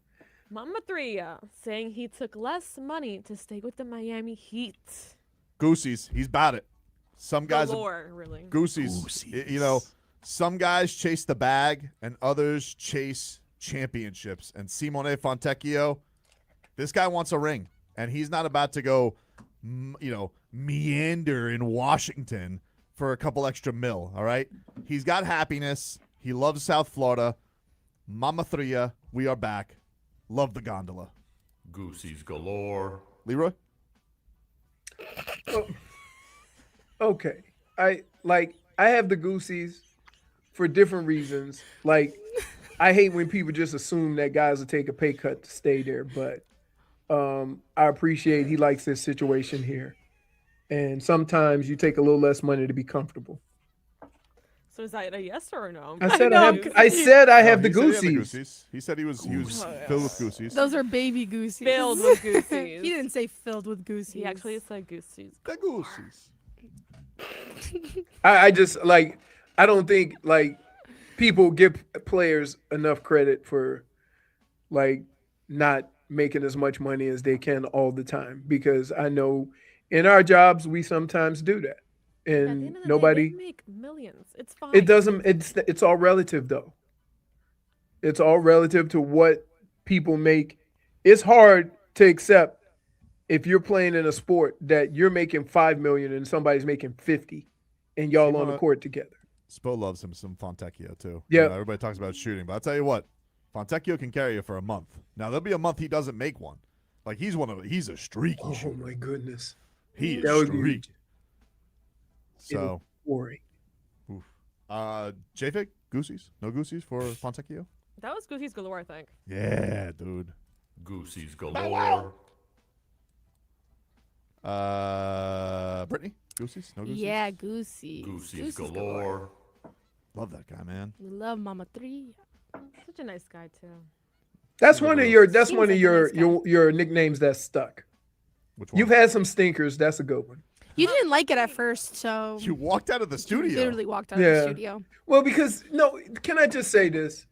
Mama Tria, saying he took less money to stay with the Miami Heat. Goosies. He's about it. Some guys are Galore, really. Goosies. You know, some guys chase the bag and others chase championships. And Simone Fontecchio, this guy wants a ring. And he's not about to go, meander in Washington for a couple extra mil, all right? He's got happiness. He loves South Florida. Mama Tria, we are back. Love the gondola. Goosies galore. Leroy? Okay. I have the Goosies for different reasons. Like, I hate when people just assume that guys will take a pay cut to stay there, but I appreciate he likes this situation here. And sometimes you take a little less money to be comfortable. So is that a yes or a no? I said know, I said I have the He said he had the Goosies. He said he was filled with Goosies. Those are baby goosies. Filled with Goosies. He didn't say filled with goosies. He actually said Goosies. The Goosies. I just like I don't think like people give players enough credit for like not making as much money as they can all the time, because I know in our jobs we sometimes do that. At the And end of the nobody day, they make millions. It's fine. it doesn't it's all relative though. It's all relative to what people make. It's hard to accept if you're playing in a sport that you're making 5 million and somebody's making 50 and y'all on the court together. Spo loves him some Fontecchio too. Yeah. You know, everybody talks about shooting, but I'll tell you what, Fontecchio can carry you for a month. Now there'll be a month he doesn't make one, Like he's a streaky Oh shooter. my goodness. He That is would be streaky. So, boring. J-Fig, Goosies? No Goosies for Fontecchio? That was Goosies galore, I think. Yeah, dude. Goosies galore. Brittney, Goosies? No Goosies? Yeah, Goosey. Goosies galore. Love that guy, man. We love Mama 3. Such a nice guy too. That's one of your Seems like a nice your nicknames that stuck. Which one? You've had some stinkers. That's a good one. You didn't like it at first, so You walked out of the you studio. literally walked out of Yeah. the studio. Well, because no, can I just say this?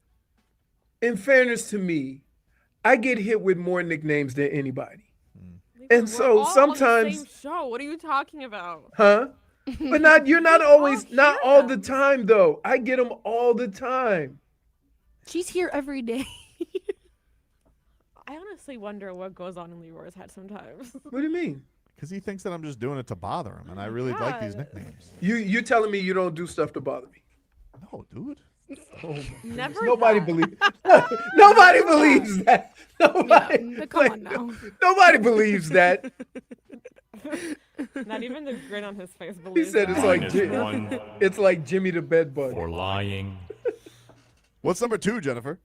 In fairness to me, I get hit with more nicknames than anybody. And We're so all on the sometimes, same show. What are you talking about? huh? But you're not always, all not hear all the them. time though. I get them all the time. She's here every day. I honestly wonder what goes on in Leroy's head sometimes. What do you mean? Because he thinks that I'm just doing it to bother him, and I really like these God. nicknames. You telling me you don't do stuff to bother me? No, dude. Oh my Never. Nobody that. believes. Nobody believes that. Nobody. Yeah, but come on now. Nobody believes that. Not even the grin on his face He believes said that. it's like Minus one it's like Jimmy the bedbug. for lying. What's number 2, Jennifer?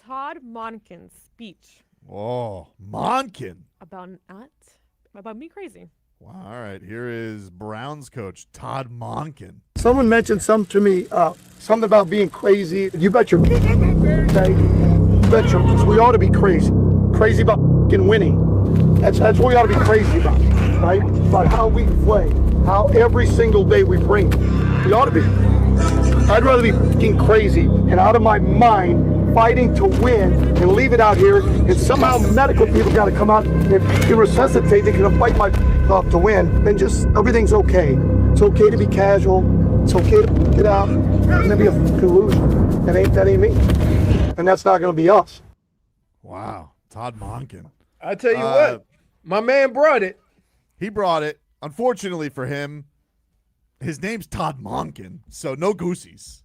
Todd Monken's speech Oh, Monken. about me crazy. Wow, all right. Here is Browns coach Todd Monken. Someone mentioned something to me, something about being crazy. You bet your, okay? You bet your, we ought to be crazy. Crazy about f***ing winning. That's what we ought to be crazy about, right? About how we play, how every single day we bring it. We ought to be. I'd rather be f***ing crazy and out of my mind fighting to win and leave it out here, and somehow medical people got to come out and resuscitate. They can fight my off to win. Then just everything's okay. It's okay to be casual. It's okay to get out and then be a f***ing loser. That ain't me, and that's not going to be us. Wow, Todd Monken. I tell you what, my man brought it. He brought it. Unfortunately for him, his name's Todd Monken, so no Goosies.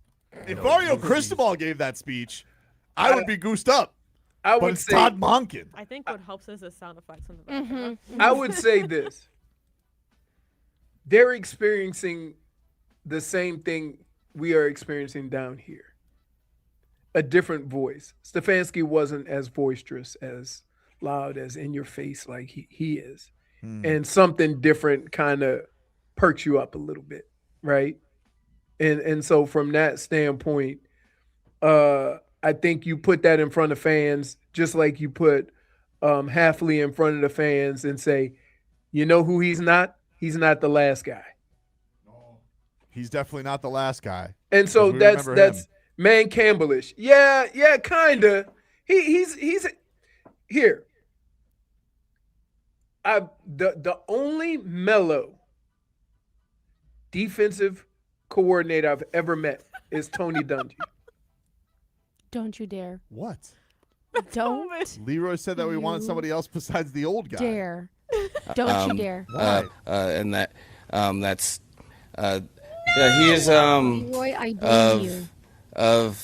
If Mario Cristobal gave that speech, I would be goosed up. I But would it's say Todd Monken. I think what helps is the sound effects in the background. I would say this. They're experiencing the same thing we are experiencing down here. A different voice. Stefanski wasn't as boisterous, as loud, as in your face like he is. And something different kind of perks you up a little bit, right? And so from that standpoint, I think you put that in front of fans, just like you put Halfley in front of the fans and say, you know who he's not? He's not the last guy. He's definitely not the last guy. And so 'Cause we that's remember him. Man Campbellish. Yeah, kinda. He's here. The only mellow defensive coordinator I've ever met is Tony Dungy. Don't you dare. What? Don't Leroy said that we wanted You somebody else besides the old guy. dare. Don't you dare. And that's yeah, he is Leroy, I dare you. Oh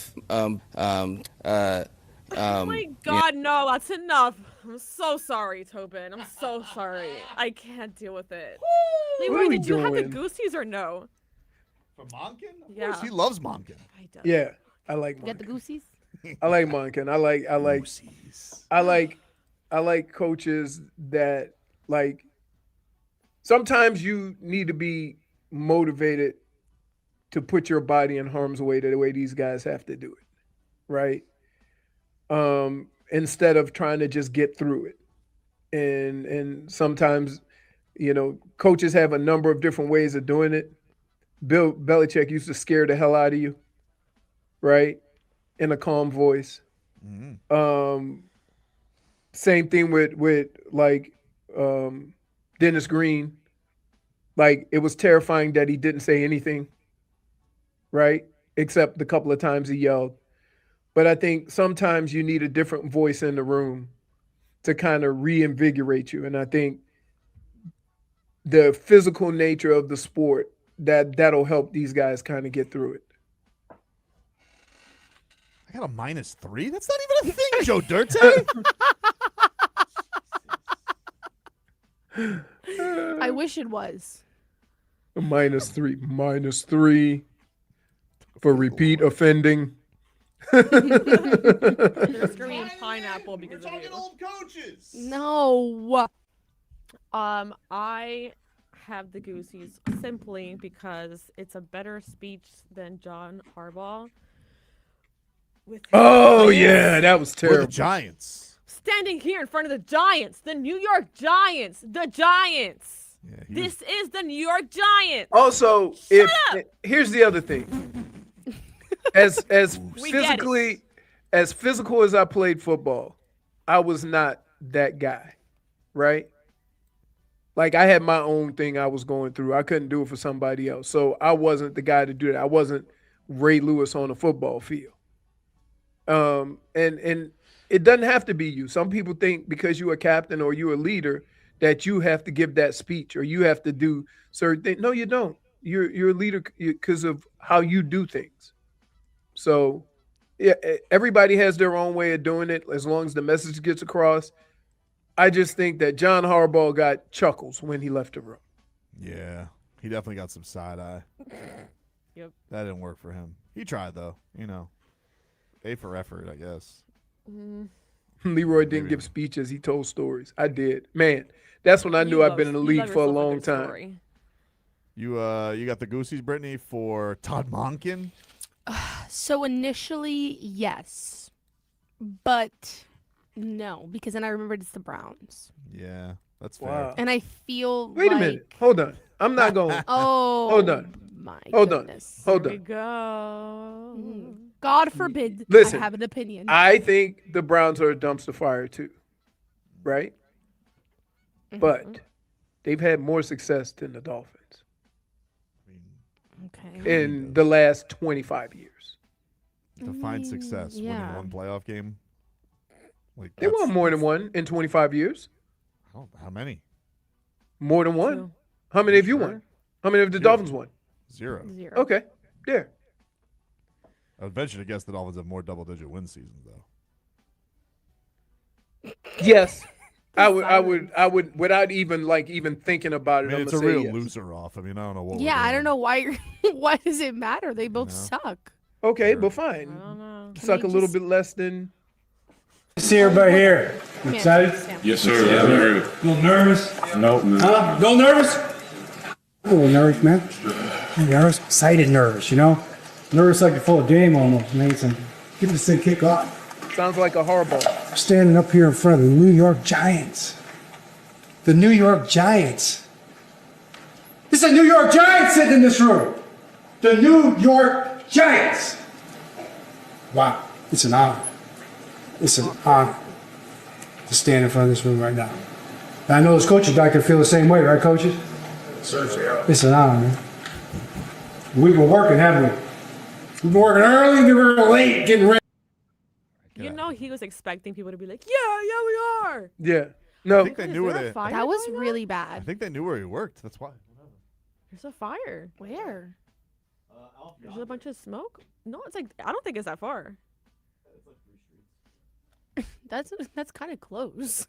my God, no, that's enough. I'm so sorry, Tobin. I'm so sorry. I can't deal with it. What Leroy, are we did you have the doing? Goosies or no? For Monken? Of Yeah. course, he loves Monken. I don't. Yeah, I like You got the Monken. Goosies? I like Monken. I like coaches that like sometimes you need to be motivated to put your body in harm's way the way these guys have to do it. Right? Instead of trying to just get through it. And sometimes, coaches have a number of different ways of doing it. Bill Belichick used to scare the hell out of you, right? In a calm voice. Same thing with Dennis Green. Like, it was terrifying that he didn't say anything, right? Except the couple of times he yelled. But I think sometimes you need a different voice in the room to kind of reinvigorate you. And I think the physical nature of the sport, that'll help these guys kind of get through it. I got a -3? That's not even a thing, Joe Dirte. I wish it was. -3. -3 for repeat offending. They're screaming pineapple because of you. old coaches. No. I have the Goosies simply because it's a better speech than John Harbaugh. Oh yeah, that was We're terrible. the Giants. Standing here in front of the Giants, the New York Giants, the Giants. Yeah, This is the New York Giants. Also, here's the other thing. As We get it. physical as I played football, I was not that guy, right? Like I had my own thing I was going through. I couldn't do it for somebody else. So I wasn't the guy to do that. I wasn't Ray Lewis on a football field. And it doesn't have to be you. Some people think because you're a captain or you're a leader that you have to give that speech or you have to do certain things. No, you don't. You're a leader because of how you do things. So yeah, everybody has their own way of doing it as long as the message gets across. I just think that John Harbaugh got chuckles when he left the room. Yeah, he definitely got some side eye. Yep. That didn't work for him. He tried though, A for effort, I guess. Leroy didn't give speeches. He told stories. I did. Man, that's when I knew I've been in the league for a long time. You got the Goosies, Brittney, for Todd Monken? So initially, yes. But no, because then I remembered it's the Browns. Yeah, that's fair. Wow. And I feel Wait like... a minute. Hold on. I'm not going. Oh, Hold on. My Hold goodness. on. Hold Here we on. go. God forbid Listen, I have an opinion. I think the Browns are a dumpster fire too. Right? But they've had more success than the Dolphins Okay. in the last 25 years. Define success. yeah. Winning one playoff game. Like They won more than one in 25 years. How many? More than one. 2. How many have you Sure. won? How many have the Dolphins won? 0. 0. Okay. There. I would venture to guess the Dolphins have more double-digit win seasons, though. Yes. I would without even thinking about it. I mean, I'm it's gonna a say real yes. loser off. I mean, I don't know what. Yeah, we're I doing. don't know why. Why does it matter? They both suck. Okay, Sure. but I fine. don't know. Suck a they little just- bit less than. See everybody here. Come here, Excited? Sam. Yes, sir. Yeah, very. A little nervous? Nope. Huh? A little nervous? A little nervous, man. Nervous? Excited nervous, Nervous like you're full of game almost, man. So give this thing kick off. Sounds like a horrible. Standing up here in front of the New York Giants. The New York Giants. This is a New York Giants sitting in this room. The New York Giants. Wow, it's an honor. It's an honor to stand in front of this room right now. And I know those coaches back there feel the same way, right, coaches? It's an honor, man. We've been working, haven't we? We've been working early, we were late, getting ready. You know he was expecting people to be like, yeah, we are. Yeah. I No. think they Is knew where there a they. fire That was going on? really I bad. think they knew where he worked. That's why. There's a fire. Where? There's a bunch of smoke. No, it's like I don't think it's that far. That's kind of close.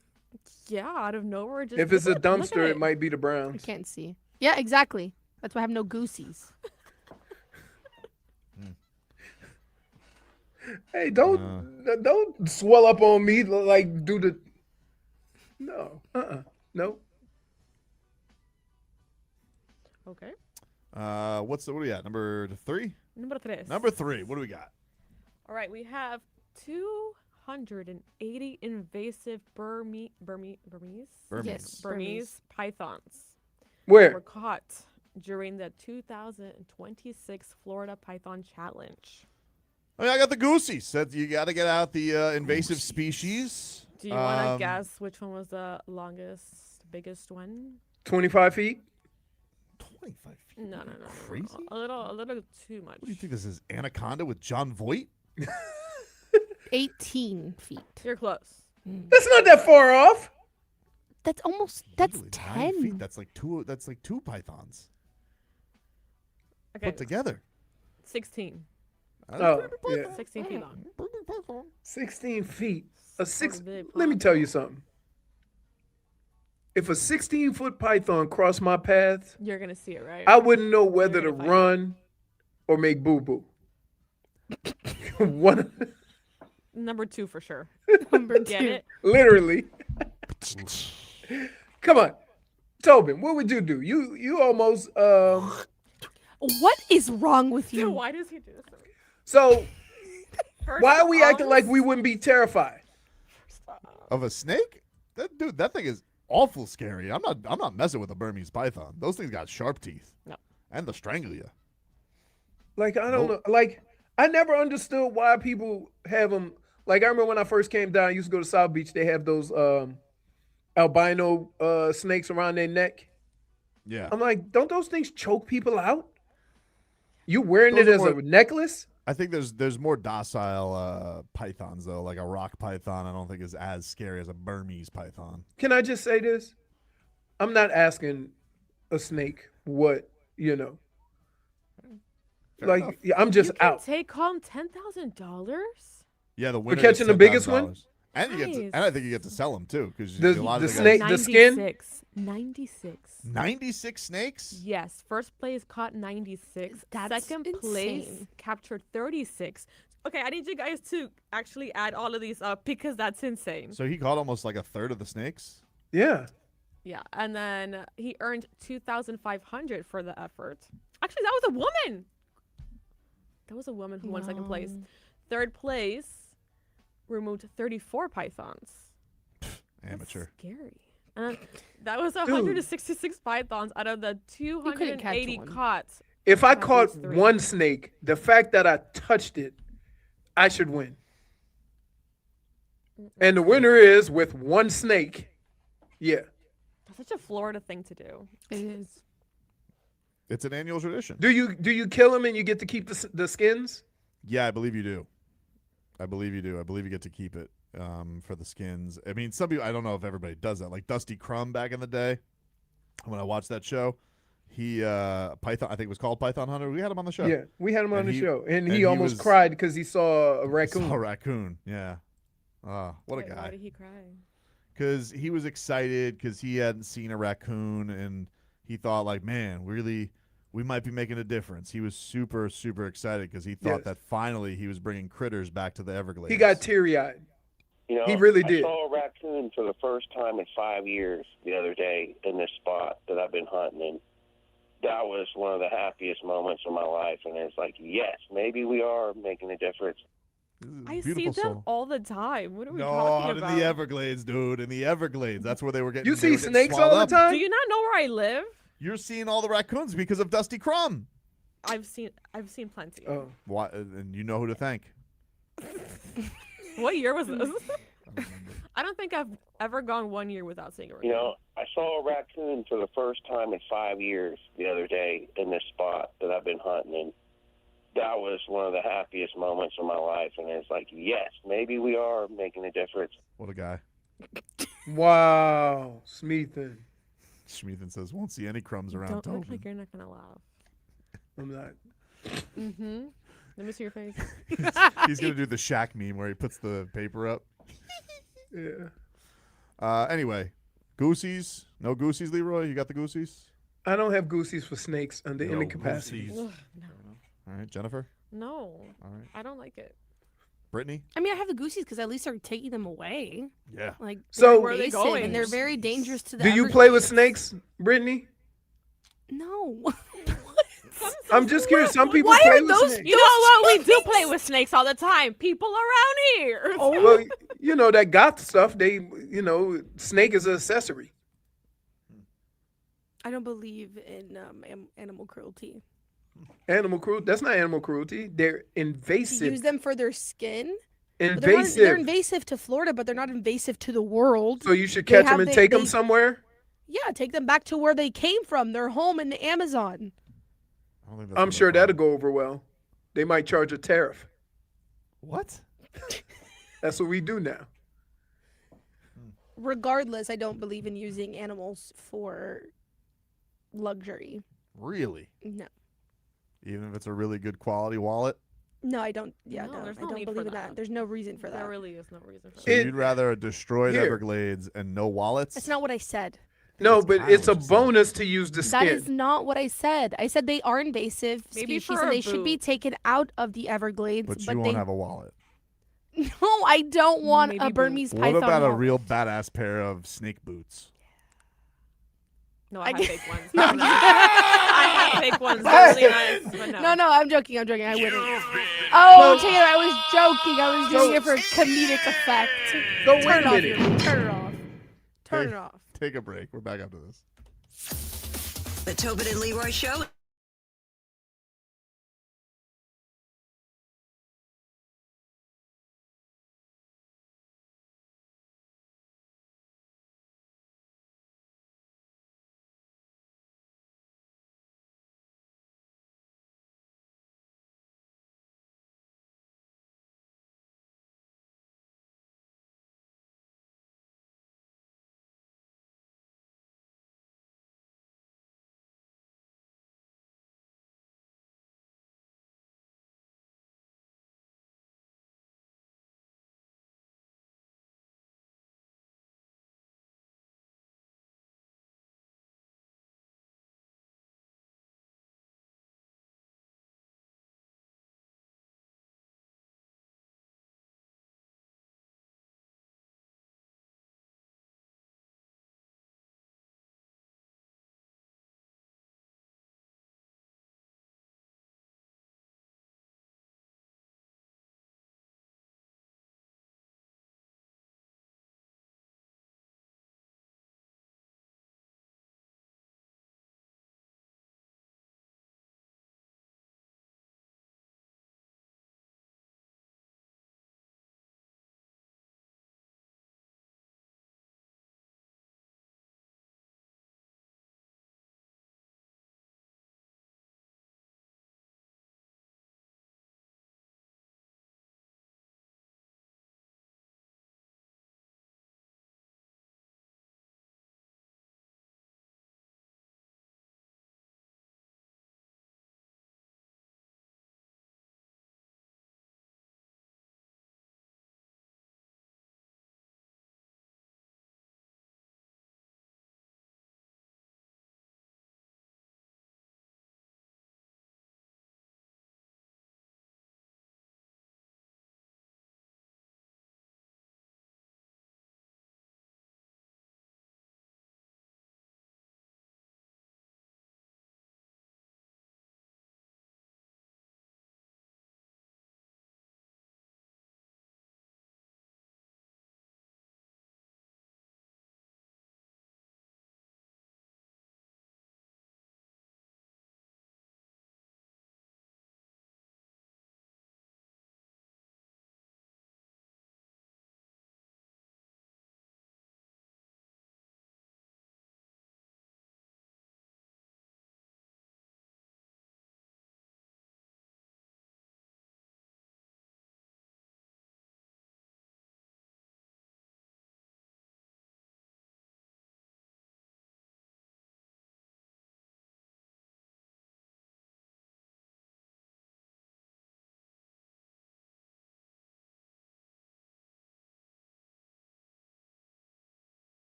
Yeah, out of nowhere. Just If it's a look at dumpster, it might be the I Browns. can't see. Yeah, exactly. That's why I have no Goosies. Hey, don't swell up on me like do the. No. Nope. Okay. What do we got? Number 3. Number 3. Number 3. What do we got? All right, we have 280 invasive Burmese Yes, Burmese pythons Where? were caught during the 2026 Florida Python Challenge. Oh, yeah, I got the Goosies. Said you got to get out the invasive species. Do you want to guess which one was the longest, biggest one? 25 feet? 25 feet. No. Crazy? A little too much. What do you think this is? Anaconda with John Voight? 18 feet. You're close. That's not that far off. That's almost. Easily That's 9 feet. 10. That's like two pythons Okay, put together. 16. Oh, yeah. 16 feet long. 16 feet. A six. big Let me tell you something. if a 16-foot python crossed my path, You're gonna see it, right? I wouldn't know whether to You're gonna find run or make boo-boo. One, Number 2 for sure. Number Get 2. it? literally. Come on. Tobin, what would you do? You almost What is wrong with Dude, you? why does he do this to me? so First why are we acting like off- we wouldn't be terrified? Of a snake? That thing is awful scary. I'm not messing with a Burmese python. Those things got sharp teeth. No. And they'll strangle you. Like, I don't know. Like, I never understood why people have them. Like, I remember when I first came down, I used to go to South Beach. They have those albino snakes around their neck. Yeah. I'm like, don't those things choke people out? You wearing Those it are as more- a necklace? I think there's more docile pythons though. Like a rock python, I don't think is as scary as a Burmese python. Can I just say this? I'm not asking a snake what, Fair like, enough. yeah, I'm just You can out. take home $10,000? Yeah, the winner catching gets the biggest one? $10,000. And you get to, Nice. and I think you get to sell them too because The- a lot the of snake- guys, the skin? 96. 96 snakes. Yes, first place caught 96. That's Second place insane. captured 36. Okay, I need you guys to actually add all of these up because that's insane. So he caught almost like a third of the snakes. Yeah. Yeah, and then he earned 2,500 for the effort. Actually, that was a woman. That was a woman who won second place. Third place removed 34 pythons. Amateur. That's scary. That was 166 pythons out of the couldn't catch 280 one. caught. If I by caught these three. one snake, the fact that I touched it, I should win. And the winner is with one snake. Yeah. That's such a Florida thing to do. It is. It's an annual tradition. Do you kill them and you get to keep the skins? Yeah, I believe you do. I believe you get to keep it for the skins. I mean, some people, I don't know if everybody does that. Like Dusty Crumb back in the day, when I watched that show, he Python, I think it was called Python Hunter. We had him on the show. Yeah, we had him on And the he- show, and and he he almost was- cried because he saw a raccoon. Saw a raccoon. Yeah. What a Wait, Why guy. did he cry? Because he was excited because he hadn't seen a raccoon and he thought like, man, really, we might be making a difference. He was super, super excited because he thought Yes. that finally he was bringing critters back to the Everglades. He got teary-eyed. You know, He really I did. saw a raccoon for the first time in 5 years the other day in this spot that I've been hunting in. That was one of the happiest moments of my life, and it's like, yes, maybe we are making a difference. I see them song. all the time. What are we No, talking in about? the Everglades, dude. In the Everglades. That's where they were getting. You they see were getting snakes swallowed all the up. time? Do you not know where I live? You're seeing all the raccoons because of Dusty Crumb. I've seen plenty. Oh. Why? And you know who to thank. What year was this? I don't think I've ever gone 1 year without seeing a raccoon. You know, I saw a raccoon for the first time in 5 years the other day in this spot that I've been hunting in. That was one of the happiest moments of my life, and it's like, yes, maybe we are making a difference. What a guy. Wow, Smeathan. Schmeathan says, won't see any crumbs around Don't Tobin. look like you're not gonna laugh. I'm not. Mm-hmm. Let me see your face. He's going to do the Shaq meme where he puts the paper up. Yeah. Anyway, Goosies. No Goosies, Leroy? You got the Goosies? I don't have goosies for snakes under No any capacity. Goosies. Ugh, All right, Jennifer? no, All right. I don't like it. Brittany? I mean, I have the goosies because at least they're taking them away. Yeah. Like, So- where are they going? And they're very dangerous to the Do you play with Everglades. snakes, Brittany? No. I'm just curious. Some people Why play are with those snakes. You know what? We do play with snakes all the time. People around here. Oh, Well, you know that goth stuff. Snake is an accessory. I don't believe in animal cruelty. Animal cruelty. That's not animal cruelty. They're To invasive. use them for their skin. But they're Invasive. invasive to Florida, but they're not invasive to the world. So you should They catch them have and the- take them they- somewhere. Yeah, take them back to where they came from. Their home in the Amazon. I don't think that's I'm what sure they're that'll go over well. They might charge a tariff. What? That's what we do now. Regardless, I don't believe in using animals for luxury. Really? No. Even if it's a really good quality wallet? No, I don't. Yeah, No, no, there's I no don't need for believe in that. that. There's no reason for that. There really is no reason for So that. It- you'd rather a destroyed Here. Everglades and no wallets? That's not what I said. No, but kinda it's a what you said. bonus to use the That is skin. not what I said. I said they are invasive Maybe species for and a they should be boot. taken out of the Everglades. But you they won't have a wallet. No, I don't want Maybe a boot. Burmese What python. about a wallet. real badass pair of snake boots? No, I have get- fake ones. No, no. I have fake ones. They're really nice, but no. No, I'm joking. I wouldn't. Oh, Taylor, I was joking. I was doing it for comedic effect. So wait Turn a it off. minute. Yuri. Turn it off. Turn Take- it off. Take a break. We're back after this. The Tobin and Leroy Show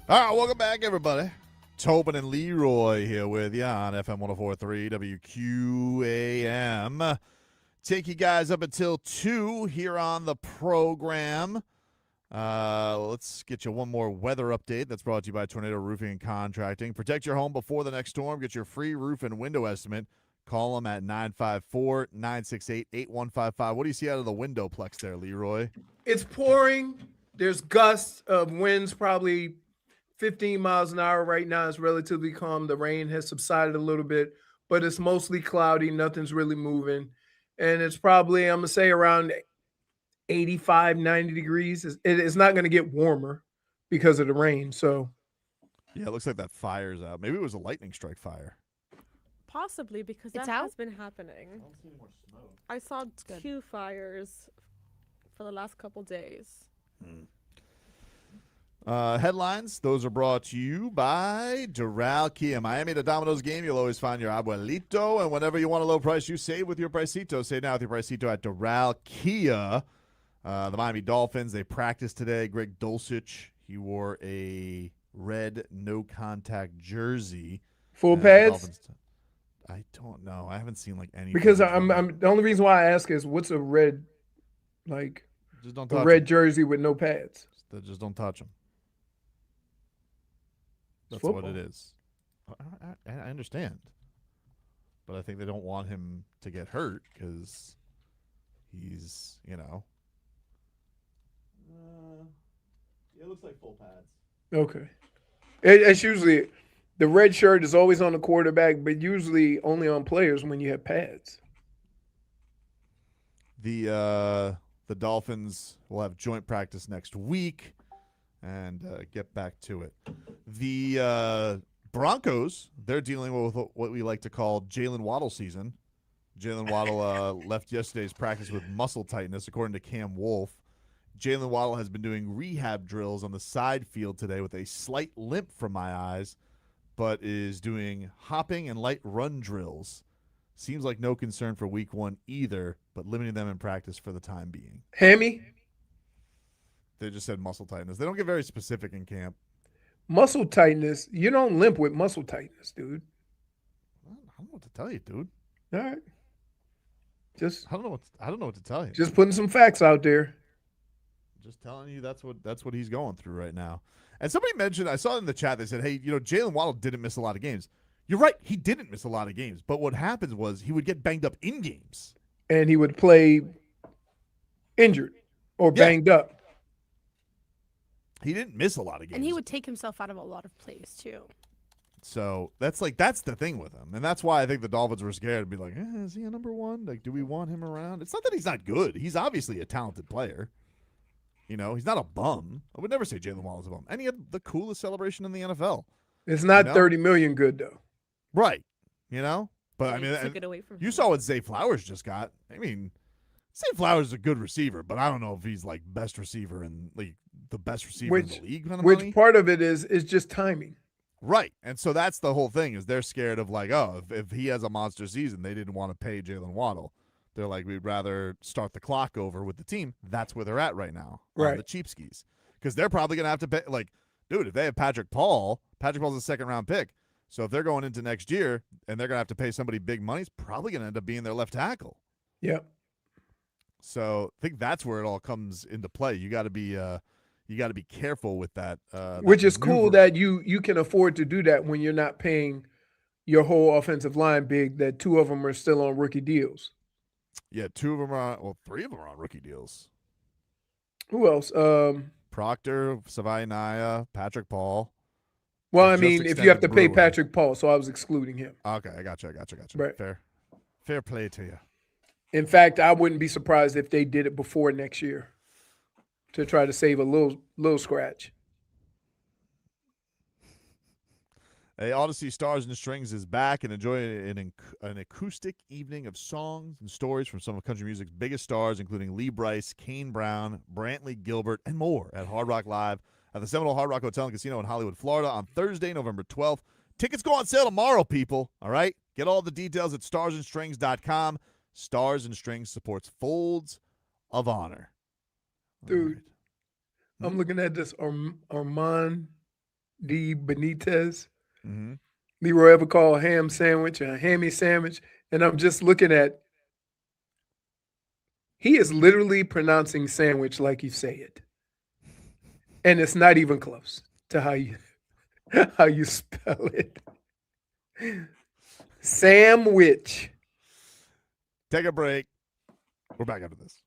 All right, welcome back, everybody. Tobin and Leroy here with you on FM 104.3 WQAM. Take you guys up until 2 here on the program. Let's get you one more weather update that's brought to you by Tornado Roofing and Contracting. Protect your home before the next storm. Get your free roof and window estimate. Call them at 954-968-8155. What do you see out of the windowplex there, Leroy? It's pouring. There's gusts of winds, probably 15 miles an hour right now. It's relatively calm. The rain has subsided a little bit, but it's mostly cloudy. Nothing's really moving. And it's probably, I'm going to say, around 85, 90 degrees. It's not going to get warmer because of the rain. So, yeah, it looks like that fire's out. Maybe it was a lightning strike fire. Possibly, because It's that out? has been happening. I don't see any more smoke. I saw good. 2 fires for the last couple days. Headlines, those are brought to you by Doral Kia. Miami to Domino's game, you'll always find your abuelito, and whenever you want a low price, you save with your Pricito. Save now with your Pricito at Doral Kia. The Miami Dolphins, they practiced today. Greg Dulcich, he wore a red no-contact jersey. full The pads? Dolphins, I don't know. I haven't seen like any. Because photos I'm of it. the only reason why I ask is what's a red, like Just don't a touch red them. jersey with no pads? Just don't touch them. That's Football. what it is. I understand. But I think they don't want him to get hurt because he's, you know. It looks like full pads. Okay. It's usually the red shirt is always on the quarterback, but usually only on players when you have pads. The Dolphins will have joint practice next week and get back to it. The Broncos, they're dealing with what we like to call Jaylen Waddle season. Jaylen Waddle left yesterday's practice with muscle tightness, according to Cam Wolfe. Jaylen Waddle has been doing rehab drills on the side field today with a slight limp from my eyes, but is doing hopping and light run drills. Seems like no concern for week 1 either, but limiting them in practice for the time being. Hammy? They just said muscle tightness. They don't get very specific in camp. Muscle tightness. You don't limp with muscle tightness, dude. I don't know what to tell you, dude. All right. Just I don't know what to tell you. just putting some facts out there. Just telling you that's what he's going through right now. And somebody mentioned, I saw in the chat, they said, hey, Jaylen Waddle didn't miss a lot of games. You're right, he didn't miss a lot of games. But what happens was he would get banged up in games. And he would play injured or banged up. He didn't miss a lot of games. And he would take himself out of a lot of plays too. So that's the thing with him. And that's why I think the Dolphins were scared to be like, is he a number 1? Like, do we want him around? It's not that he's not good. He's obviously a talented player. He's not a bum. I would never say Jaylen Waddle's a bum. And he had the coolest celebration in the NFL. It's not 30 million good though. Right. But Yeah, I mean, took it away from you him. saw what Zay Flowers just got. I mean, Zay Flowers is a good receiver, but I don't know if he's like best receiver and like the best receiver in the league. Kind of money. Which part of it is just timing. Right. And so that's the whole thing is they're scared of like, oh, if he has a monster season, they didn't want to pay Jaylen Waddle. They're like, we'd rather start the clock over with the team. That's where they're at right now on the cheap skis. Because they're probably going to have to pay, like, dude, if they have Patrick Paul's a 2nd-round pick. So if they're going into next year and they're going to have to pay somebody big money, it's probably going to end up being their left tackle. Yep. So I think that's where it all comes into play. You got to be careful with that. Which is cool that you can afford to do that when you're not paying your whole offensive line big, that 2 of them are still on rookie deals. Yeah, 2 of them are on, 3 of them are on rookie deals. Who else? Proctor, Savai Naya, Patrick Paul. Well, They I just mean, if you extended have to pay Brewer. Patrick Paul, so I was excluding him. Okay, I got you. Right. Fair play to you. In fact, I wouldn't be surprised if they did it before next year to try to save a little scratch. Hey, Odyssey Stars and Strings is back, and enjoy an acoustic evening of songs and stories from some of country music's biggest stars, including Lee Brice, Kane Brown, Brantley Gilbert, and more at Hard Rock Live at the Seminole Hard Rock Hotel and Casino in Hollywood, Florida on Thursday, November 12th. Tickets go on sale tomorrow, people, all right? Get all the details at starsandstrings.com. Stars and Strings supports Folds of Honor. Dude, I'm looking at this Armand D. Benitez. Mm-hmm. Leroy ever call a ham sandwich a hammy sandwich? And I'm just looking at, he is literally pronouncing sandwich like you say it. And it's not even close to how you spell it. Sandwich. Take a break. We're back after this.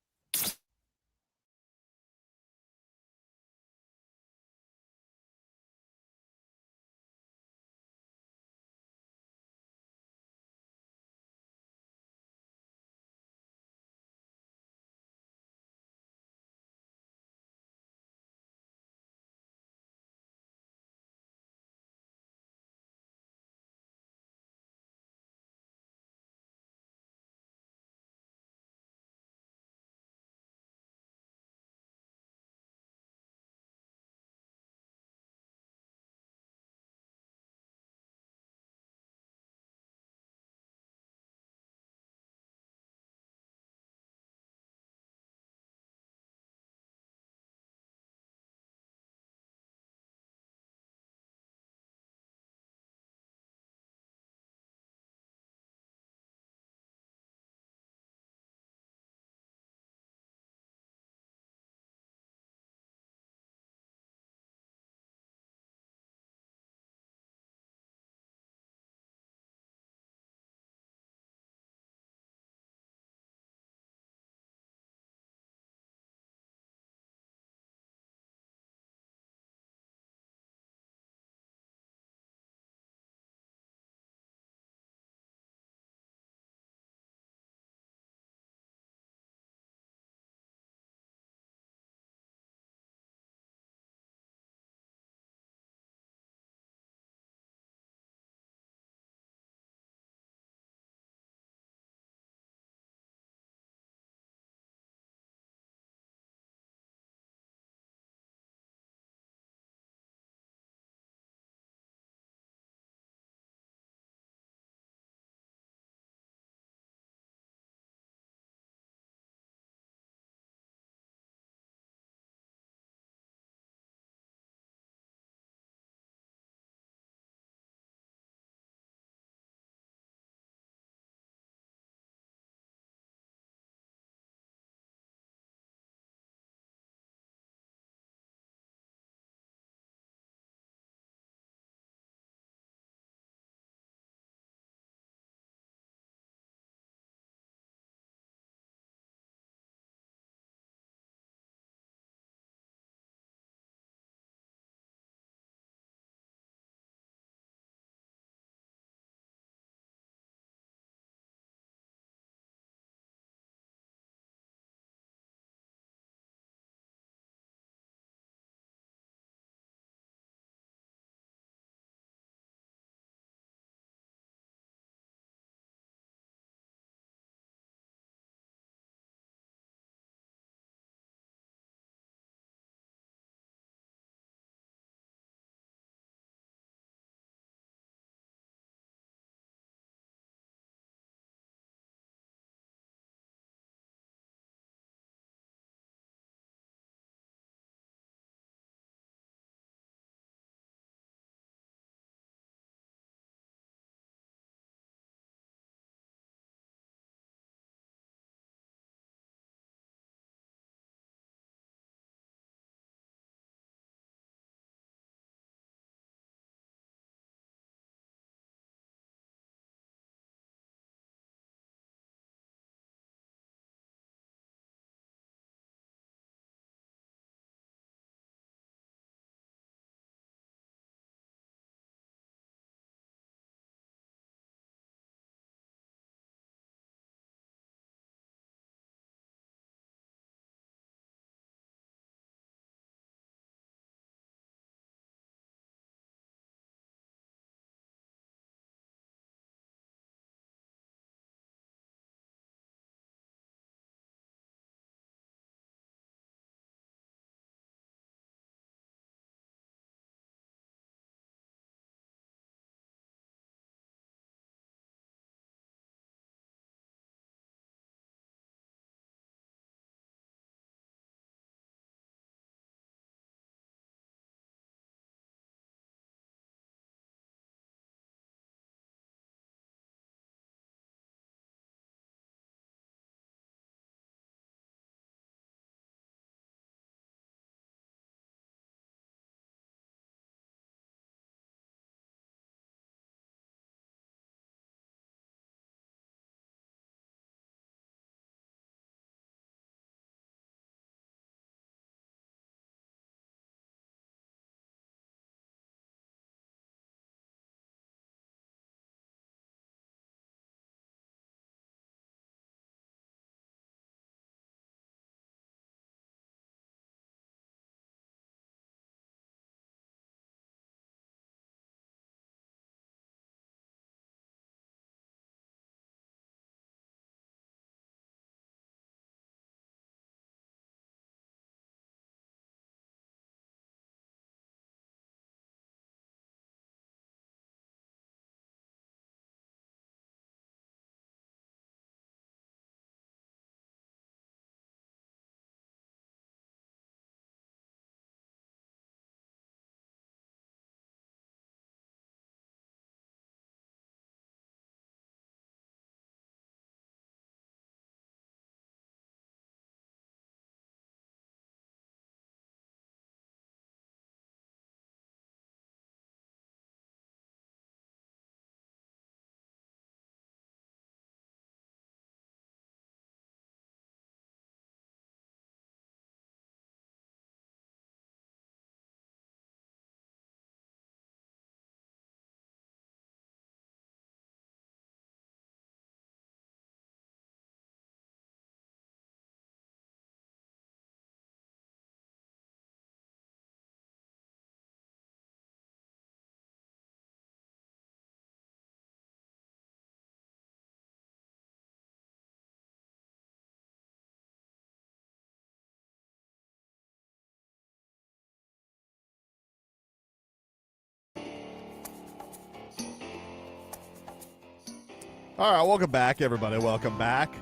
All right, welcome back, everybody. Welcome back.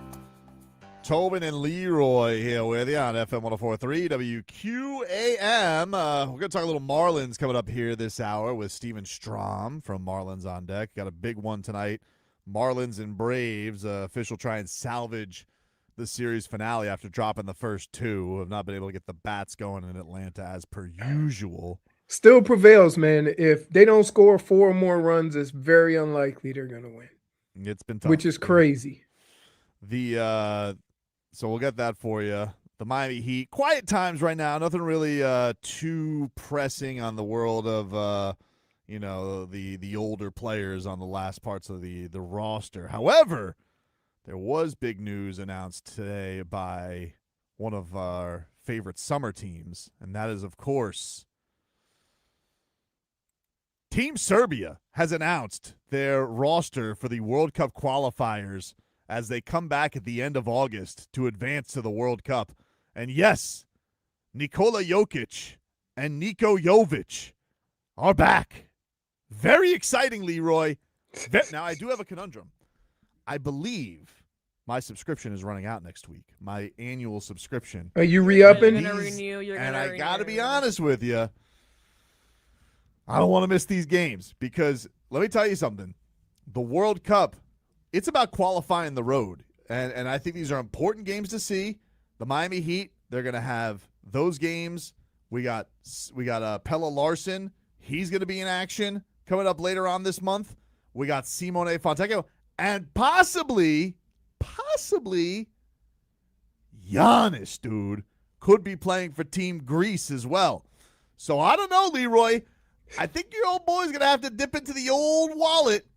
Tobin and Leroy here with you on FM 104.3 WQAM. We're going to talk a little Marlins coming up here this hour with Stephen Strom from Marlins on Deck. Got a big one tonight. Marlins and Braves. Official try and salvage the series finale after dropping the first two. Have not been able to get the bats going in Atlanta as per usual. Still prevails, man. If they don't score 4 more runs, it's very unlikely they're going to win. It's been tough. Which is crazy. So we'll get that for you. The Miami Heat, quiet times right now. Nothing really too pressing on the world of the older players on the last parts of the roster. However, there was big news announced today by one of our favorite summer teams, and that is, of course, Team Serbia has announced their roster for the World Cup qualifiers as they come back at the end of August to advance to the World Cup. And yes, Nikola Jokić and Niko Jovic are back. Very exciting, Leroy. Now, I do have a conundrum. I believe my subscription is running out next week, my annual subscription. Are you re-upping? You're gonna renew. And I got to be honest with you, I don't want to miss these games because let me tell you something. The World Cup, it's about qualifying the road. And I think these are important games to see. The Miami Heat, they're going to have those games. We got Pelle Larsson. He's going to be in action coming up later on this month. We got Simone Fontecchio. And possibly Giannis, dude, could be playing for Team Greece as well. So I don't know, Leroy. I think your old boy's going to have to dip into the old wallet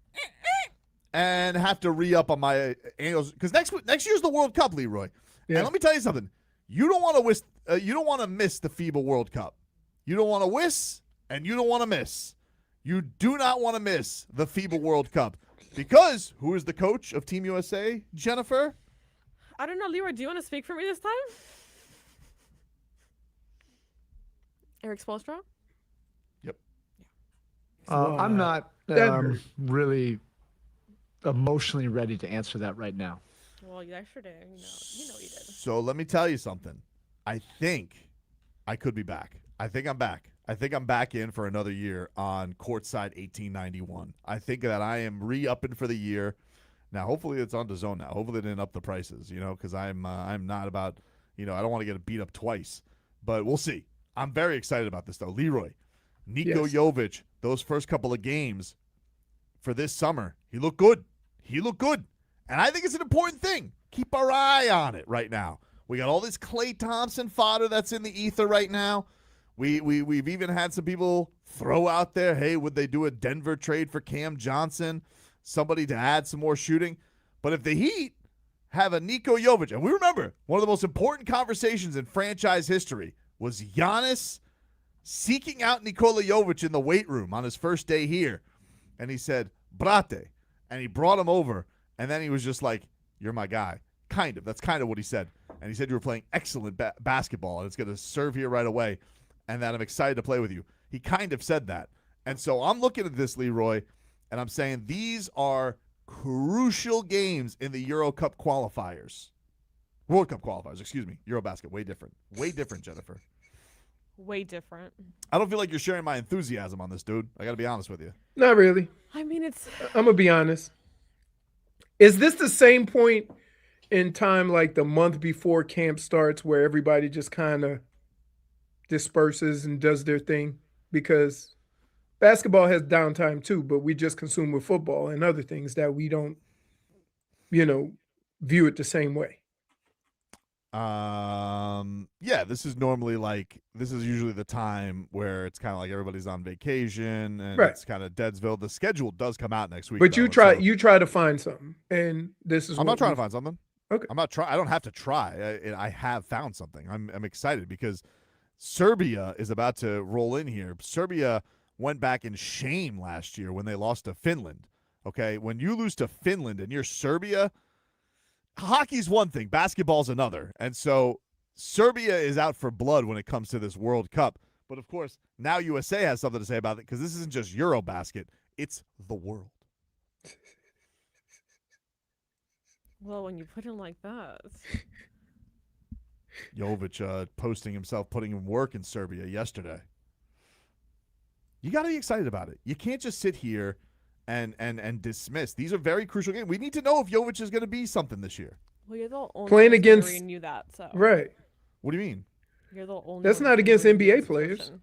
and have to re-up on my annuals. Because next year's the World Cup, Leroy. Yeah. And let me tell you something. You don't want to miss the FIBA World Cup. You don't want to miss, and you don't want to miss. You do not want to miss the FIBA World Cup. Because who is the coach of Team USA, Jennifer? I don't know, Leroy. Do you want to speak for me this time? Eric Spoelstra? Yep. I'm not really emotionally ready to answer that right now. Well, yesterday, you know you did. So let me tell you something. I think I could be back. I think I'm back. I think I'm back in for another year on courtside 1891. I think that I am re-upping for the year. Now, hopefully it's on DAZN now. Hopefully they didn't up the prices, because I'm not about, I don't want to get beat up twice. But we'll see. I'm very excited about this, though. Leroy, Niko Jovic, those first couple of games for this summer, he looked good. He looked good. And I think it's an important thing. Keep our eye on it right now. We got all this Klay Thompson fodder that's in the ether right now. We've even had some people throw out there, hey, would they do a Denver trade for Cam Johnson, somebody to add some more shooting? But if the Heat have a Niko Jovic, and we remember one of the most important conversations in franchise history was Giannis seeking out Nikola Jovic in the weight room on his first day here. And he said, Brate. And he brought him over, and then he was just like, you're my guy. Kind of. That's kind of what he said. And he said you were playing excellent basketball, and it's going to serve here right away, and that I'm excited to play with you. He kind of said that. And so I'm looking at this, Leroy, and I'm saying these are crucial games in the Euro Cup qualifiers. World Cup qualifiers, excuse me. Eurobasket, way different. Way different, Jennifer. Way different. I don't feel like you're sharing my enthusiasm on this, dude. I got to be honest with you. Not really. I mean, I'm going to be honest. Is this the same point in time, like the month before camp starts, where everybody just kind of disperses and does their thing? Because basketball has downtime too, but we just consume with football and other things that we don't, view it the same way. This is usually the time where it's kind of like everybody's on vacation and it's kind of Deadsville. The schedule does come out next week. But you try to find something, and this is. I'm not trying to find something. Okay. I'm not trying. I don't have to try. I have found something. I'm excited because Serbia is about to roll in here. Serbia went back in shame last year when they lost to Finland. Okay, when you lose to Finland and you're Serbia, hockey's one thing, basketball's another. And so Serbia is out for blood when it comes to this World Cup. But, of course, now USA has something to say about it because this isn't just Eurobasket. It's the world. Well, when you put it like that. Jokić posting himself putting in work in Serbia yesterday. You got to be excited about it. You can't just sit here and dismiss. These are very crucial games. We need to know if Jokić is going to be something this year. Well, you're the only Playing person against who knew that. So right. What do you mean? You're the only. That's one not who against knew the NBA players. situation.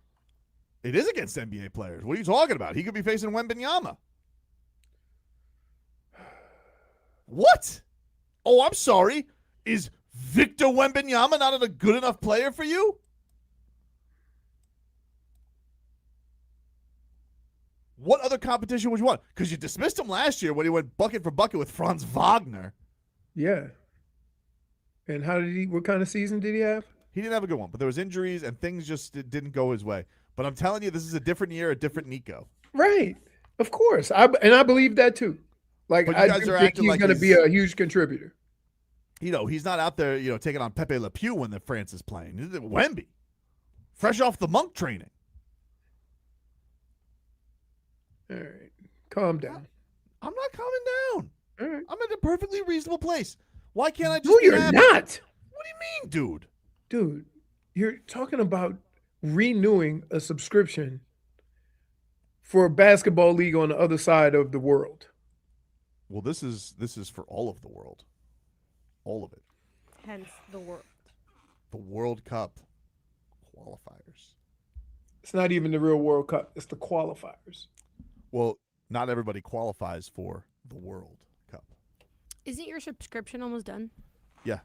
It is against NBA players. What are you talking about? He could be facing Wembanyama. What? Oh, I'm sorry. Is Victor Wembanyama not a good enough player for you? What other competition would you want? Because you dismissed him last year when he went bucket for bucket with Franz Wagner. Yeah. And what kind of season did he have? He didn't have a good one, but there was injuries and things just didn't go his way. But I'm telling you, this is a different year, a different Nico. Right. Of course. I believe that too. Like, But you I guys do are think acting he's like going to be he's- a huge contributor. He's not out there, taking on Pepe Le Pew when the France is playing. This is Wemby. Fresh off the monk training. All right. Calm down. I'm not calming down. All right. I'm in a perfectly reasonable place. Why can't I just No, be you're happy? not. What do you mean, dude? Dude, you're talking about renewing a subscription for a basketball league on the other side of the world. Well, this is for all of the world. All of it. Hence the word. The World Cup qualifiers. It's not even the real World Cup. It's the qualifiers. Well, not everybody qualifies for the World Cup. Isn't your subscription almost done? Yeah.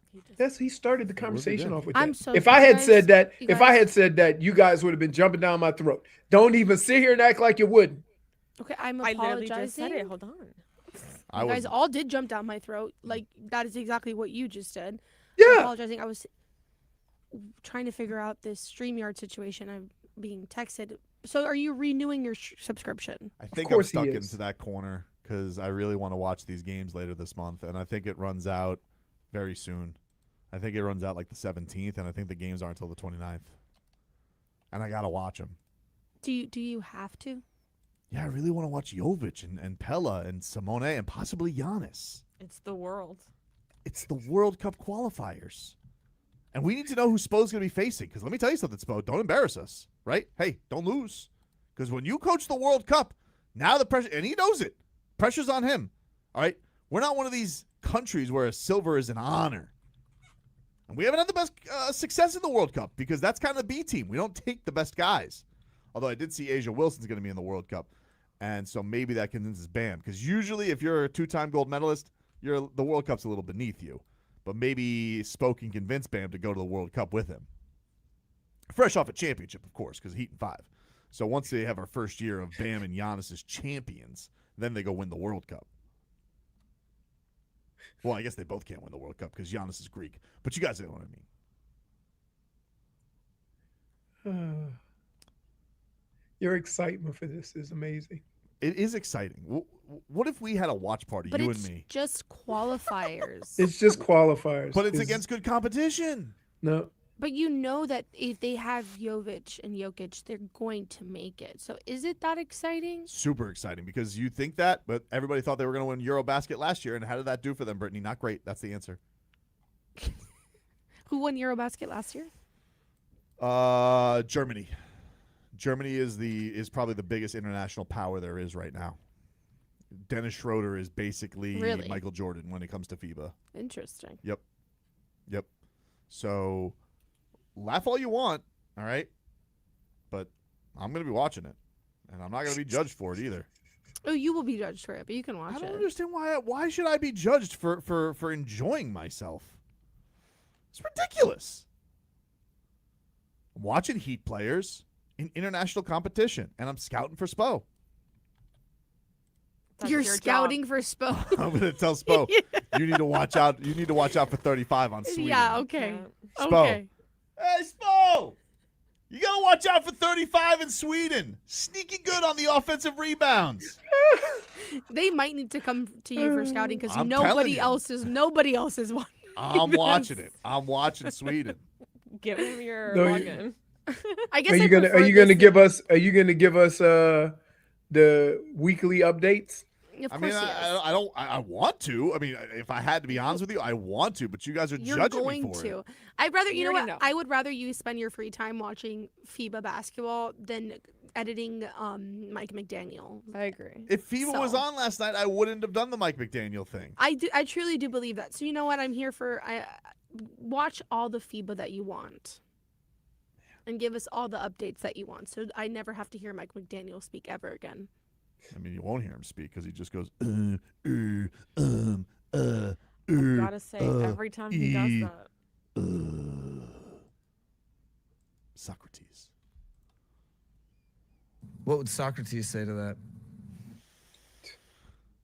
He started the conversation off with that. I'm so if I had surprised, said that, you if I guys- had said that, you guys would have been jumping down my throat. Don't even sit here and act like you wouldn't. Okay, I'm I apologizing. literally just said it. Hold on. You guys all did jump down my throat. Like, that is exactly what you just did. I'm Yeah. apologizing. I was trying to figure out this StreamYard situation. I'm being texted. So are you renewing your subscription? I think I'm course he stuck is. into that corner because I really want to watch these games later this month, and I think it runs out very soon. I think it runs out like the 17th, and I think the games aren't until the 29th. And I got to watch them. Do you have to? Yeah, I really want to watch Jokić and Pella and Simone and possibly Giannis. It's the world. It's the World Cup qualifiers. And we need to know who Spo's going to be facing. Because let me tell you something, Spo. Don't embarrass us, right? Hey, don't lose. Because when you coach the World Cup, now the pressure, and he knows it, pressure's on him, all right? We're not one of these countries where a silver is an honor. And we haven't had the best success in the World Cup because that's kind of the B team. We don't take the best guys. Although I did see Asia Wilson's going to be in the World Cup. And so maybe that convinces Bam. Because usually if you're a two-time gold medalist, the World Cup's a little beneath you. But maybe Spo can convince Bam to go to the World Cup with him. Fresh off a championship, of course, because Heat and 5. So once they have our first year of Bam and Giannis as champions, then they go win the World Cup. Well, I guess they both can't win the World Cup because Giannis is Greek. But you guys know what I mean. Your excitement for this is amazing. It is exciting. What if we had a watch party, But you it's and me? just qualifiers. It's just qualifiers. But it's against good competition. No. But you know that if they have Jokić and Jokić, they're going to make it. So is it that exciting? Super exciting because you think that, but everybody thought they were going to win Eurobasket last year. And how did that do for them, Brittney? Not great. That's the answer. Who won Eurobasket last year? Germany. Germany is probably the biggest international power there is right now. Dennis Schroeder is basically Really? Michael Jordan when it comes to FIBA. Interesting. Yep. So laugh all you want, all right? But I'm going to be watching it, and I'm not going to be judged for it either. Oh, you will be judged for it, but you can watch I it. don't understand why should I be judged for enjoying myself? It's ridiculous. I'm watching Heat players in international competition, and I'm scouting for Spo. That's You're your scouting job. for Spo. I'm going to tell Spo, you need to watch out. You need to watch out for 35 on Sweden. Yeah, okay. Spo. Okay. Hey, Spo! You got to watch out for 35 in Sweden. Sneaky good on the offensive rebounds. They might need to come to you for scouting because I'm telling nobody you. else is one. I'm watching it. I'm watching Sweden. Give him your No, login. I guess Are you I gonna prefer give this us the weekly updates? Of I course mean, he is. I don't. I want to. I mean, if I had to be honest with you, I want to. But you guys are You're judging going me for to. it. I'd rather, you know already what? know. I would rather you spend your free time watching FIBA basketball than editing Mike McDaniel. I agree. If FIBA was So- on last night, I wouldn't have done the Mike McDaniel thing. I truly do believe that. So you know what? I'm here for. Watch all the FIBA that you want, and give us all the updates that you want. So I never have to hear Mike McDaniel speak ever again. I mean, you won't hear him speak because he just goes. Gotta say, every time he does that. Socrates. What would Socrates say to that?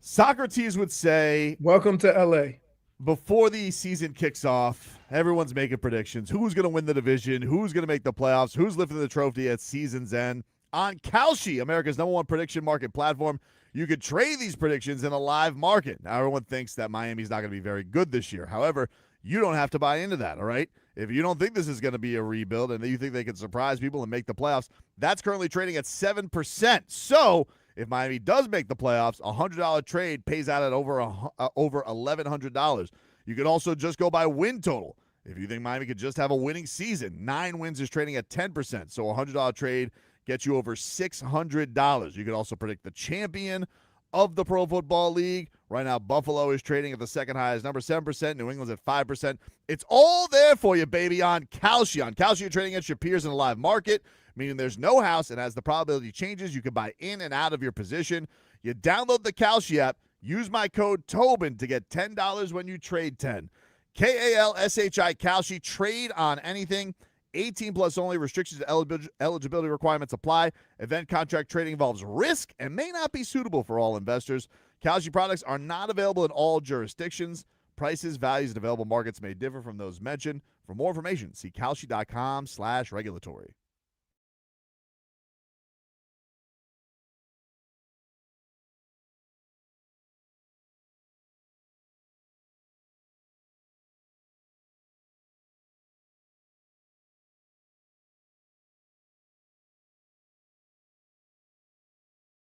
Socrates would say, "Welcome to LA." Before the season kicks off, everyone's making predictions. Who's going to win the division? Who's going to make the playoffs? Who's lifting the trophy at season's end? On Kalshi, America's #1 prediction market platform, you could trade these predictions in a live market. Now, everyone thinks that Miami's not going to be very good this year. However, you don't have to buy into that, all right? If you don't think this is going to be a rebuild and you think they can surprise people and make the playoffs, that's currently trading at 7%. So if Miami does make the playoffs, a $100 trade pays out at over $1,100. You could also just go by win total. If you think Miami could just have a winning season, 9 wins is trading at 10%. So a $100 trade gets you over $600. You could also predict the champion of the Pro Football League. Right now, Buffalo is trading at the second highest number, 7%. New England's at 5%. It's all there for you, baby, on Kalshi. On Kalshi, you're trading against your peers in a live market, meaning there's no house, and as the probability changes, you can buy in and out of your position. You download the Kalshi app, use my code Tobin to get $10 when you trade 10. Kalshi, Kalshi, trade on anything. 18 plus only. Restrictions to eligibility requirements apply. Event contract trading involves risk and may not be suitable for all investors. Kalshi products are not available in all jurisdictions. Prices, values, and available markets may differ from those mentioned. For more information, see kalshi.com/regulatory.